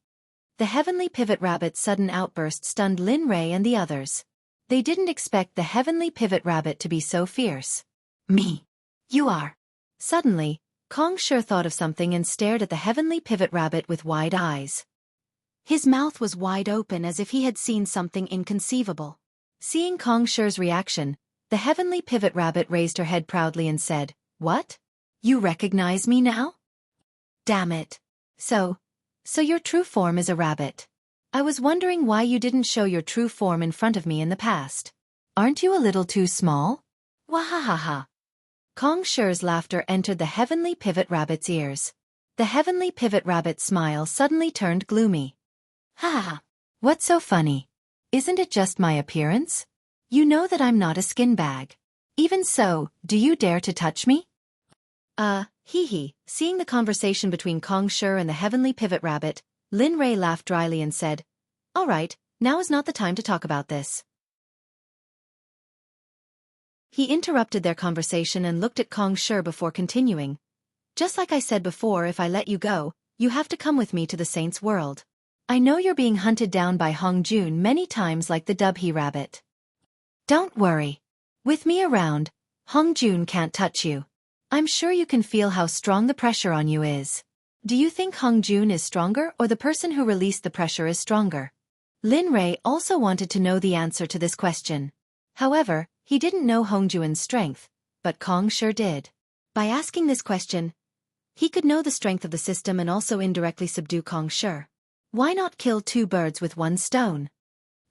The heavenly pivot rabbit's sudden outburst stunned Lin Rei and the others. They didn't expect the heavenly pivot rabbit to be so fierce. Me. You are. Suddenly, Kong Shi thought of something and stared at the heavenly pivot rabbit with wide eyes. His mouth was wide open as if he had seen something inconceivable. Seeing Kong Shi's reaction, the heavenly pivot rabbit raised her head proudly and said, What? You recognize me now? Damn it. So your true form is a rabbit. I was wondering why you didn't show your true form in front of me in the past. Aren't you a little too small? Wahahaha. Kong Shi's laughter entered the heavenly pivot rabbit's ears. The heavenly pivot rabbit's smile suddenly turned gloomy. Ha ha. What's so funny? Isn't it just my appearance? You know that I'm not a skin bag. Even so, do you dare to touch me? Hee. Seeing the conversation between Kong Shi and the heavenly pivot rabbit, Lin Rei laughed dryly and said, All right, now is not the time to talk about this. He interrupted their conversation and looked at Kong Shi before continuing. Just like I said before, if I let you go, you have to come with me to the saint's world. I know you're being hunted down by Hong Jun many times like the Dubhe rabbit. Don't worry. With me around, Hong Jun can't touch you. I'm sure you can feel how strong the pressure on you is. Do you think Hong Jun is stronger or the person who released the pressure is stronger? Lin Rei also wanted to know the answer to this question. However, he didn't know Hong Jun's strength, but Kong Shi did. By asking this question, he could know the strength of the system and also indirectly subdue Kong Shi. Why not kill two birds with one stone?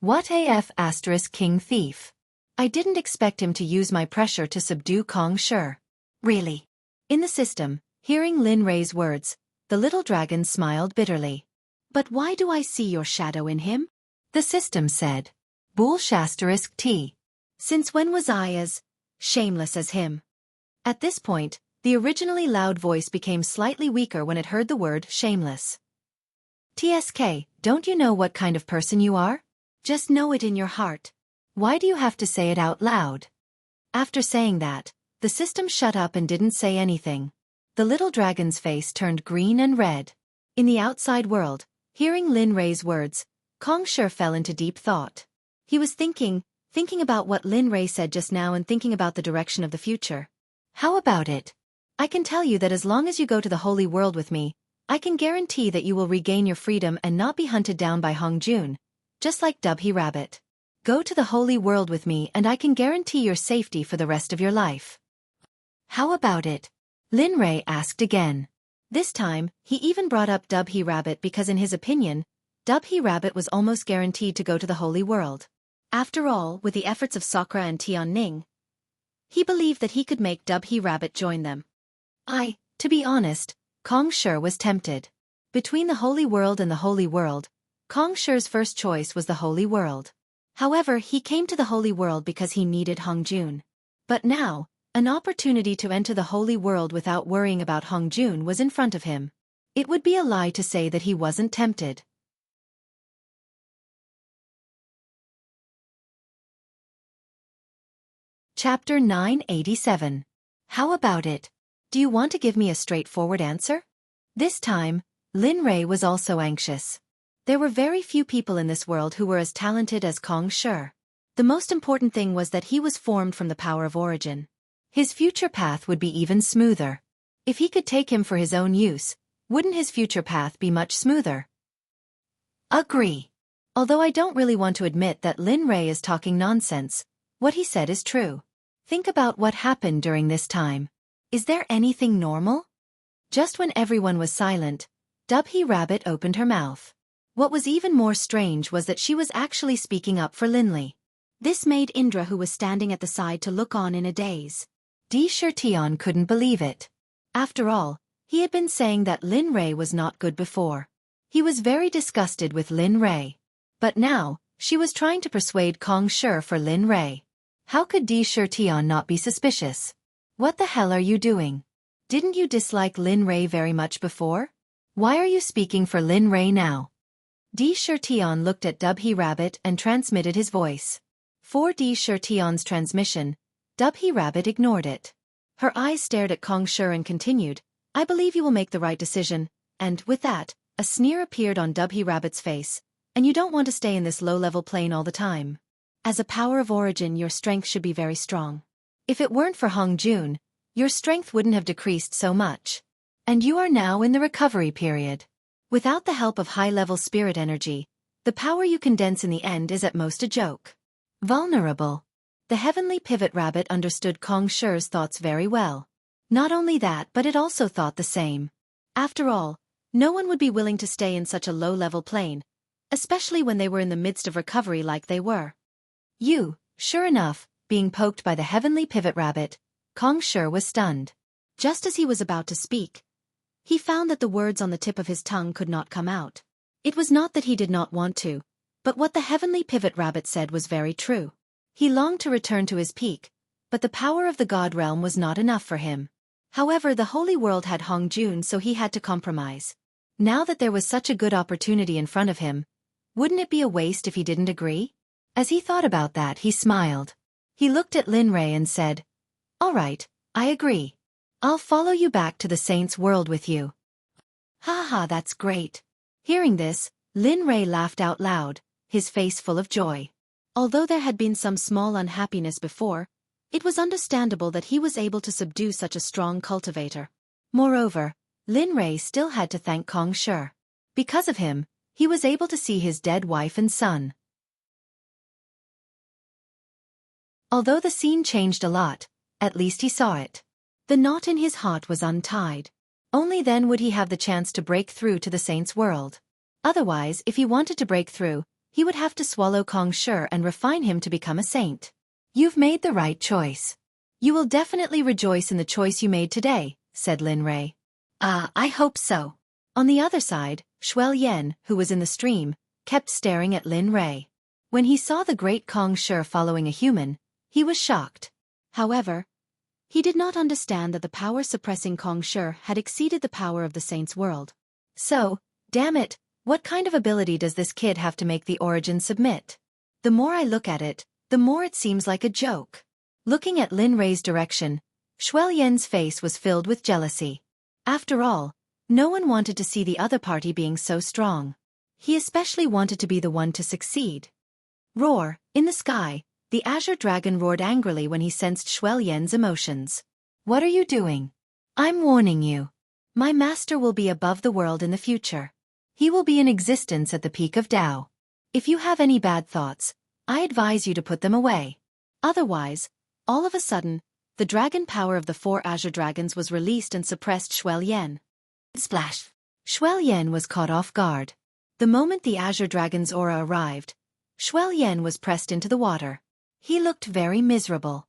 What af * king thief. I didn't expect him to use my pressure to subdue Kong Shi. Really? In the system, hearing Lin Rei's words, the little dragon smiled bitterly. But why do I see your shadow in him? The system said. Bool ****. Since when was I as shameless as him? At this point, the originally loud voice became slightly weaker when it heard the word shameless. TSK, don't you know what kind of person you are? Just know it in your heart. Why do you have to say it out loud? After saying that, the system shut up and didn't say anything. The little dragon's face turned green and red. In the outside world, hearing Lin Rei's words, Kong Shi fell into deep thought. He was thinking about what Lin Rei said just now and thinking about the direction of the future. How about it? I can tell you that as long as you go to the holy world with me, I can guarantee that you will regain your freedom and not be hunted down by Hong Jun, just like Dubhe Rabbit. Go to the holy world with me and I can guarantee your safety for the rest of your life. How about it? Lin Rei asked again. This time, he even brought up Dubhe Rabbit because in his opinion, Dubhe Rabbit was almost guaranteed to go to the holy world. After all, with the efforts of Sakura and Tian Ning, he believed that he could make Dubhe Rabbit join them. To be honest, Kong Shi was tempted. Between the holy world and the holy world, Kong Shi's first choice was the holy world. However, he came to the holy world because he needed Hong Jun. But now, an opportunity to enter the holy world without worrying about Hong Jun was in front of him. It would be a lie to say that he wasn't tempted. Chapter 987. How about it? Do you want to give me a straightforward answer? This time, Lin Rei was also anxious. There were very few people in this world who were as talented as Kong Shi. The most important thing was that he was formed from the power of origin. His future path would be even smoother. If he could take him for his own use, wouldn't his future path be much smoother? Agree. Although I don't really want to admit that Lin Rei is talking nonsense, what he said is true. Think about what happened during this time. Is there anything normal? Just when everyone was silent, Dubhe Rabbit opened her mouth. What was even more strange was that she was actually speaking up for Linli. This made Indra, who was standing at the side, to look on in a daze. Tion couldn't believe it. After all, he had been saying that Lin Rei was not good before. He was very disgusted with Lin Rei. But now, she was trying to persuade Kong Shi for Lin Rei. How could Tion not be suspicious? What the hell are you doing? Didn't you dislike Lin Rei very much before? Why are you speaking for Lin Rei now? Tion looked at Dubhe Rabbit and transmitted his voice. For Tion's transmission, Dubhe Rabbit ignored it. Her eyes stared at Kong Shi and continued, I believe you will make the right decision, and, with that, a sneer appeared on Dubhe Rabbit's face, and you don't want to stay in this low-level plane all the time. As a power of origin, your strength should be very strong. If it weren't for Hong Jun, your strength wouldn't have decreased so much. And you are now in the recovery period. Without the help of high-level spirit energy, the power you condense in the end is at most a joke. Vulnerable. The heavenly pivot rabbit understood Kong Shi's thoughts very well. Not only that, but it also thought the same. After all, no one would be willing to stay in such a low-level plane, especially when they were in the midst of recovery like they were. Sure enough, being poked by the heavenly pivot rabbit, Kong Shi was stunned. Just as he was about to speak, he found that the words on the tip of his tongue could not come out. It was not that he did not want to, but what the heavenly pivot rabbit said was very true. He longed to return to his peak, but the power of the God realm was not enough for him. However, the holy world had Hong Jun, so he had to compromise. Now that there was such a good opportunity in front of him, wouldn't it be a waste if he didn't agree? As he thought about that, he smiled. He looked at Lin Rei and said, All right, I agree. I'll follow you back to the saints' world with you. Ha, that's great. Hearing this, Lin Rei laughed out loud, his face full of joy. Although there had been some small unhappiness before, it was understandable that he was able to subdue such a strong cultivator. Moreover, Lin Rei still had to thank Kong Shi. Because of him, he was able to see his dead wife and son. Although the scene changed a lot, at least he saw it. The knot in his heart was untied. Only then would he have the chance to break through to the saints' world. Otherwise, if he wanted to break through, he would have to swallow Kong Shi and refine him to become a saint. You've made the right choice. You will definitely rejoice in the choice you made today, said Lin Rei. I hope so. On the other side, Xueqi, who was in the stream, kept staring at Lin Rei. When he saw the great Kong Shi following a human, he was shocked. However, he did not understand that the power suppressing Kong Shi had exceeded the power of the saint's world. So, damn it, what kind of ability does this kid have to make the origin submit? The more I look at it, the more it seems like a joke. Looking at Lin Rei's direction, Xueqi's face was filled with jealousy. After all, no one wanted to see the other party being so strong. He especially wanted to be the one to succeed. Roar! In the sky, the azure dragon roared angrily when he sensed Xueqi's emotions. What are you doing? I'm warning you. My master will be above the world in the future. He will be in existence at the peak of Tao. If you have any bad thoughts, I advise you to put them away. Otherwise, all of a sudden, the dragon power of the 4 azure dragons was released and suppressed Xueqi. Splash! Xueqi was caught off guard. The moment the azure dragon's aura arrived, Xueqi was pressed into the water. He looked very miserable.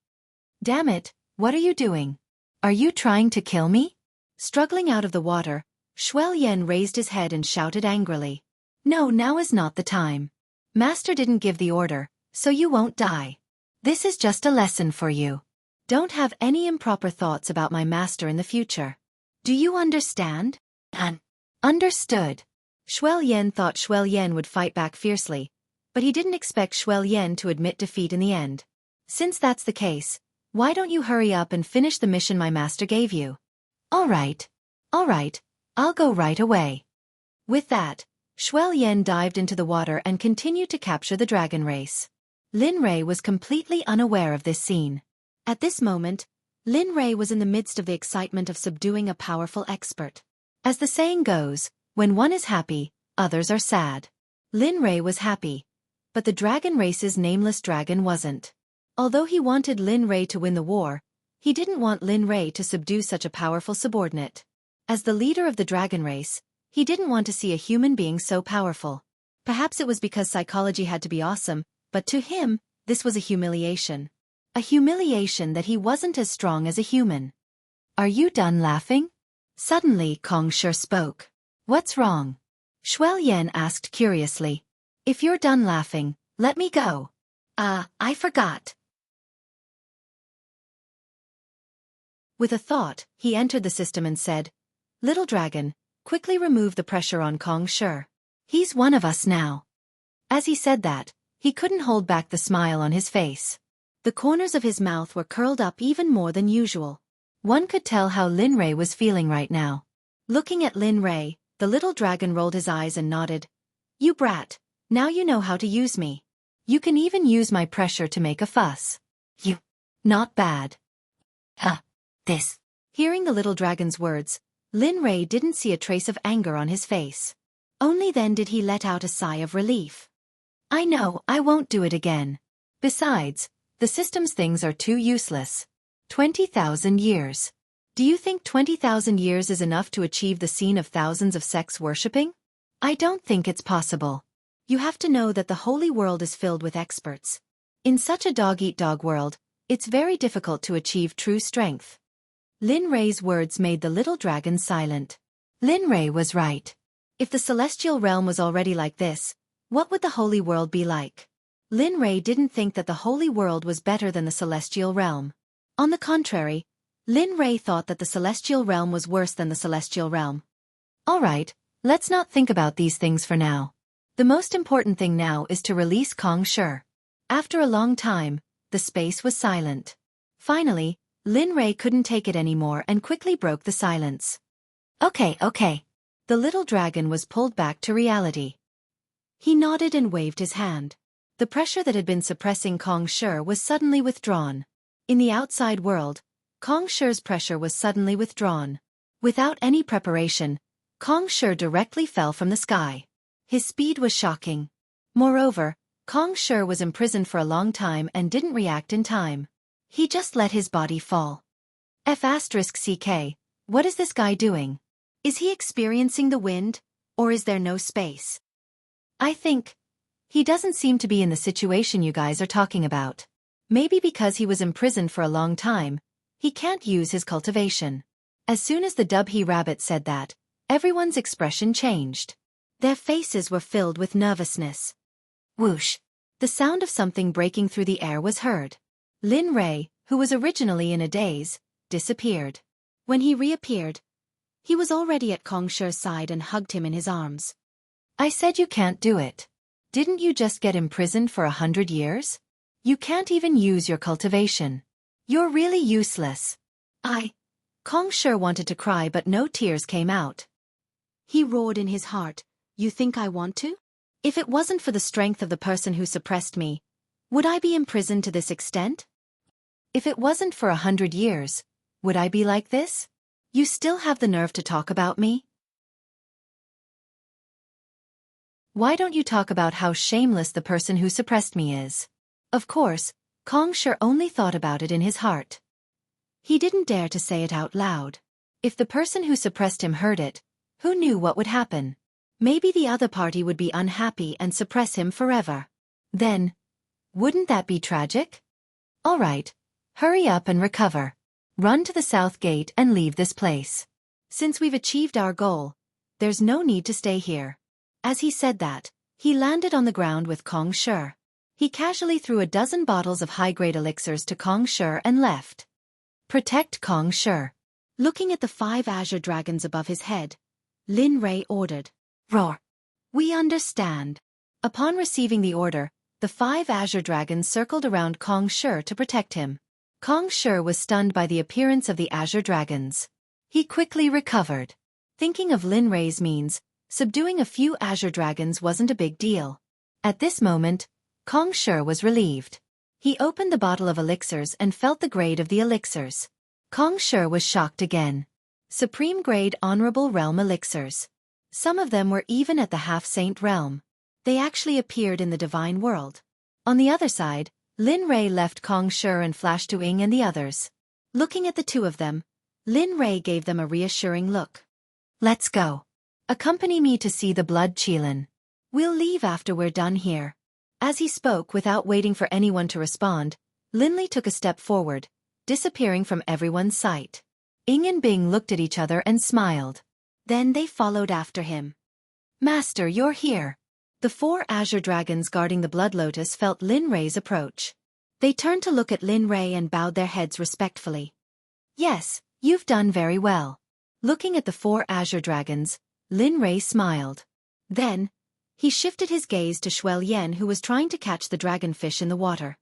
Damn it, what are you doing? Are you trying to kill me? Struggling out of the water, Xueqi raised his head and shouted angrily. No, now is not the time. Master didn't give the order, so you won't die. This is just a lesson for you. Don't have any improper thoughts about my master in the future. Do you understand? Understood. Xueqi thought Xueqi would fight back fiercely, but he didn't expect Xueqi to admit defeat in the end. Since that's the case, why don't you hurry up and finish the mission my master gave you? All right, I'll go right away. With that, Xueqi dived into the water and continued to capture the dragon race. Lin Rei was completely unaware of this scene. At this moment, Lin Rei was in the midst of the excitement of subduing a powerful expert. As the saying goes, when one is happy, others are sad. Lin Rei was happy, but the dragon race's nameless dragon wasn't. Although he wanted Lin Rei to win the war, he didn't want Lin Rei to subdue such a powerful subordinate. As the leader of the dragon race, he didn't want to see a human being so powerful. Perhaps it was because psychology had to be awesome, but to him, this was a humiliation. A humiliation that he wasn't as strong as a human. Are you done laughing? Suddenly Kong Shi spoke. What's wrong? Xueqi asked curiously. If you're done laughing, let me go. I forgot. With a thought, he entered the system and said, Little dragon, quickly remove the pressure on Kong Shi. He's one of us now. As he said that, he couldn't hold back the smile on his face. The corners of his mouth were curled up even more than usual. One could tell how Lin Rei was feeling right now. Looking at Lin Rei, the little dragon rolled his eyes and nodded. You brat, now you know how to use me. You can even use my pressure to make a fuss. You. Not bad. This. Hearing the little dragon's words, Lin Rei didn't see a trace of anger on his face. Only then did he let out a sigh of relief. I know, I won't do it again. Besides, the system's things are too useless. 20,000 years. Do you think 20,000 years is enough to achieve the scene of thousands of sects worshipping? I don't think it's possible. You have to know that the holy world is filled with experts. In such a dog-eat-dog world, it's very difficult to achieve true strength. Lin Rei's words made the little dragon silent. Lin Rei was right. If the celestial realm was already like this, what would the holy world be like? Lin Rei didn't think that the holy world was better than the celestial realm. On the contrary, Lin Rei thought that the celestial realm was worse than the celestial realm. All right, let's not think about these things for now. The most important thing now is to release Kong Shi. After a long time, the space was silent. Finally, Lin Rei couldn't take it anymore and quickly broke the silence. Okay. The little dragon was pulled back to reality. He nodded and waved his hand. The pressure that had been suppressing Kong Shi was suddenly withdrawn. In the outside world, Kong Shi's pressure was suddenly withdrawn. Without any preparation, Kong Shi directly fell from the sky. His speed was shocking. Moreover, Kong Shi was imprisoned for a long time and didn't react in time. He just let his body fall. F***CK, what is this guy doing? Is he experiencing the wind, or is there no space? I think he doesn't seem to be in the situation you guys are talking about. Maybe because he was imprisoned for a long time, he can't use his cultivation. As soon as the Dubhe rabbit said that, Everyone's expression changed. Their faces were filled with nervousness. Whoosh! The sound of something breaking through the air was heard. Lin Rei, who was originally in a daze, disappeared. When he reappeared, he was already at Kong Shi's side and hugged him in his arms. I said you can't do it. Didn't you just get imprisoned for 100 years? You can't even use your cultivation. You're really useless. Kong Shi wanted to cry but no tears came out. He roared in his heart, "You think I want to? If it wasn't for the strength of the person who suppressed me, would I be imprisoned to this extent? If it wasn't for 100 years, would I be like this? You still have the nerve to talk about me? Why don't you talk about how shameless the person who suppressed me is?" Of course, Kong Shi only thought about it in his heart. He didn't dare to say it out loud. If the person who suppressed him heard it, who knew what would happen? Maybe the other party would be unhappy and suppress him forever. Then, wouldn't that be tragic? All right, hurry up and recover. Run to the south gate and leave this place. Since we've achieved our goal, there's no need to stay here. As he said that, he landed on the ground with Kong Shi. He casually threw a dozen bottles of high-grade elixirs to Kong Shi and left. Protect Kong Shi. Looking at the 5 azure dragons above his head, Lin Rei ordered, "Roar." "We understand." Upon receiving the order, the 5 azure dragons circled around Kong Shi to protect him. Kong Shi was stunned by the appearance of the azure dragons. He quickly recovered. Thinking of Lin Rei's means, subduing a few azure dragons wasn't a big deal. At this moment, Kong Shi was relieved. He opened the bottle of elixirs and felt the grade of the elixirs. Kong Shi was shocked again. Supreme grade Honorable Realm elixirs. Some of them were even at the half-saint realm. They actually appeared in the divine world. On the other side, Lin Rei left Kong Shi and flashed to Ying and the others. Looking at the two of them, Lin Rei gave them a reassuring look. "Let's go. Accompany me to see the blood Qilin. We'll leave after we're done here." As he spoke without waiting for anyone to respond, Lin Li took a step forward, disappearing from everyone's sight. Ying and Bing looked at each other and smiled. Then they followed after him. "Master, you're here." The 4 azure dragons guarding the blood lotus felt Lin Rei's approach. They turned to look at Lin Rei and bowed their heads respectfully. "Yes, you've done very well." Looking at the 4 azure dragons, Lin Rei smiled. Then, he shifted his gaze to Xueqi, who was trying to catch the dragonfish in the water.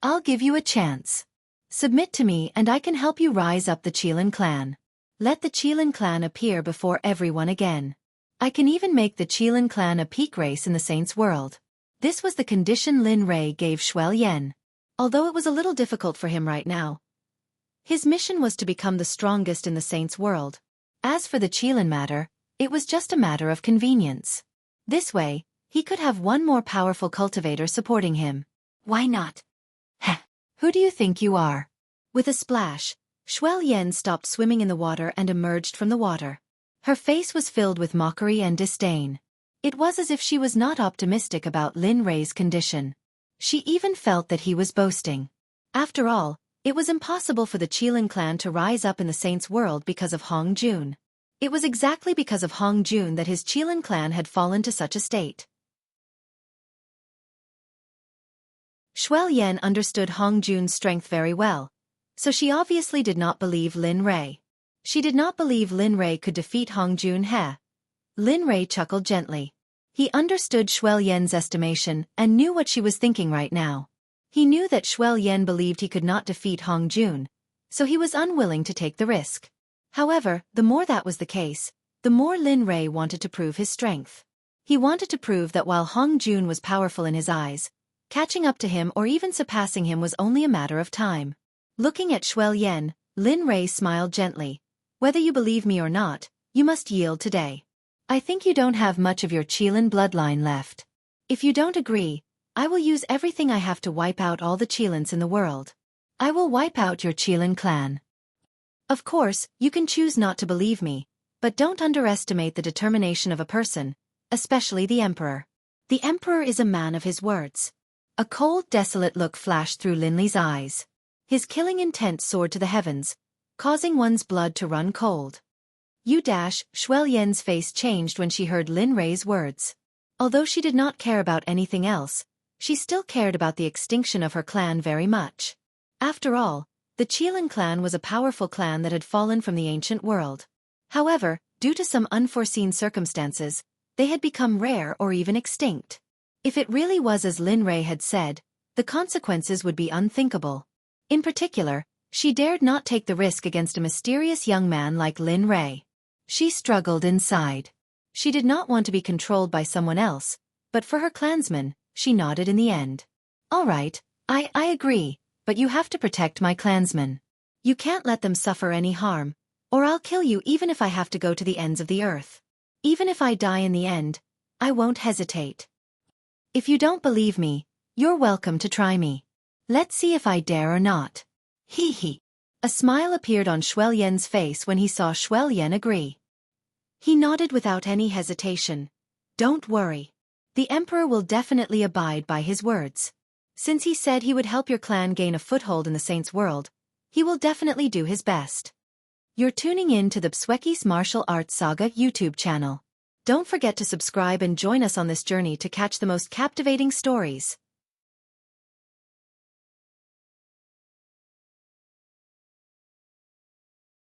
"I'll give you a chance. Submit to me and I can help you rise up the Qilin clan. Let the Qilin clan appear before everyone again. I can even make the Qilin clan a peak race in the Saints' world." This was the condition Lin Rei gave Xueqi. Although it was a little difficult for him right now, his mission was to become the strongest in the Saints' world. As for the Qilin matter, it was just a matter of convenience. This way, he could have one more powerful cultivator supporting him. Why not? Heh, who do you think you are? With a splash, Xueqi stopped swimming in the water and emerged from the water. Her face was filled with mockery and disdain. It was as if she was not optimistic about Lin Rei's condition. She even felt that he was boasting. After all, it was impossible for the Qilin clan to rise up in the Saints' world because of Hong Jun. It was exactly because of Hong Jun that his Qilin clan had fallen to such a state. Xueqi understood Hong Jun's strength very well, so she obviously did not believe Lin Rei. She did not believe Lin Rei could defeat Hong Jun. Lin Rei chuckled gently. He understood Xueqi's estimation and knew what she was thinking right now. He knew that Xueqi believed he could not defeat Hong Jun, so he was unwilling to take the risk. However, the more that was the case, the more Lin Rei wanted to prove his strength. He wanted to prove that while Hong Jun was powerful in his eyes, catching up to him or even surpassing him was only a matter of time. Looking at Xueqi, Lin Rei smiled gently. "Whether you believe me or not, you must yield today. I think you don't have much of your Qilin bloodline left. If you don't agree, I will use everything I have to wipe out all the Qilins in the world. I will wipe out your Qilin clan. Of course, you can choose not to believe me, but don't underestimate the determination of a person, especially the Emperor. The Emperor is a man of his words." A cold, desolate look flashed through Lin Li's eyes. His killing intent soared to the heavens, causing one's blood to run cold. Xueqi's face changed when she heard Lin Rei's words. Although she did not care about anything else, she still cared about the extinction of her clan very much. After all, the Qilin clan was a powerful clan that had fallen from the ancient world. However, due to some unforeseen circumstances, they had become rare or even extinct. If it really was as Lin Rei had said, the consequences would be unthinkable. In particular, she dared not take the risk against a mysterious young man like Lin Rei. She struggled inside. She did not want to be controlled by someone else, but for her clansmen, she nodded in the end. All right, I agree, but you have to protect my clansmen. You can't let them suffer any harm, or I'll kill you even if I have to go to the ends of the earth. Even if I die in the end, I won't hesitate. If you don't believe me, you're welcome to try me. Let's see if I dare or not. Hee hee. A smile appeared on Xueqi's face when he saw Xueqi agree. He nodded without any hesitation. Don't worry. The Emperor will definitely abide by his words. Since he said he would help your clan gain a foothold in the Saints' world, he will definitely do his best. You're tuning in to the Xueqi's Martial Arts Saga YouTube channel. Don't forget to subscribe and join us on this journey to catch the most captivating stories.